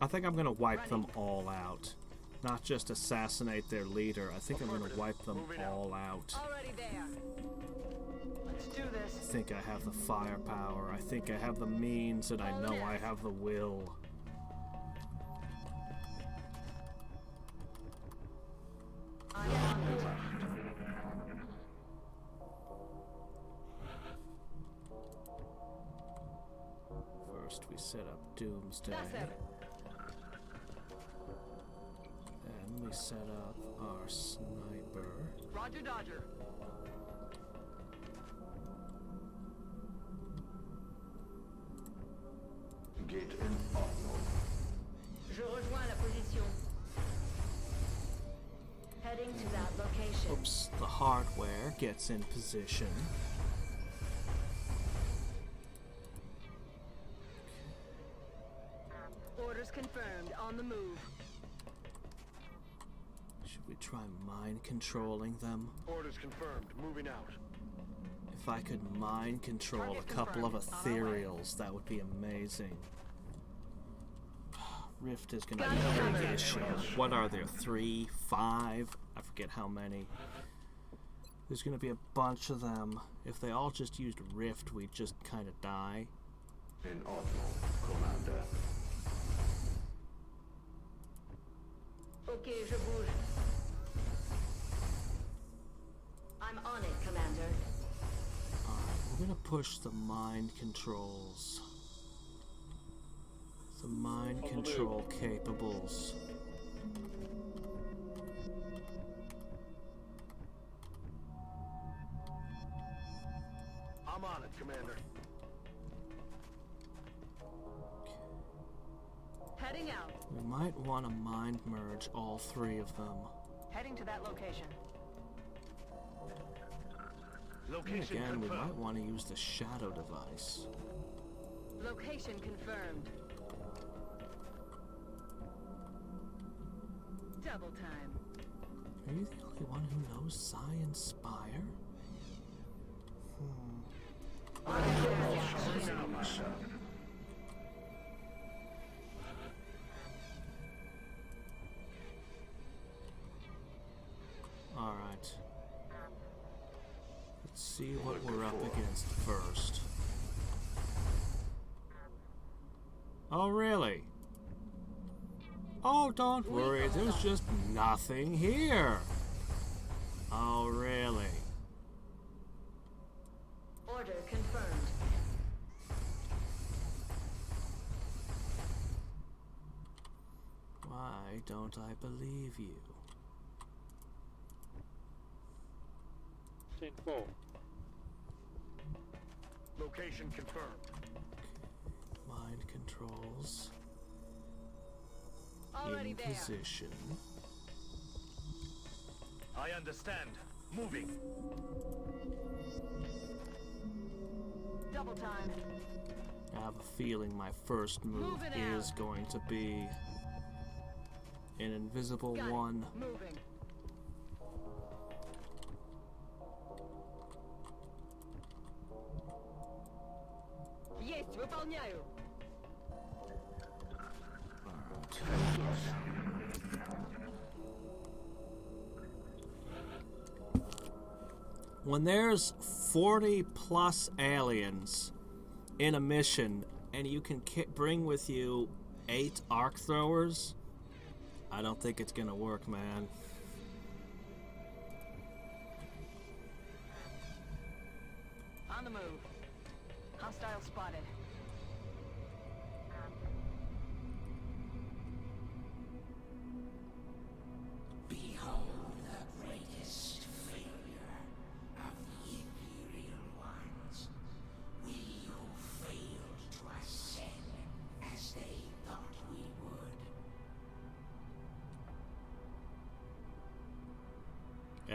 I think I'm gonna wipe them all out. Not just assassinate their leader. I think I'm gonna wipe them all out. Already there. Let's do I this. think I have the firepower. I think I have the means, and I know I have the will. I'm on board. First, we set up Doomsday. That's it. Then we set up our sniper. Roger, Dodger. Geht in Ordnung. Je rejoins la position. Heading to that location. Oops, the hardware gets in position. Orders confirmed. On the move. Should we try mind controlling them? Orders confirmed. Moving out. If I could mind control a Target couple of confirmed. On our way. ethereals, that would be amazing. Rift is gonna Got be it, a big covered. issue. What are there? 3, 5? I forget how many. There's gonna be a bunch of them. If they all just used Rift, we'd just kind of die. In Ordnung, Commander. Okay, je bouge. I'm on it, Commander. Alright, we're gonna push the mind controls. The mind control capables. I'm on it, Commander. Heading out. We might want to mind merge all 3 of them. Heading to that location. And Location again, we confirmed. might want to use the shadow device. Location confirmed. Double time. Are you the only one who knows Psi and Spire? Alright. Let's see what we're up against first. Oh, really? Oh, don't worry, there's just nothing here. Oh, really? Order confirmed. Why don't I believe you? 10-4. Location confirmed. Mind controls. Already In there. position. I understand. Moving. Double time. I have a feeling my first move Moving is out. going to be an invisible Got it. one. Moving. Есть, выполняю. When there's 40 plus aliens in a mission and you can bring with you 8 arc throwers, I don't think it's gonna work, man. On the move. Hostile spotted. Behold the great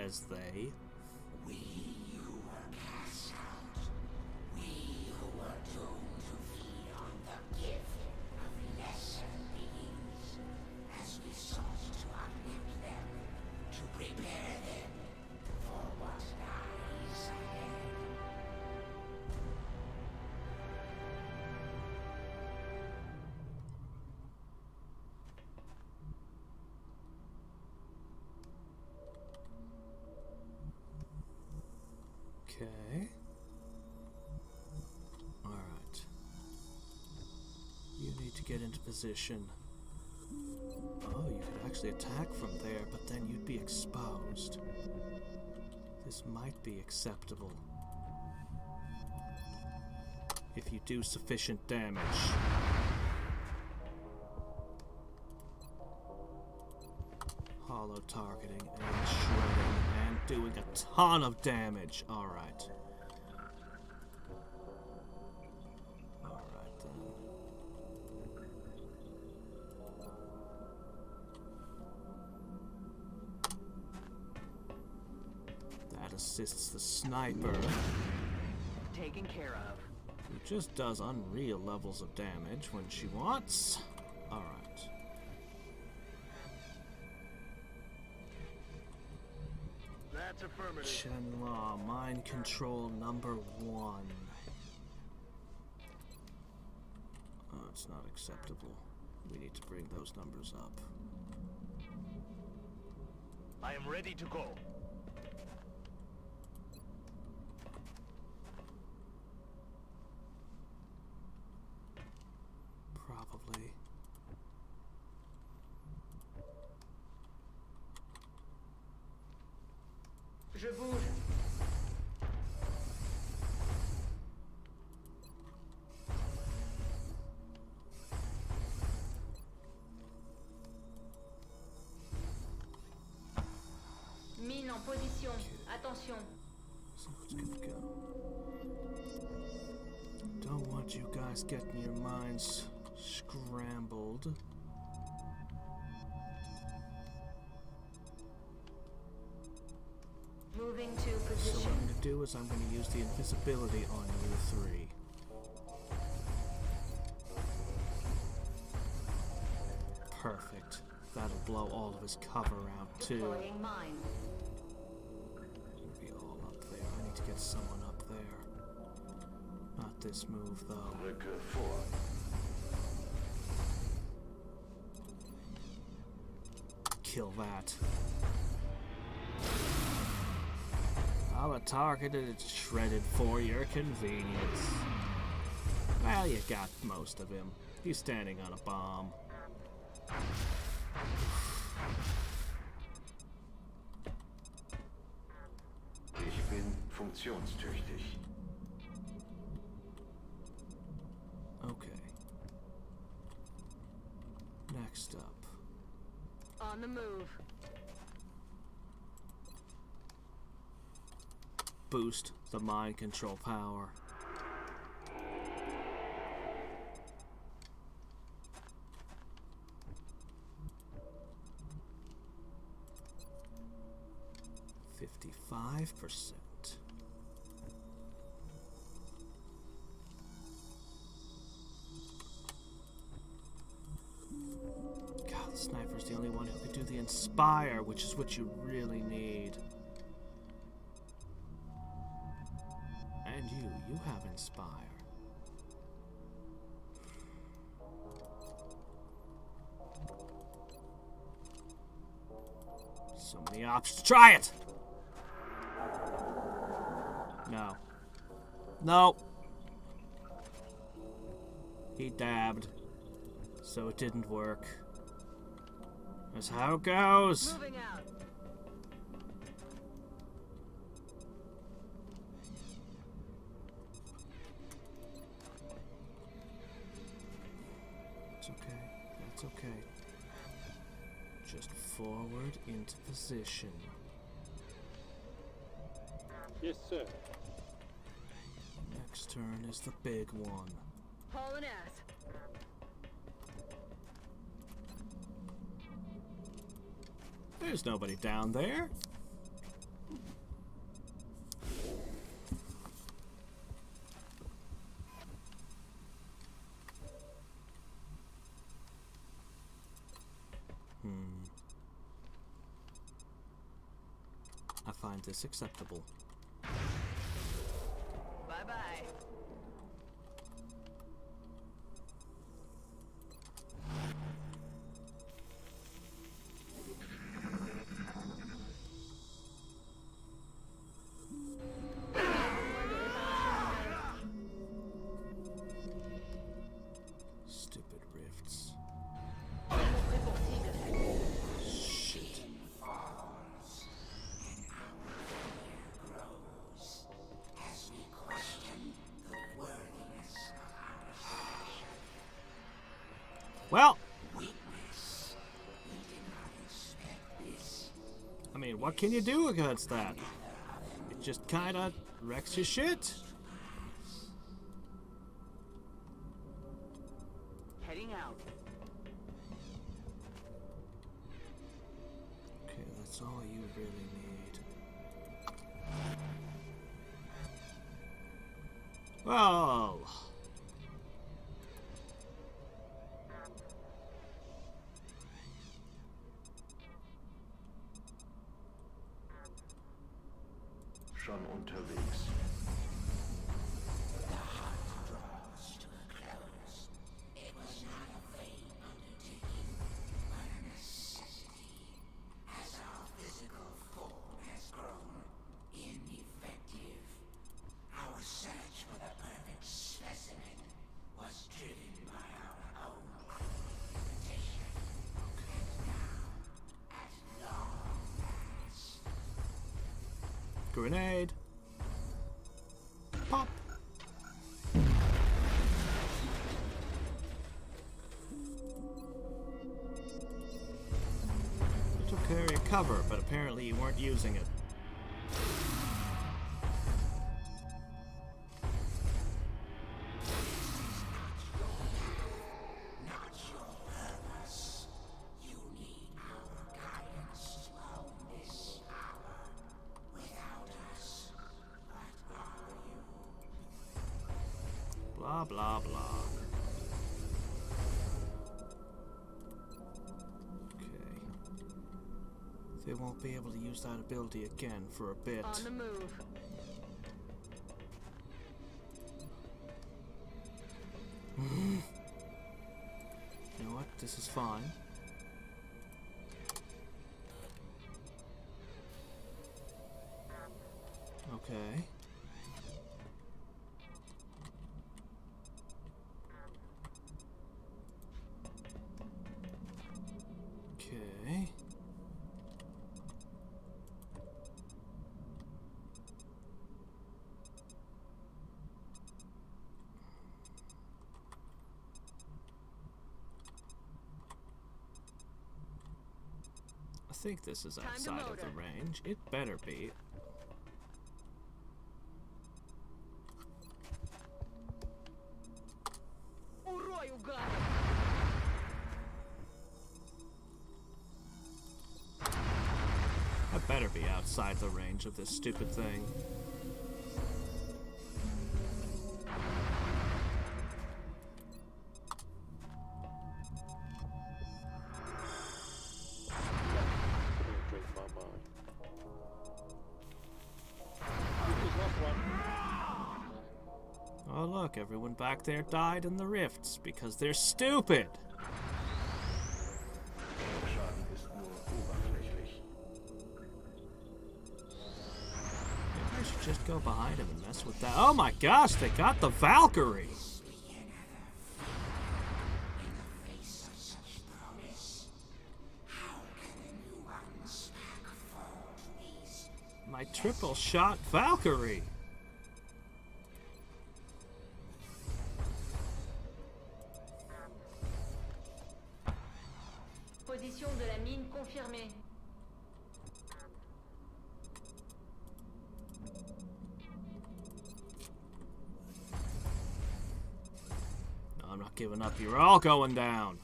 says they. We who were cast out, we who were doomed to feed on the gift of lesser beings, as we sought to uplift them, to prepare them for what lies ahead. Okay. Alright. You need to get into position. Oh, you could actually attack from there, but then you'd be exposed. This might be acceptable. If you do sufficient damage. Hollow targeting and shredding and doing a ton of damage. Alright. Alright then. That assists the sniper, Taken care of. who just does unreal levels of damage when she wants. Alright. That's affirmative. Shenla, mind control number 1. Oh, it's not acceptable. We need to bring those numbers up. I am ready to go. Probably. Je bouge. Mine en position. Attention. So it's good to go. Don't want you guys getting your minds scrambled. Moving to So what position. I'm going to do is I'm going to use the invisibility on you three. Perfect. That'll blow all of his cover out too. Deploying mine. Be all up there. I need to get someone up there. Not this move though. Rücke vor. Kill that. I'll have targeted and shredded for your convenience. Well, you got most of him. He's standing on a bomb. Ich bin funktionstüchtig. Okay. Next up. On the move. Boost the mind control power. %. God, the sniper's the only one who could do the inspire, which is what you really need. And you have inspire. So many options. Try it! No. No. He dabbed. So it didn't work. That's how it goes. Moving out. It's okay. That's okay. Just forward into position. Yes, sir. Next turn is the big one. Hauling ass. There's nobody down there. find this acceptable. Bye-bye. Stupid rifts. Shit. Well, I mean, what can you do against that? It just kinda wrecks your shit. Heading out. Okay, that's all you really need. Well, Schon unterwegs. grenade. Pop. You took care of your cover, but apparently you weren't using it. Blah, blah, blah. Okay. They won't be able to use that ability again for a bit. On the move. You know what? This is fine. Okay. Okay. I think this is outside of the range. It better be. I better be outside the range of this stupid thing. Drink my mind. Who's lost one? Oh look, everyone back there died in the rifts because they're stupid. Schaden ist nur oberflächlich. Maybe I should just go behind him and mess with that. Oh my gosh, they got the Valkyrie! My triple shot Valkyrie! Position de la mine confirmée. No, I'm not giving up. You're all going down.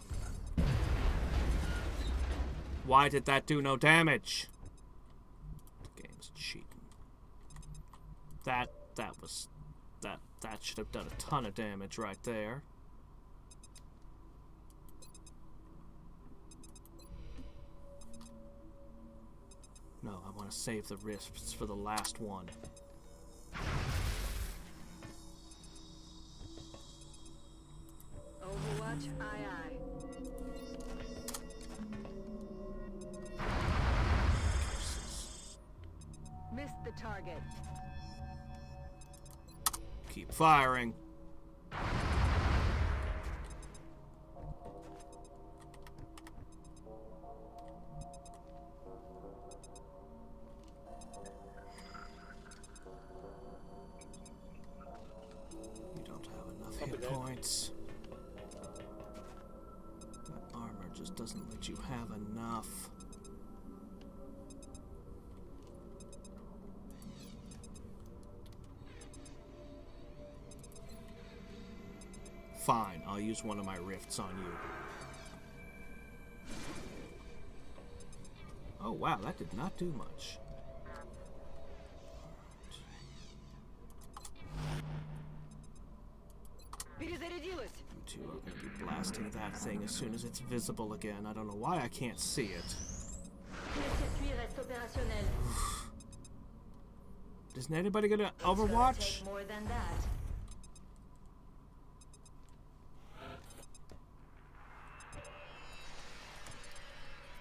Why did that do no damage? The game's cheating. That should have done a ton of damage right there. No, I want want to save the rifts for the last one. Overwatch, aye aye. Missed the target. Keep firing. You don't have enough hit points. My armor just doesn't let you have enough. Fine, I'll use one of my rifts on you. Oh wow, that did not do much. You two are going to be blasting that thing as soon as it's visible again. I don't know why I can't see it. Isn't anybody going to Overwatch? More than that.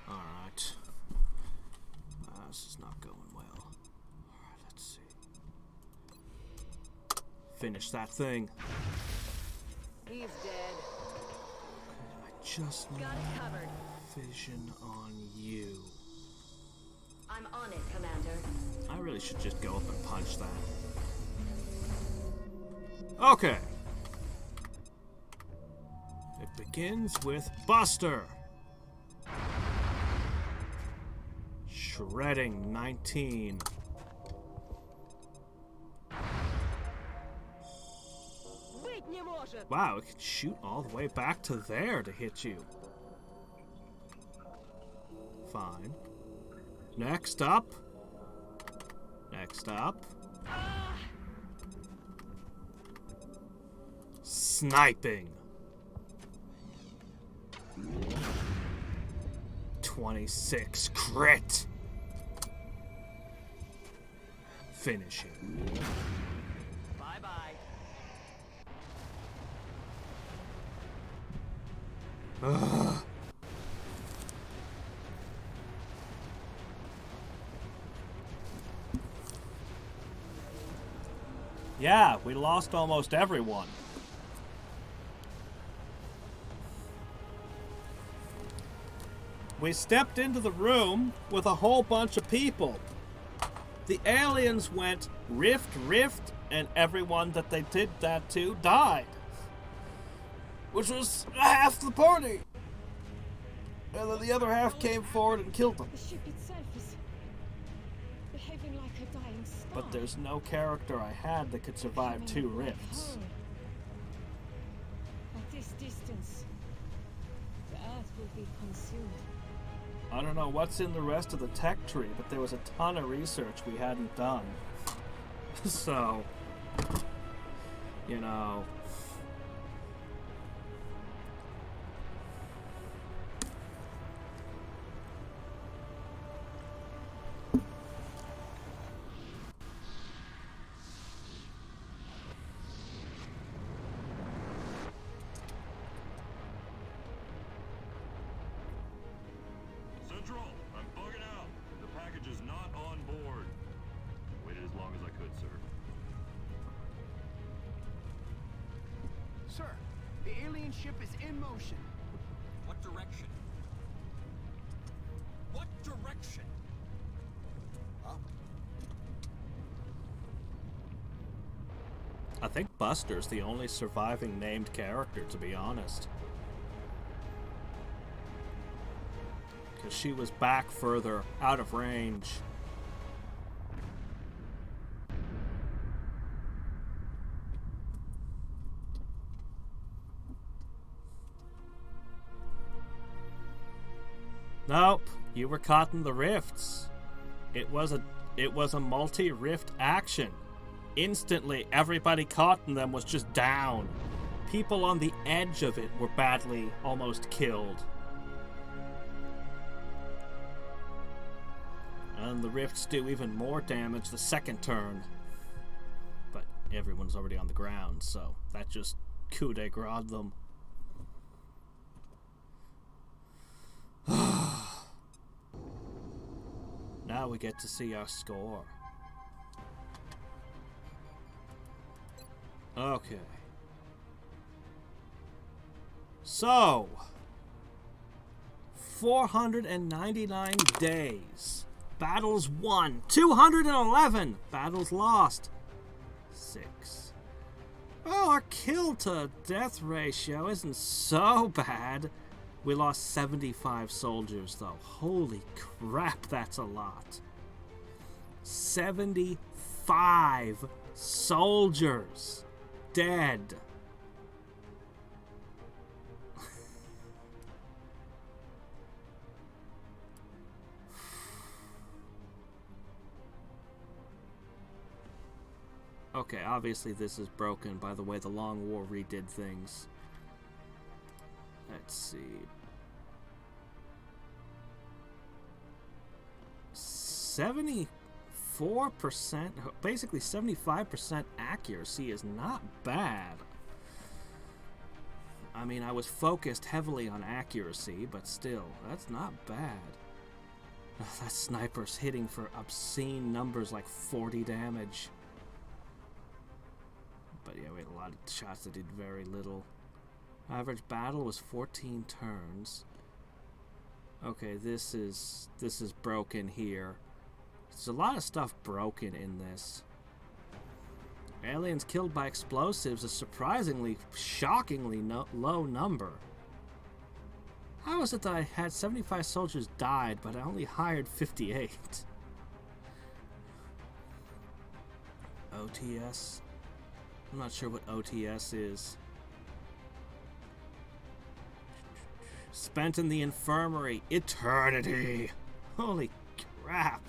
Alright. This is not going well. Alright, let's see. Finish that thing. He's dead. I just need Got it covered. vision on you. I'm on it, Commander. I really should just go up and punch that. Okay. It begins with Buster. Shredding 19. Wow, it can shoot all the way back to there to hit you. Fine. Next up. Next up. Sniping. 26 crit. Finishing. Bye-bye. Ugh. Yeah, we lost almost everyone. We stepped into the room with a whole bunch of people. The aliens went rift, rift, and everyone that they did that to died. Which was half the party. And then the other half came forward and killed them. The ship itself is behaving like a dying star. But there's no character I had that could survive 2 rifts. At this distance, the Earth will be consumed. I don't know what's in the rest of the tech tree, but there was a ton of research we hadn't done. So, you know... Central, I'm bugging out. The package is not on board. Waited as long as I could, sir. Sir, the alien ship is in motion. What direction? What direction? Huh? I think Buster's the only surviving named character, to be honest. Because she was back further, out of range. Nope, you were caught in the rifts. It was a multi-rift action. Instantly, everybody caught in them was just down. People on the edge of it were badly almost killed. And the rifts do even more damage the second turn. But everyone's already on the ground, so that just coup de grace them. Now we get to see our score. Okay. So, 499 days. Battles won. 211. Battles lost. 6. Well, our kill to death ratio isn't so bad. We lost 75 soldiers, though. Holy crap, that's a lot. 75 soldiers dead. Okay, obviously this is broken by the way the Long War redid things. Let's see. 74%, basically 75% accuracy is not bad. I mean, I was focused heavily on accuracy, but still, that's not bad. That sniper's hitting for obscene numbers like 40 damage. But yeah, we had a lot of shots that did very little. Average battle was 14 turns. Okay, this is broken here. There's a lot of stuff broken in this. Aliens killed by explosives, a surprisingly, shockingly low number. How is it that I had 75 soldiers died, but I only hired 58? OTS? I'm not sure what OTS is. Spent in the infirmary. Eternity. Holy crap.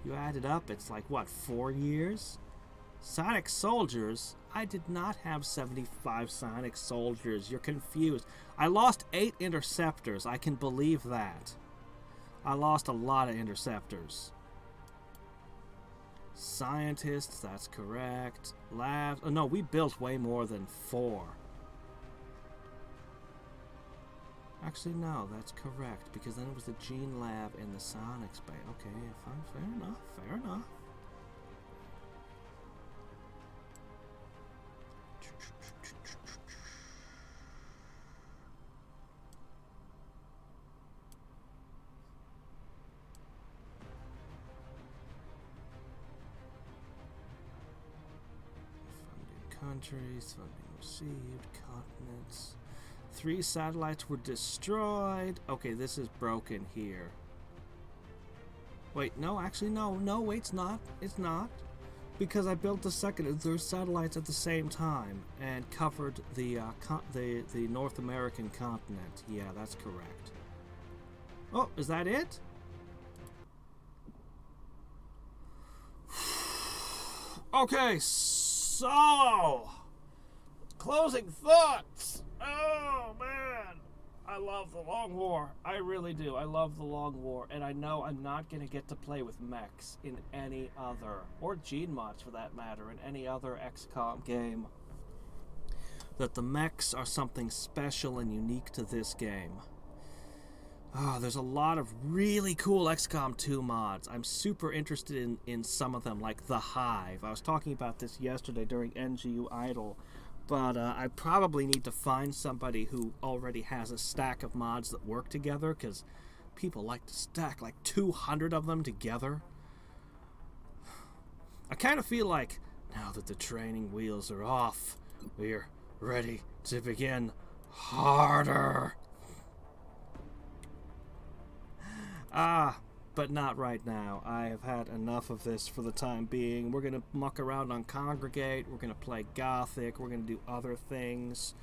You add it up, it's like, what, 4 years? Sonic soldiers? I did not have 75 Sonic soldiers. You're confused. I lost 8 interceptors. I can believe that. I lost a lot of interceptors. Scientists, that's correct. Labs. Oh, no, we built way more than 4. Actually, no, that's correct, because then it was the Gene Lab in the Sonic space. Okay, fine, fair enough, fair enough. Funding countries, funding received, continents. 3 satellites were destroyed. Okay, this is broken here. Wait, no, actually, no, wait, it's not. It's not. Because I built the second and third satellites at the same time and covered the North American continent. Yeah, that's correct. Oh, is that it? Okay, so closing thoughts. Oh man, I love the Long War. I really do. I love the Long War, and I know I'm not gonna get to play with mechs in any other, or gene mods for that matter, in any other XCOM game. That the mechs are something special and unique to this game. Oh, there's a lot of really cool XCOM 2 mods. I'm super interested in some of them, like the Hive. I was talking about this yesterday during NGU Idle, but I probably need to find somebody who already has a stack of mods that work together, because people like to stack like 200 of them together. I kind of feel like, now that the training wheels are off, we're ready to begin harder. But not right now. I have had enough of this for the time being. We're going to muck around on Congregate. We're going to play Gothic. We're going to do other things.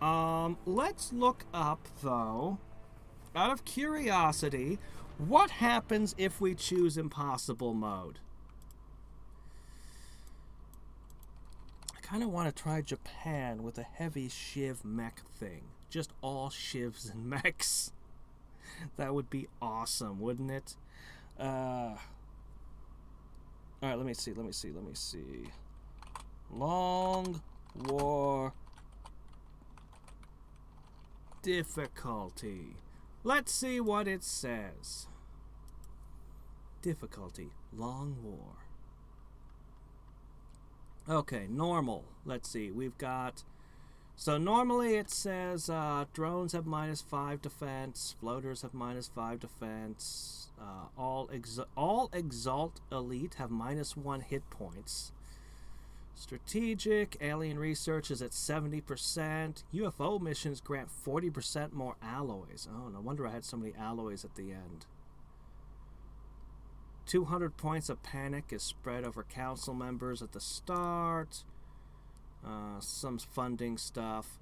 Let's look up, though, out of curiosity, what happens if we choose Impossible mode? I kind of want to try Japan with a heavy Shiv mech thing. Just all Shivs and mechs. That would be awesome, wouldn't it? Alright, let me see. Long War difficulty. Let's see what it says. Difficulty, Long War. Okay, normal. Let's see. We've got... So normally it says drones have -5 defense, floaters have -5 defense, all Exalt Elite have -1 hit points. Strategic, alien research is at 70%. UFO missions grant 40% more alloys. Oh, no wonder I had so many alloys at the end. 200 points of panic is spread over council members at the start. Some funding stuff.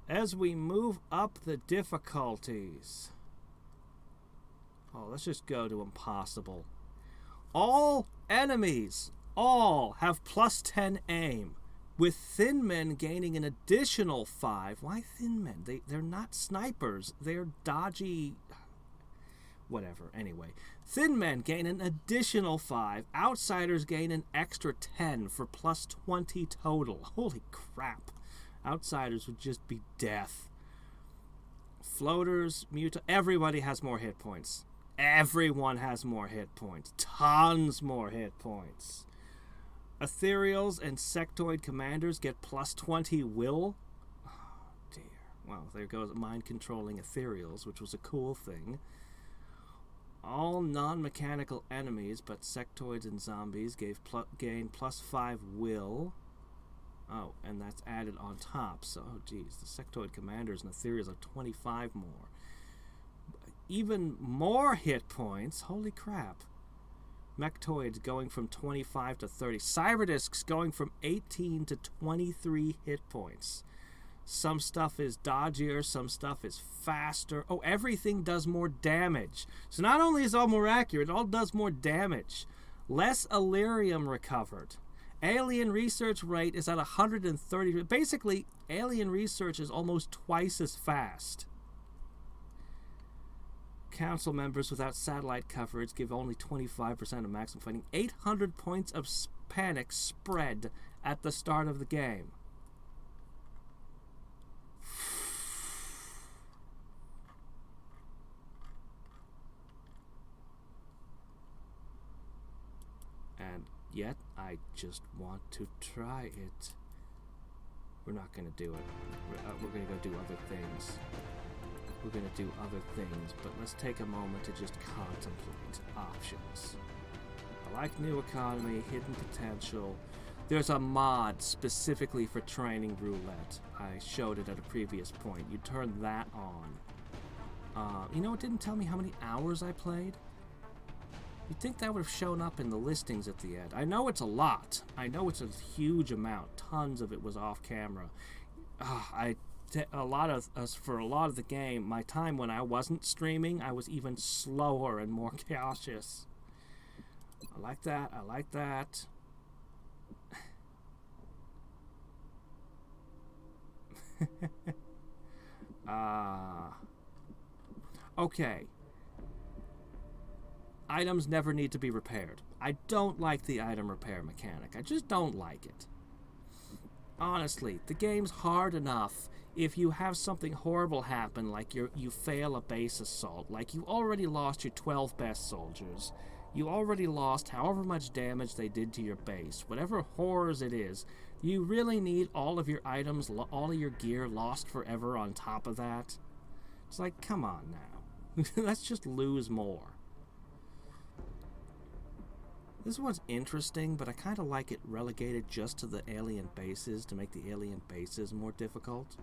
As we move up the difficulties... Oh, let's just go to impossible. All enemies, all have +10 aim, with thin men gaining an additional 5. Why thin men? They're not snipers. They're dodgy... Whatever, anyway. Thin men gain an additional 5. Outsiders gain an extra 10 for +20 total. Holy crap. Outsiders would just be death. Floaters, everybody has more hit points. Everyone has more hit points. Tons more hit points. Ethereals and sectoid commanders get +20 will. Oh, dear. Well, there goes mind-controlling ethereals, which was a cool thing. All non-mechanical enemies, but sectoids and zombies, gain +5 will. Oh, and that's added on top. So, oh geez, the sectoid commanders and ethereals have 25 more. Even more hit points. Holy crap. Mechtoids going from 25 to 30. Cyberdiscs going from 18 to 23 hit points. Some stuff is dodgier, some stuff is faster. Oh, everything does more damage. So not only is it all more accurate, it all does more damage. Less Illyrium recovered. Alien research rate is at 130. Basically, alien research is almost twice as fast. Council members without satellite coverage give only 25% of maximum fighting. 800 points of panic spread at the start of the game. And yet, I just want to try it. We're not going to do it. We're going to go do other things. We're going to do other things, but let's take a moment to just contemplate options. I like new economy, hidden potential. There's a mod specifically for training roulette. I showed it at a previous point. You turn that on. You know, it didn't tell me how many hours I played. You'd think that would have shown up in the listings at the end. I know it's a lot. I know it's a huge amount. Tons of it was off camera. For a lot of the game, my time when I wasn't streaming, I was even slower and more cautious. I like that. I like that. Okay. Items never need to be repaired. I don't like the item repair mechanic. I just don't like it. Honestly, the game's hard enough if you have something horrible happen, like you fail a base assault, like you already lost your 12 best soldiers, you already lost however much damage they did to your base, whatever horrors it is, you really need all of your items, all of your gear lost forever on top of that? It's like, come on now. Let's just lose more. This one's interesting, but I kind of like it relegated just to the alien bases to make the alien bases more difficult.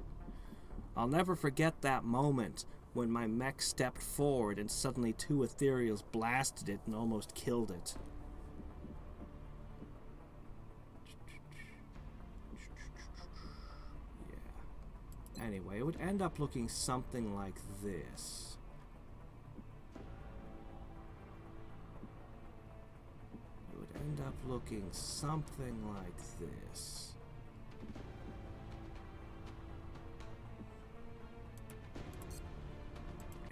I'll never forget that moment when my mech stepped forward and suddenly 2 ethereals blasted it and almost killed it. Yeah. Anyway, it would end up looking something like this. End up looking something like this.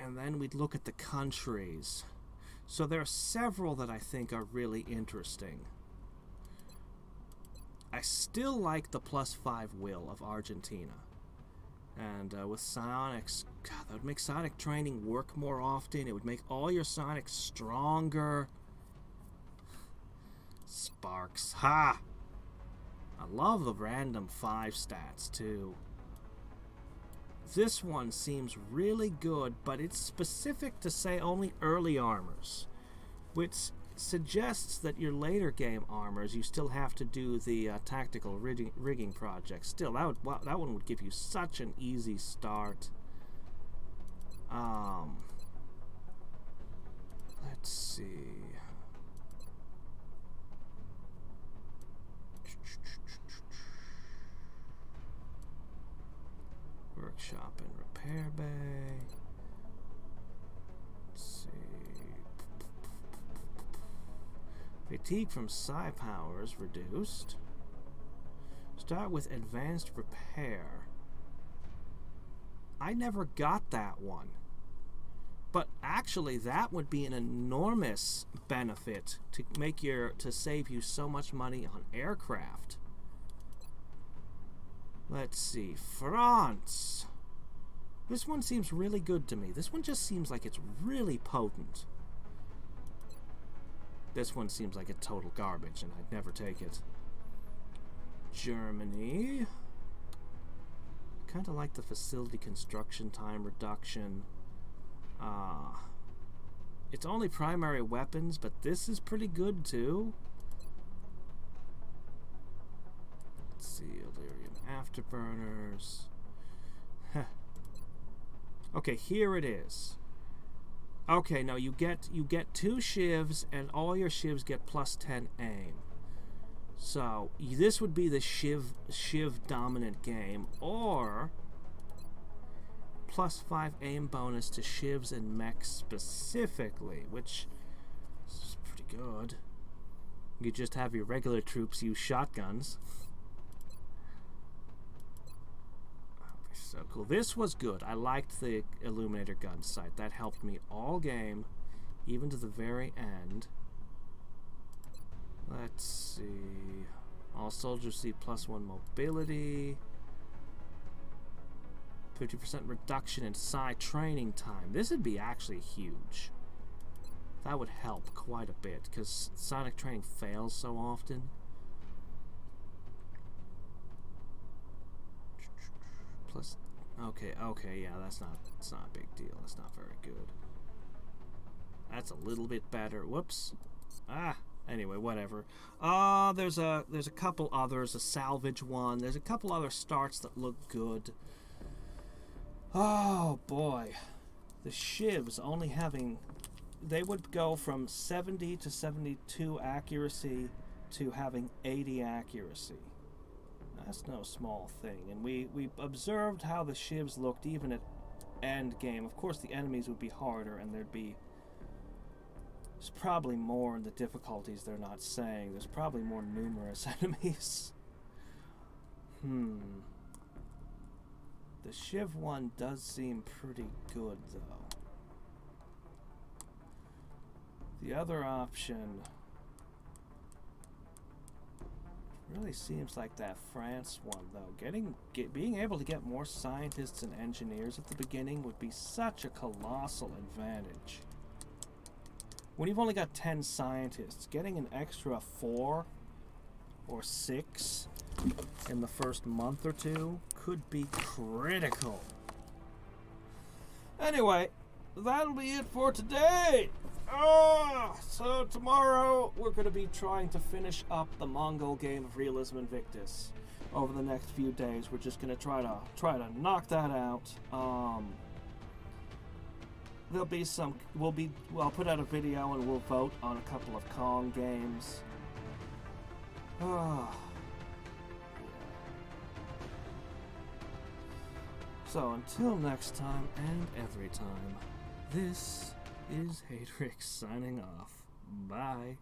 And then we'd look at the countries. So there are several that I think are really interesting. I still like the +5 will of Argentina. And with psionics, God, that would make psionic training work more often. It would make all your psionics stronger. Sparks. Ha! I love the random 5 stats, too. This one seems really good, but it's specific to, say, only early armors, which suggests that your later game armors, you still have to do the tactical rigging project. Still, that one would give you such an easy start. Let's see. Workshop and repair bay. Let's see. Fatigue from psi powers reduced. Start with advanced repair. I never got that one. But actually that would be an enormous benefit to save you so much money on aircraft. Let's see. France. This one seems really good to me. This one just seems like it's really potent. This one seems like a total garbage, and I'd never take it. Germany. Kind of like the facility construction time reduction. It's only primary weapons, but this is pretty good, too. Let's see. Illyrian afterburners. Okay, here it is. Okay, now you get 2 shivs, and all your shivs get +10 aim. So this would be the shiv dominant game, or +5 aim bonus to shivs and mechs specifically, which is pretty good. You just have your regular troops use shotguns. So cool. This was good. I liked the Illuminator gun sight. That helped me all game, even to the very end. Let's see. All soldiers see +1 mobility. 50% reduction in psi training time. This would be actually huge. That would help quite a bit, because psionic training fails so often. Plus, okay, yeah, it's not a big deal. That's not very good. That's a little bit better. Whoops. Anyway, whatever. There's a couple others, a salvage one. There's a couple other starts that look good. Oh boy. The shivs only having, they would go from 70 to 72 accuracy to having 80 accuracy. That's no small thing, and we observed how the shivs looked even at endgame. Of course, the enemies would be harder, and there's probably more in the difficulties they're not saying. There's probably more numerous enemies. The shiv one does seem pretty good, though. The other option really seems like that France one, though. Being able to get more scientists and engineers at the beginning would be such a colossal advantage. When you've only got 10 scientists, getting an extra 4 or 6 in the first month or two could be critical. Anyway, that'll be it for today. So tomorrow we're going to be trying to finish up the Mongol game of Realism Invictus. Over the next few days, we're just going to try to knock that out. There'll be some. I'll put out a video and we'll vote on a couple of Kong games. So until next time and every time, this is Hadriex signing off. Bye.